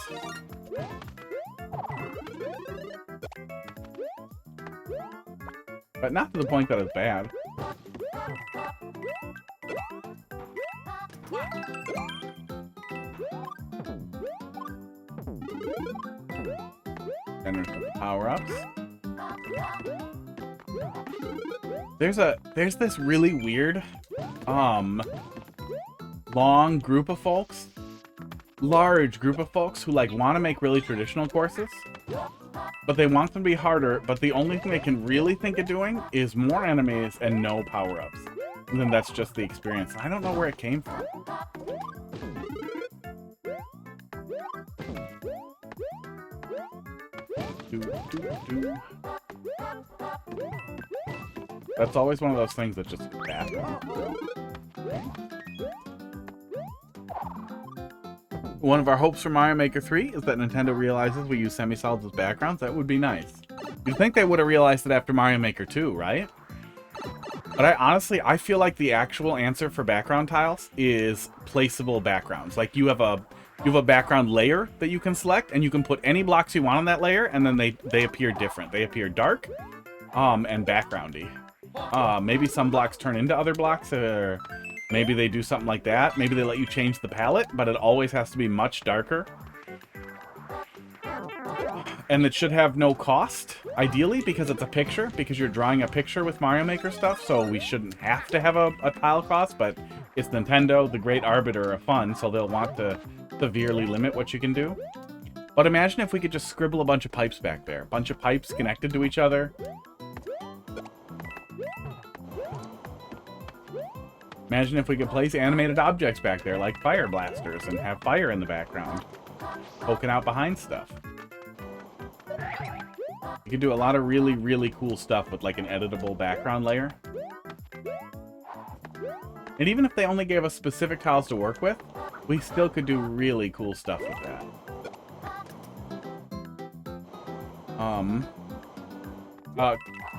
But not to the point that it's bad. And there's the power-ups. There's this really weird long group of folks large group of folks who like want to make really traditional courses, but they want them to be harder, but the only thing they can really think of doing is more enemies and no power-ups. And then that's just the experience. I don't know where it came from. That's always one of those things that just happen. One of our hopes for Mario Maker 3 is that Nintendo realizes we use semi-solids as backgrounds. That would be nice. You'd think they would have realized it after Mario Maker 2, right? But I feel like the actual answer for background tiles is placeable backgrounds. Like you have a background layer that you can select, and you can put any blocks you want on that layer, and then they appear different. They appear dark, and backgroundy. Maybe some blocks turn into other blocks, or maybe they do something like that. Maybe they let you change the palette, but it always has to be much darker. And it should have no cost, ideally, because it's a picture, because you're drawing a picture with Mario Maker stuff, so we shouldn't have to have a tile cost, but it's Nintendo, the great arbiter of fun, so they'll want to severely limit what you can do. But imagine if we could just scribble a bunch of pipes back there. A bunch of pipes connected to each other. Imagine if we could place animated objects back there, like fire blasters, and have fire in the background, poking out behind stuff. You could do a lot of really, really cool stuff with like an editable background layer. And even if they only gave us specific tiles to work with, we still could do really cool stuff with that.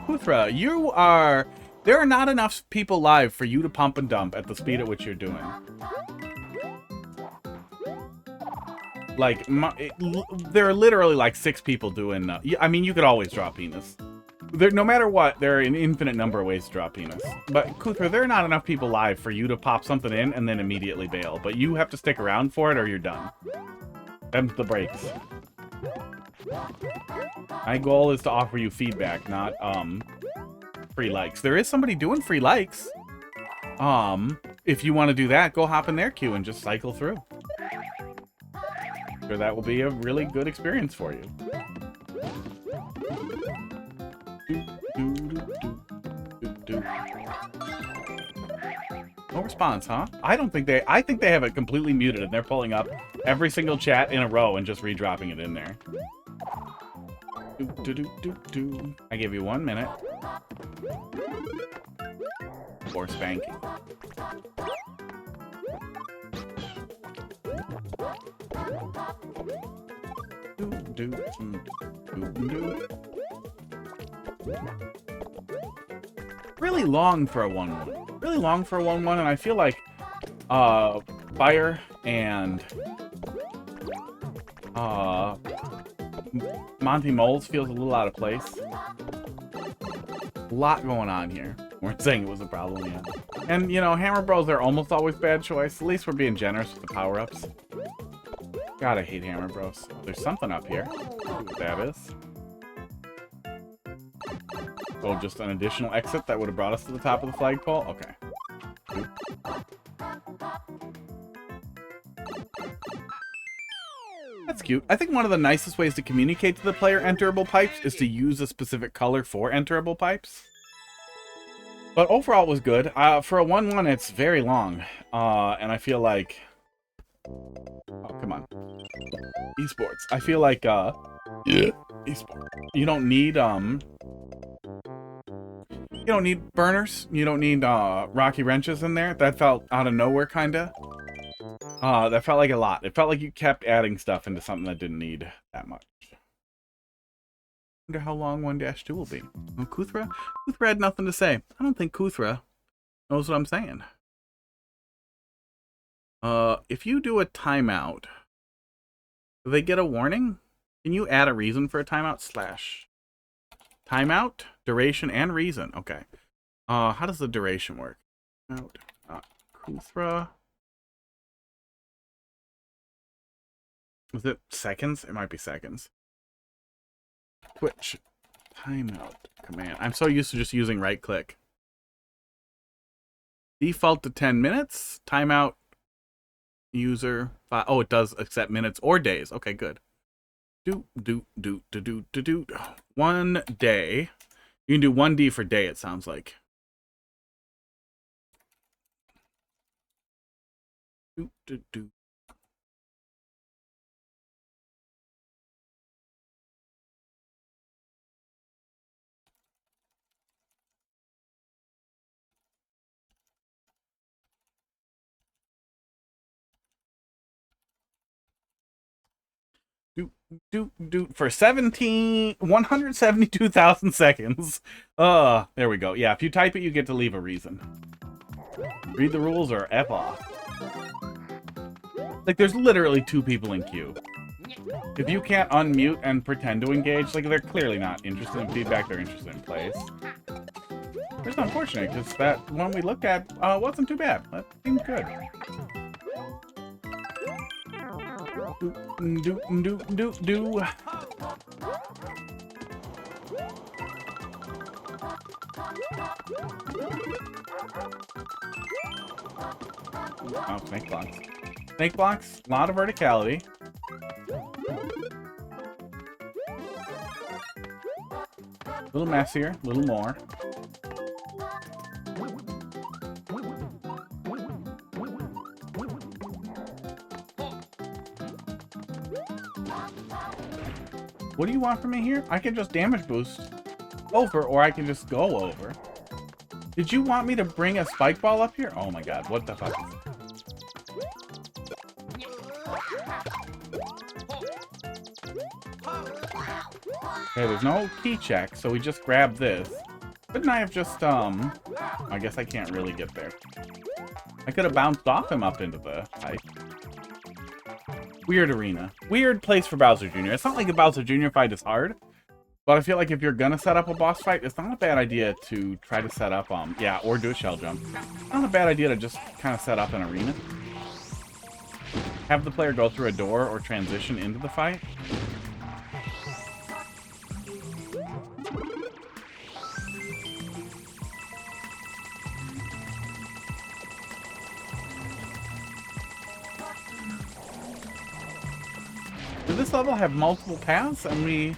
Kuthra, you are... There are not enough people live for you to pump and dump at the speed at which you're doing. Like, there are literally like 6 people doing... I mean, you could always draw penis. No matter what, there are an infinite number of ways to draw penis. But, Kuthra, there are not enough people live for you to pop something in and then immediately bail. But you have to stick around for it or you're done. Them's the breaks. My goal is to offer you feedback, not, free likes. There is somebody doing free likes. If you want to do that, go hop in their queue and just cycle through. Sure, that will be a really good experience for you. No response, huh? I think they have it completely muted and they're pulling up every single chat in a row and just redropping it in there. I give you 1 minute. For spanking. Really long for a 1-1. Really long for a 1-1, and I feel like Fire and Monty Moles feels a little out of place. A lot going on here. Weren't saying it was a problem yet. And, you know, Hammer Bros are almost always bad choice. At least we're being generous with the power-ups. God, I hate Hammer Bros. There's something up here. Let's see what that is. Oh, just an additional exit that would have brought us to the top of the flagpole? Okay. That's cute. I think one of the nicest ways to communicate to the player enterable pipes is to use a specific color for enterable pipes. But overall it was good. For a 1-1, it's very long. And I feel like... Oh, come on. Esports. I feel like, yeah. Esports. You don't need burners. You don't need, rocky wrenches in there. That felt out of nowhere, kinda. That felt like a lot. It felt like you kept adding stuff into something that didn't need that much. Wonder how long 1-2 will be. Oh, Kuthra? Kuthra had nothing to say. I don't think Kuthra knows what I'm saying. If you do a timeout, do they get a warning? Can you add a reason for a timeout? / timeout, duration, and reason. Okay. How does the duration work? Kuthra. Is it seconds? It might be seconds. Twitch. Timeout command. I'm so used to just using right click. Default to 10 minutes. Timeout user Oh, it does accept minutes or days. Okay, good. Do. 1 day. You can do 1D for day, it sounds like. Do. For 172,000 seconds. There we go. Yeah, if you type it, you get to leave a reason. Read the rules or F off. Like, there's literally 2 people in queue. If you can't unmute and pretend to engage, like, they're clearly not interested in feedback, they're interested in plays. It's unfortunate, because that one we looked at wasn't too bad. That seemed good. Do. Oh, snake blocks. Snake blocks, a lot of verticality. A little messier, a little more. What do you want from me here? I can just damage boost over, or I can just go over. Did you want me to bring a spike ball up here? Oh my god, what the fuck? Okay, there's no key check, so we just grab this. Couldn't I have just, I guess I can't really get there. I could have bounced off him up into the pipe. Weird arena. Weird place for Bowser Jr. It's not like a Bowser Jr. fight is hard, but I feel like if you're gonna set up a boss fight, it's not a bad idea to try to set up, yeah, or do a shell jump. It's not a bad idea to just kind of set up an arena. Have the player go through a door or transition into the fight. Did this level have multiple paths and we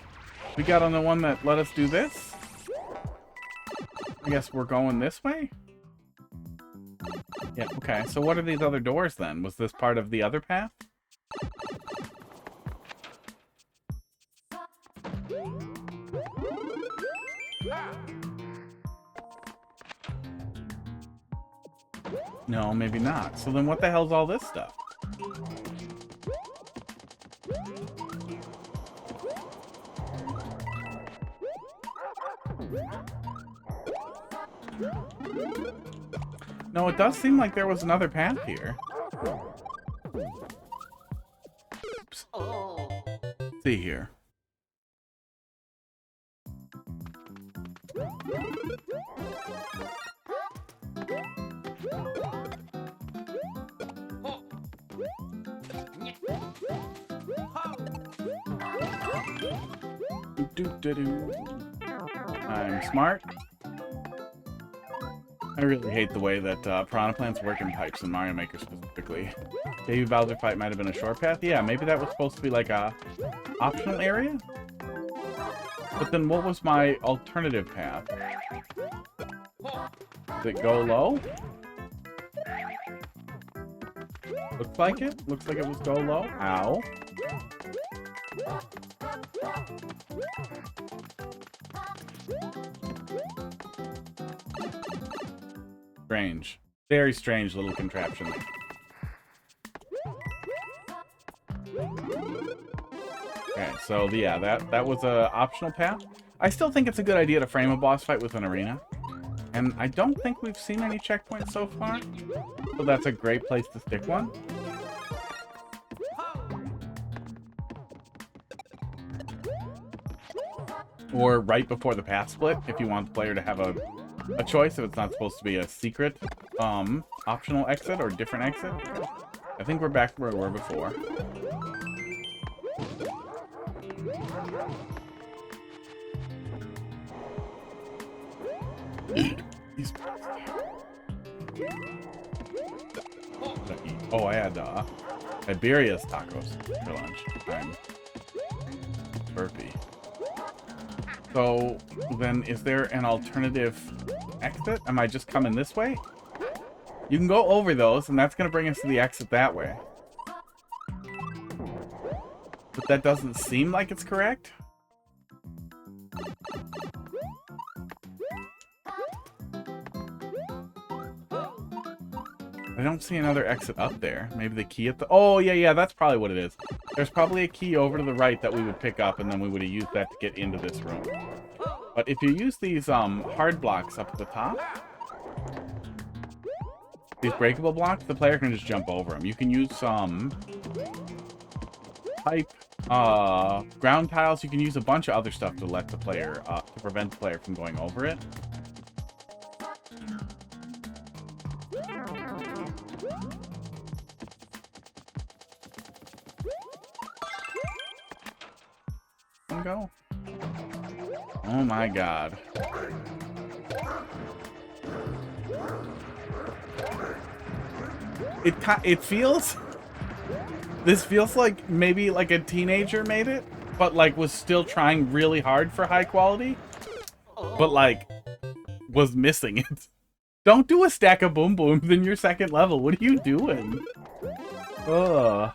got on the one that let us do this? I guess we're going this way? Yeah, okay. So what are these other doors then? Was this part of the other path? No, maybe not. So then what the hell's all this stuff? No, it does seem like there was another path here. Oops. Let's see here. I'm smart. I really hate the way that piranha plants work in pipes in Mario Maker specifically. Baby Bowser fight might have been a short path. Yeah, maybe that was supposed to be like a optional area? But then what was my alternative path? Did it go low? Looks like it. Looks like it was go low. Ow. Strange. Very strange little contraption. Okay, so yeah, that was a optional path. I still think it's a good idea to frame a boss fight with an arena. And I don't think we've seen any checkpoints so far. So that's a great place to stick one. Or right before the path split, if you want the player to have a choice, if it's not supposed to be a secret optional exit or different exit. I think we're back where we were before. Oh, I had Iberia's tacos for lunch. I'm burpy. So then is there an alternative exit? Am I just coming this way? You can go over those, and that's going to bring us to the exit that way. But that doesn't seem like it's correct. I don't see another exit up there. Maybe the key at the... Oh, yeah, that's probably what it is. There's probably a key over to the right that we would pick up, and then we would have used that to get into this room. But if you use these hard blocks up at the top, these breakable blocks, the player can just jump over them. You can use some pipe, ground tiles. You can use a bunch of other stuff to let the player, to prevent the player from going over it. Go. Oh my god. It feels... This feels like maybe like a teenager made it, but like was still trying really hard for high quality, but like was missing it. Don't do a stack of boom booms in your second level. What are you doing? Ugh.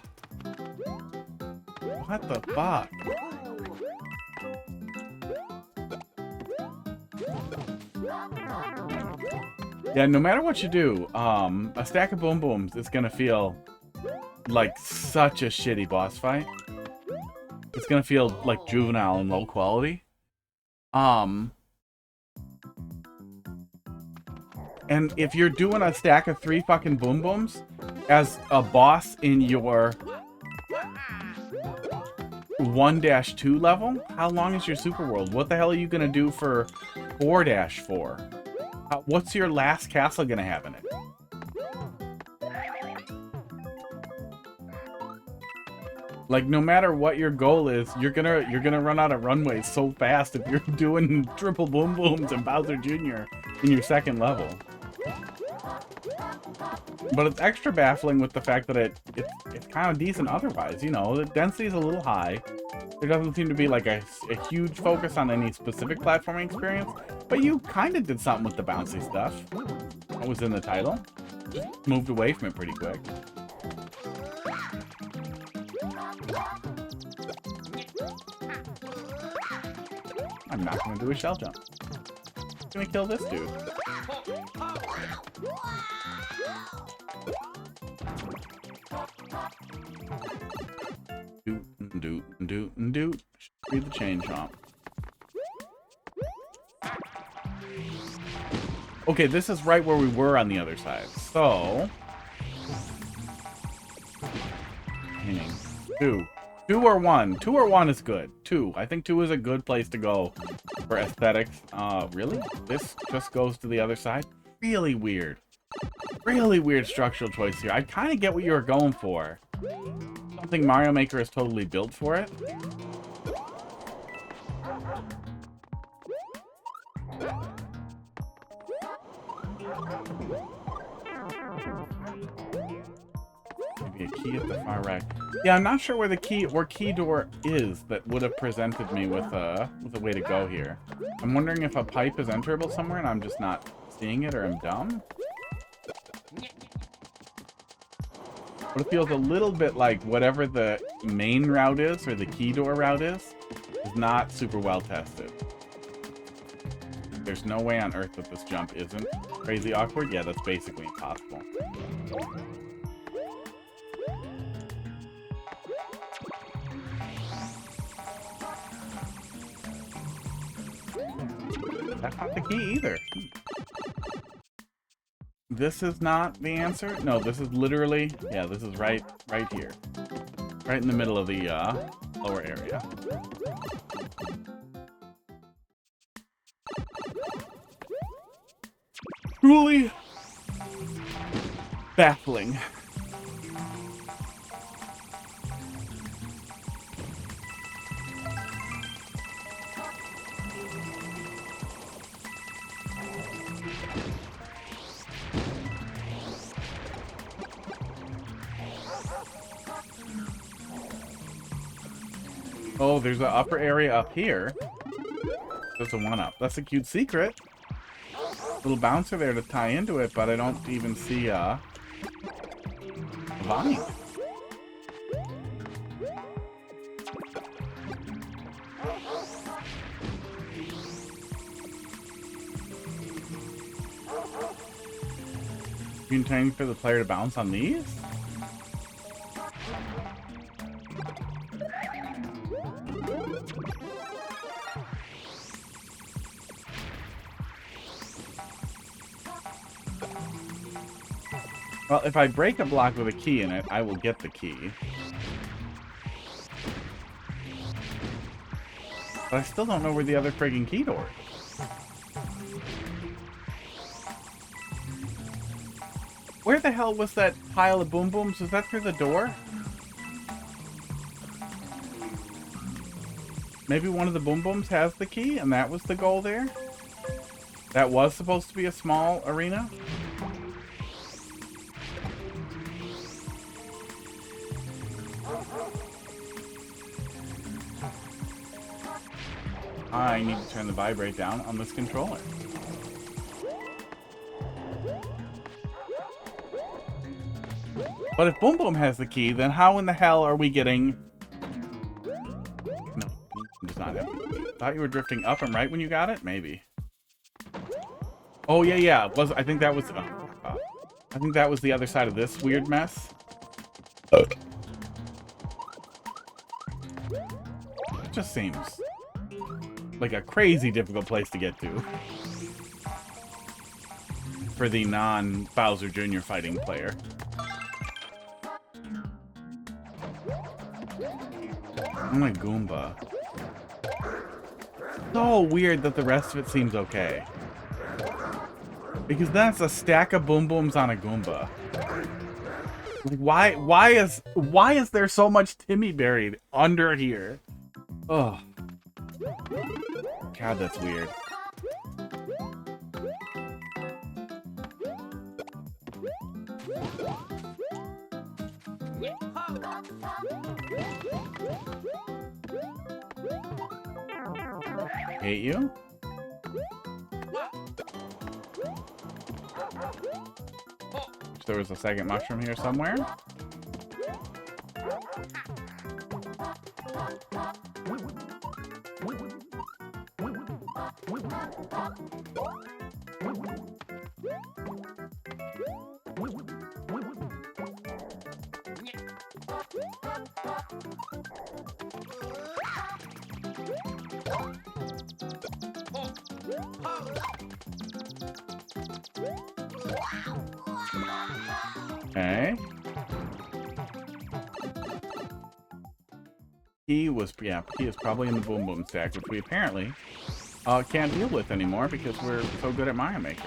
What the fuck? Yeah, no matter what you do, a stack of boom booms is gonna feel like such a shitty boss fight. It's gonna feel like juvenile and low quality. And if you're doing a stack of 3 fucking boom booms as a boss in your 1-2 level, how long is your super world? What the hell are you gonna do for 4-4? What's your last castle gonna have in it? Like, no matter what your goal is, you're gonna run out of runway so fast if you're doing triple boom booms and Bowser Jr. in your second level. But it's extra baffling with the fact that it's kind of decent otherwise. You know, the density is a little high. There doesn't seem to be like a huge focus on any specific platforming experience, but you kind of did something with the bouncy stuff. That was in the title. Just moved away from it pretty quick. I'm not going to do a shell jump. I'm going to kill this dude. Doot. Read the chain chomp. Okay, this is right where we were on the other side. So, meaning 2 or 1. 2 or 1 is good. 2. I think 2 is a good place to go for aesthetics. Really? This just goes to the other side? Really weird. Really weird structural choice here. I kind of get what you were going for. I don't think Mario Maker is totally built for it. Maybe a key at the far right. Yeah, I'm not sure where the key door is that would have presented me with a way to go here. I'm wondering if a pipe is enterable somewhere and I'm just not seeing it, or I'm dumb. But it feels a little bit like whatever the main route is, or the key door route is not super well tested. There's no way on earth that this jump isn't crazy awkward. Yeah, that's basically impossible. That's not the key either. This is not the answer? No, this is literally... Yeah, this is right here. Right in the middle of the lower area. Truly baffling. Oh, there's an upper area up here. There's a one-up. That's a cute secret. Little bouncer there to tie into it, but I don't even see a vine. You intending for the player to bounce on these? Well, if I break a block with a key in it, I will get the key. But I still don't know where the other friggin' key door is. Where the hell was that pile of boom booms? Was that through the door? Maybe one of the boom booms has the key and that was the goal there? That was supposed to be a small arena? I need to turn the vibrate down on this controller. But if Boom Boom has the key, then how in the hell are we getting... No, it's not it. Thought you were drifting up and right when you got it? Maybe. Oh, yeah. I think that was... I think that was the other side of this weird mess. It just seems like a crazy difficult place to get to. For the non-Bowser Jr. fighting player. Oh my Goomba. So weird that the rest of it seems okay. Because that's a stack of Boom Booms on a Goomba. Like, why is there so much Timmy buried under here? Oh. God, that's weird. Hate you? There was a second mushroom here somewhere. Okay. He is probably in the Boom Boom stack, which we apparently can't deal with anymore because we're so good at Mario Maker.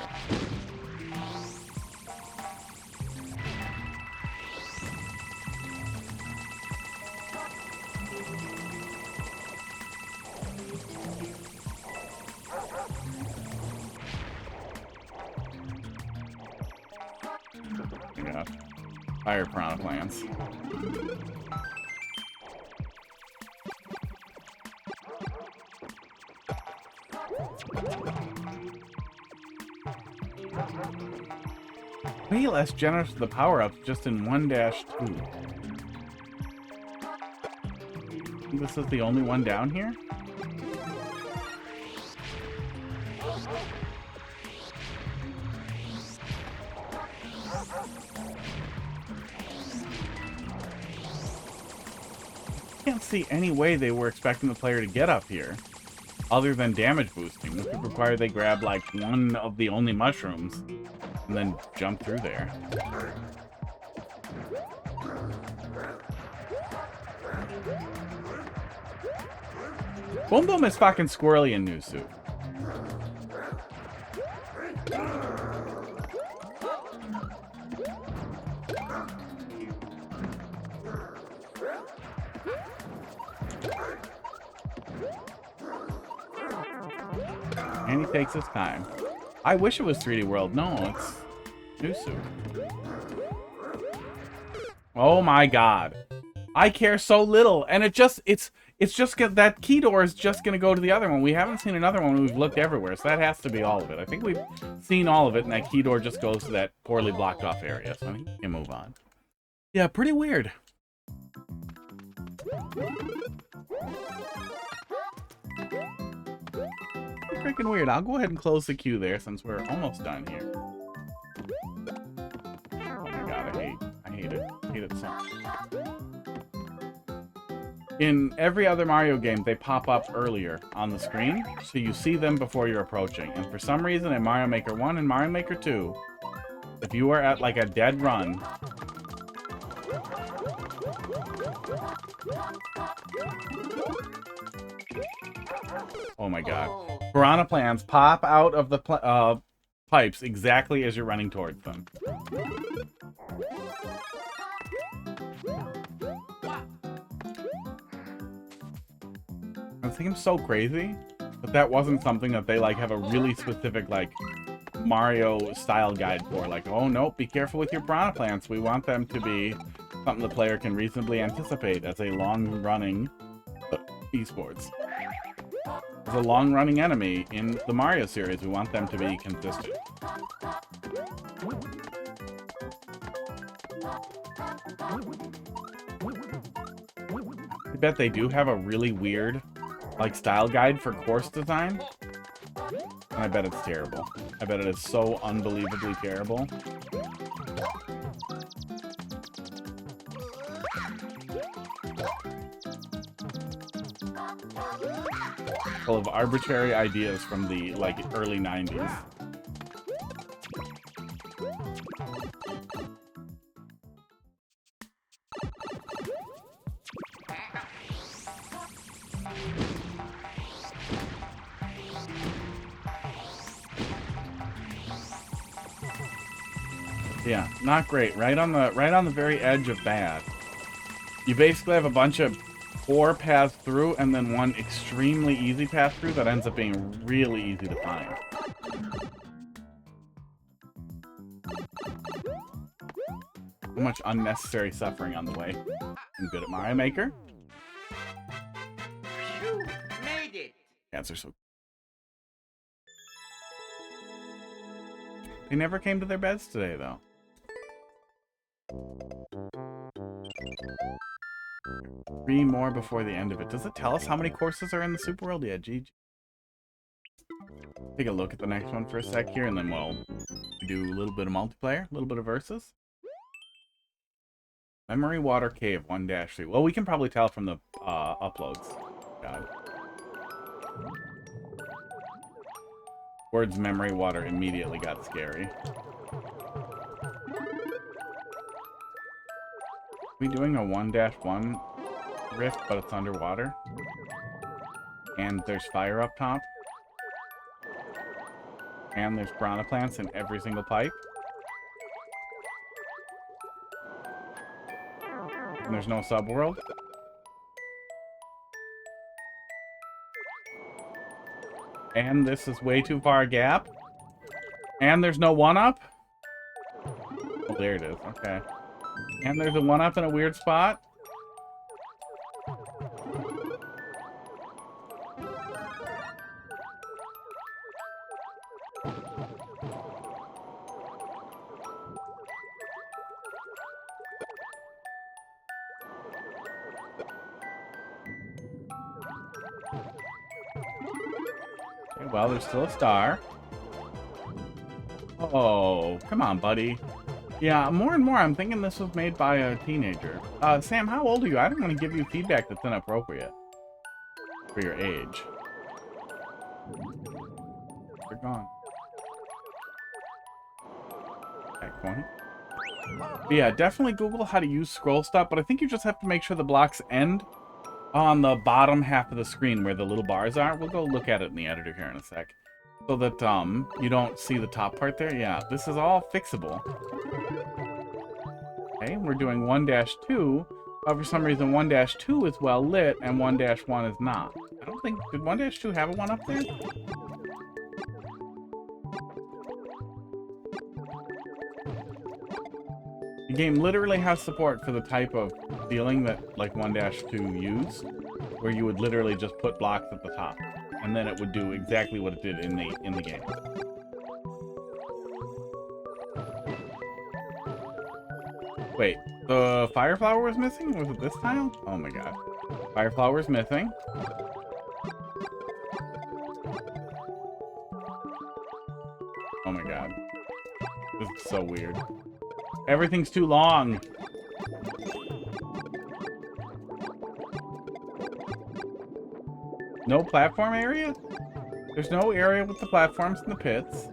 Fire Piranha Plants. Way less generous with the power-ups just in 1-2. This is the only one down here? I can't see any way they were expecting the player to get up here other than damage boosting, which would require they grab like one of the only mushrooms and then jump through there. Boom Boom is fucking squirrely in new suit. And he takes his time. I wish it was 3D World. No, it's new suit. Oh my god. I care so little, and it's It's just that key door is just going to go to the other one. We haven't seen another one. We've looked everywhere, so that has to be all of it. I think we've seen all of it, and that key door just goes to that poorly blocked off area. So I think we can move on. Yeah, pretty weird. Freaking weird. I'll go ahead and close the queue there since we're almost done here. Oh my god, I hate it. I hate it so much. In every other Mario game, they pop up earlier on the screen, so you see them before you're approaching. And for some reason, in Mario Maker 1 and Mario Maker 2, if you are at like a dead run, oh my god, piranha plants pop out of the pipes exactly as you're running towards them. I think I'm so crazy that that wasn't something that they like have a really specific like Mario style guide for. Like, oh no, be careful with your piranha plants. We want them to be something the player can reasonably anticipate as a long-running esports. As a long-running enemy in the Mario series, we want them to be consistent. I bet they do have a really weird like style guide for course design, and I bet it's terrible. I bet it is so unbelievably terrible. Full of arbitrary ideas from the like early 90s. Yeah, not great. Right on the very edge of bad. You basically have a bunch of poor paths through and then one extremely easy path through that ends up being really easy to find. So much unnecessary suffering on the way. I'm good at Mario Maker. You made it. Cats are so... They never came to their beds today, though. Three more before the end of it. Does it tell us how many courses are in the Super World? Yeah, GG. Take a look at the next one for a sec here, and then we'll do a little bit of multiplayer, a little bit of versus. Memory Water Cave 1-3. Well, we can probably tell from the uploads. God. Words Memory Water immediately got scary. We doing a 1-1 rift, but it's underwater. And there's fire up top. And there's piranha plants in every single pipe. And there's no subworld. And this is way too far a gap. And there's no 1-up. Oh, there it is. Okay. And there's a 1-up in a weird spot. Okay, well, there's still a star. Oh, come on, buddy. Yeah, more and more I'm thinking this was made by a teenager. Sam, how old are you? I don't want to give you feedback that's inappropriate for your age. They're gone. Checkpoint. Yeah, definitely Google how to use scroll stop, but I think you just have to make sure the blocks end on the bottom half of the screen where the little bars are. We'll go look at it in the editor here in a sec. So that you don't see the top part there. Yeah, this is all fixable. Okay, we're doing 1-2, but for some reason 1-2 is well lit and 1-1 is not. I don't think, did 1-2 have a 1-up there? The game literally has support for the type of feeling that like 1-2 use. where you would literally just put blocks at the top, and then it would do exactly what it did in the game. Wait, the fire flower was missing? Was it this tile? Oh my god. Fire flower is missing. Oh my god. This is so weird. Everything's too long. No platform area? There's no area with the platforms and the pits.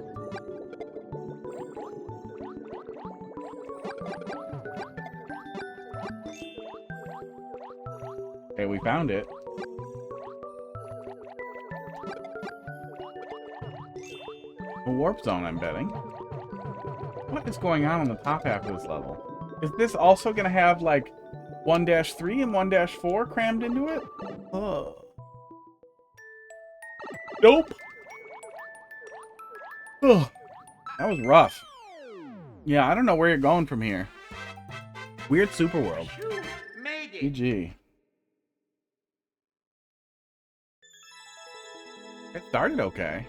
Okay, we found it. A warp zone, I'm betting. What is going on the top half of this level? Is this also going to have, like, 1-3 and 1-4 crammed into it? Ugh. Nope! Ugh. That was rough. Yeah, I don't know where you're going from here. Weird super world. GG. It started okay.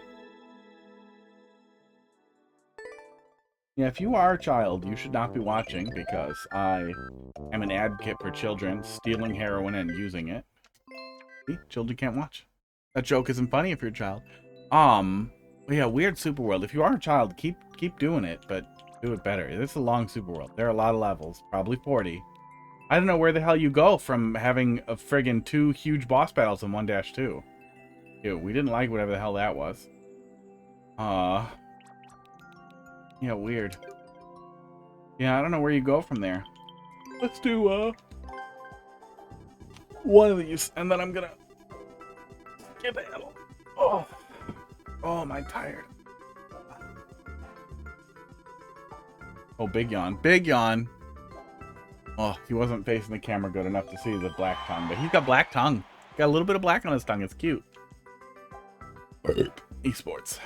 Yeah, if you are a child, you should not be watching because I am an advocate for children stealing heroin and using it. See? Children can't watch. That joke isn't funny if you're a child. Yeah, weird super world. If you are a child, keep doing it, but do it better. This is a long super world. There are a lot of levels, probably 40. I don't know where the hell you go from having a friggin' 2 huge boss battles in 1-2. Ew, we didn't like whatever the hell that was. Yeah, weird. Yeah, I don't know where you go from there. Let's do, one of these, and then I'm gonna get the hell. Oh, am I tired? Oh, big yawn. Big yawn. Oh, he wasn't facing the camera good enough to see the black tongue, but he's got black tongue. Got a little bit of black on his tongue. It's cute. Esports.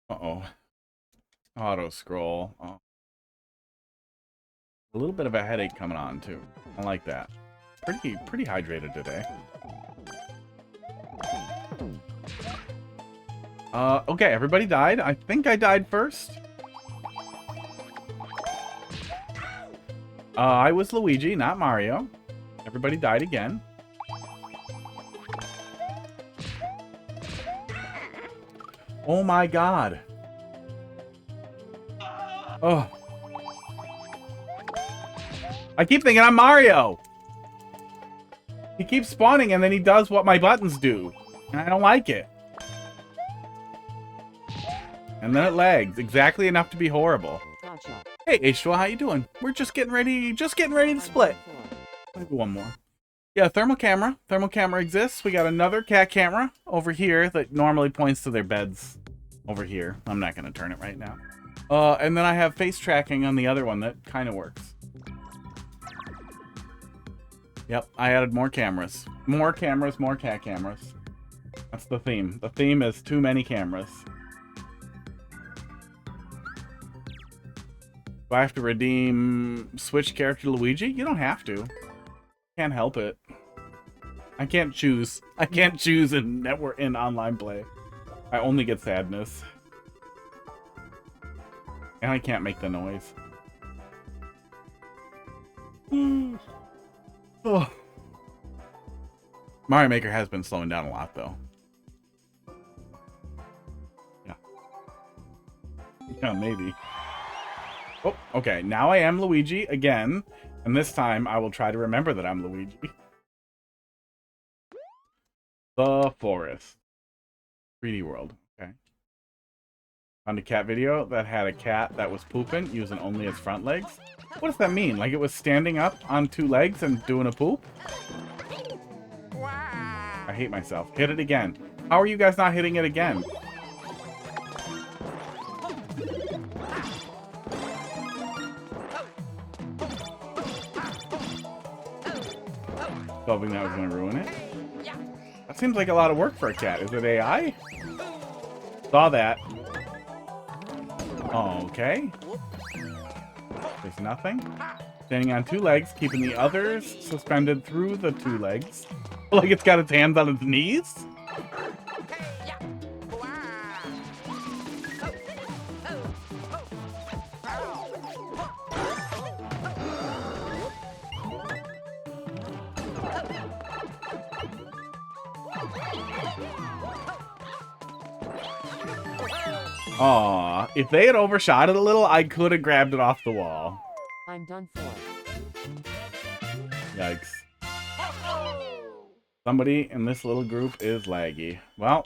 Uh-oh. Auto scroll. Oh. A little bit of a headache coming on too. I like that. Pretty hydrated today. Okay, everybody died. I think I died first. I was Luigi, not Mario. Everybody died again. Oh my god. Oh. I keep thinking I'm Mario. He keeps spawning and then he does what my buttons do. And I don't like it. And then it lags exactly enough to be horrible. Hey H2O, how you doing? We're just getting ready to split. Maybe one more. Yeah, thermal camera. Thermal camera exists. We got another cat camera over here that normally points to their beds over here. I'm not going to turn it right now. And then I have face tracking on the other one that kind of works. Yep, I added more cameras. More cameras, more cat cameras. That's the theme. The theme is too many cameras. Do I have to redeem switch character Luigi? You don't have to. Can't help it. I can't choose. I can't choose in network in online play. I only get sadness. And I can't make the noise. Oh. Mario Maker has been slowing down a lot though. Yeah. Yeah, maybe. Oh, okay. Now I am Luigi again. And this time I will try to remember that I'm Luigi. The forest. 3D world. Okay. Found a cat video that had a cat that was pooping using only its front legs. What does that mean? Like it was standing up on 2 legs and doing a poop? I hate myself. Hit it again. How are you guys not hitting it again? Hoping that was going to ruin it. That seems like a lot of work for a cat. Is it AI? Saw that. Okay. There's nothing. Standing on 2 legs, keeping the others suspended through the 2 legs. Like it's got its hands on its knees? Aw, if they had overshot it a little, I could have grabbed it off the wall. I'm done for. Yikes. Somebody in this little group is laggy. Well,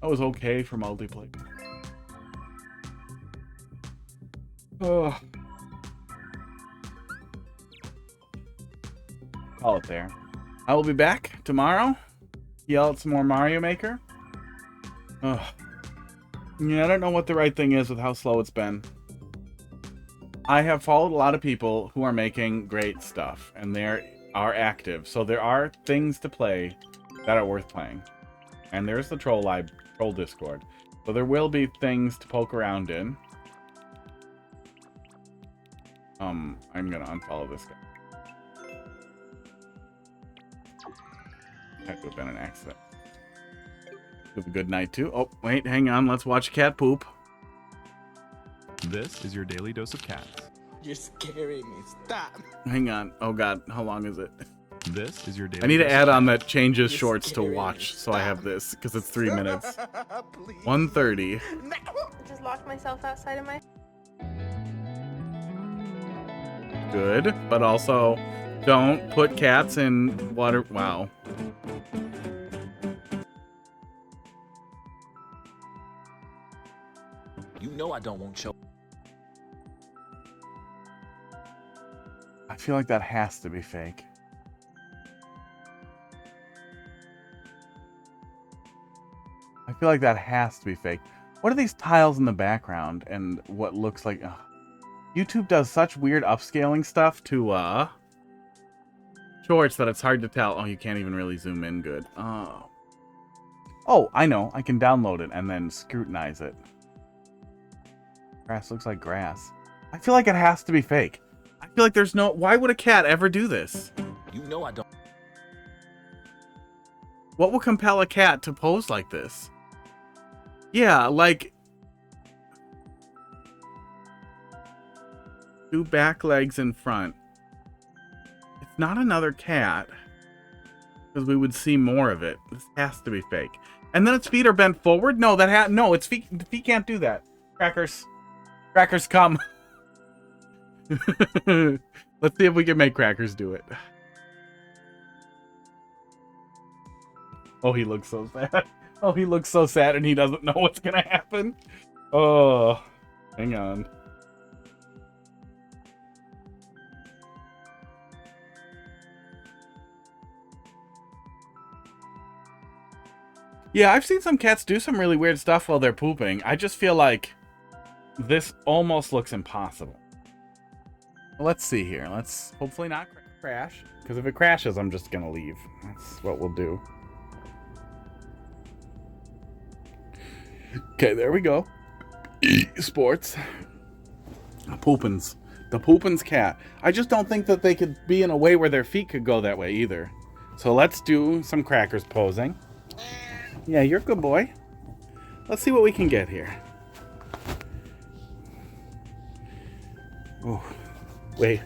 that was okay for multiplayer. Oh. Call it there. I will be back tomorrow. Yell at some more Mario Maker. Ugh. Yeah, I don't know what the right thing is with how slow it's been. I have followed a lot of people who are making great stuff, and they are active. So there are things to play that are worth playing. And there's the Troll Discord. So there will be things to poke around in. I'm gonna unfollow this guy. That could have been an accident. Have a good night too. Oh, wait, hang on. Let's watch cat poop. This is your daily dose of cats. You're scaring me. Stop. Hang on. Oh god, how long is it? This is your daily I need to dose add of on cats. that changes You're shorts to scaring watch, me. so I have this because it's 3 minutes. Please. 1:30. I just locked myself outside of my. Good, but also don't put cats in water. Wow. You know I don't want show. I feel like that has to be fake. I feel like that has to be fake. What are these tiles in the background and what looks like... YouTube does such weird upscaling stuff to shorts that it's hard to tell. Oh, you can't even really zoom in good. Oh, I know. I can download it and then scrutinize it. Grass looks like grass. I feel like it has to be fake. I feel like there's no... Why would a cat ever do this? You know I don't. What would compel a cat to pose like this? Yeah, like... 2 back legs in front. It's not another cat. Because we would see more of it. This has to be fake. And then its feet are bent forward? No, no, its feet can't do that. Crackers. Crackers, come. Let's see if we can make Crackers do it. Oh, he looks so sad. Oh, he looks so sad and he doesn't know what's gonna happen. Oh, hang on. Yeah, I've seen some cats do some really weird stuff while they're pooping. I just feel like this almost looks impossible. Let's see here. Let's hopefully not crash. Because if it crashes, I'm just going to leave. That's what we'll do. Okay, there we go. Sports. Poopins. The Poopins cat. I just don't think that they could be in a way where their feet could go that way either. So let's do some Crackers posing. Yeah, you're a good boy. Let's see what we can get here. Oh, wait.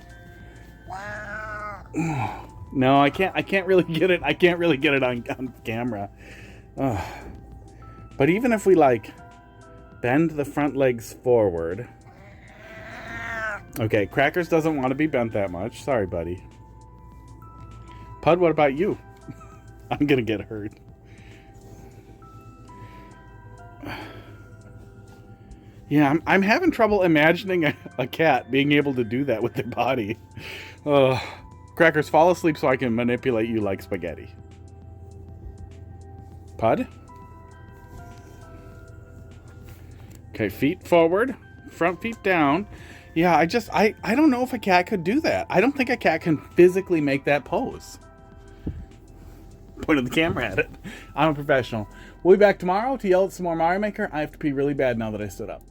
No, I can't really get it. I can't really get it on camera. But even if we like bend the front legs forward. Okay, Crackers doesn't want to be bent that much. Sorry, buddy. Pud, what about you? I'm gonna get hurt. Yeah, I'm having trouble imagining a cat being able to do that with their body. Crackers, fall asleep so I can manipulate you like spaghetti. Pud? Okay, feet forward, front feet down. Yeah, I don't know if a cat could do that. I don't think a cat can physically make that pose. Pointed the camera at it. I'm a professional. We'll be back tomorrow to yell at some more Mario Maker. I have to pee really bad now that I stood up.